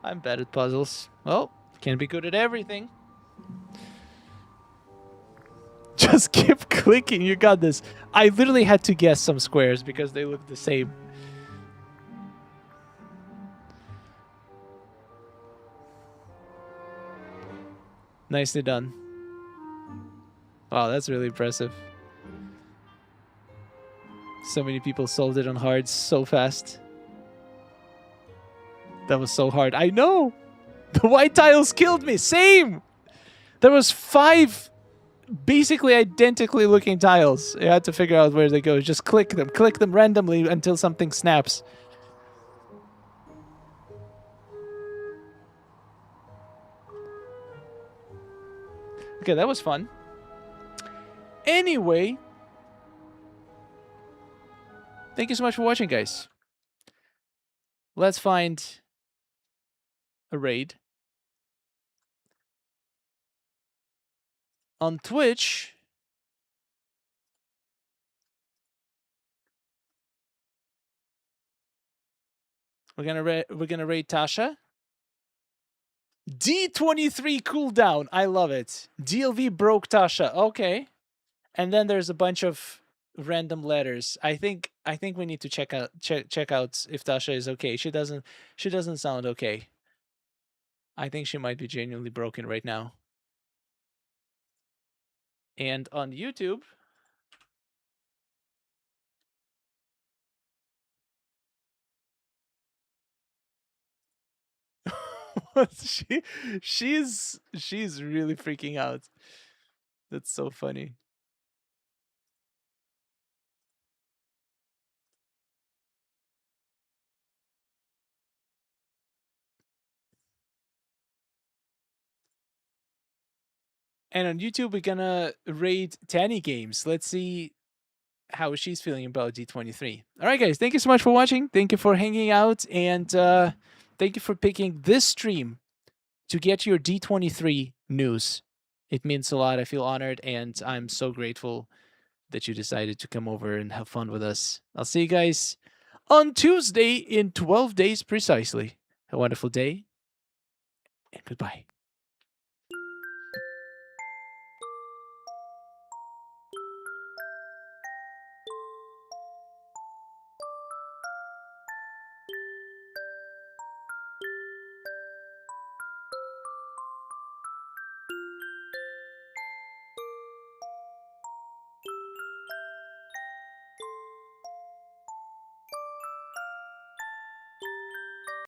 I'm bad at puzzles. Well, can't be good at everything. Just keep clicking. You got this. I literally had to guess some squares because they look the same. Nicely done. Wow, that's really impressive. So many people solved it on hard so fast. That was so hard. I know! The white tiles killed me. Same! There was 5 basically identically looking tiles. You had to figure out where they go. Just click them randomly until something snaps. Okay, that was fun. Anyway, thank you so much for watching, guys. Let's find a raid. On Twitch, we're gonna raid Tasha. D23 cooldown. I love it. DLV broke Tasha. Okay. And then there's a bunch of random letters. I think we need to check out if Tasha is okay. She doesn't sound okay. I think she might be genuinely broken right now. And on YouTube, she's really freaking out. That's so funny. And on YouTube, we're gonna raid Tanny Games. Let's see how she's feeling about D23. All right, guys, thank you so much for watching. Thank you for hanging out, and thank you for picking this stream to get your D23 news. It means a lot. I feel honored, and I'm so grateful that you decided to come over and have fun with us. I'll see you guys on Tuesday in 12 days precisely. A wonderful day, and goodbye.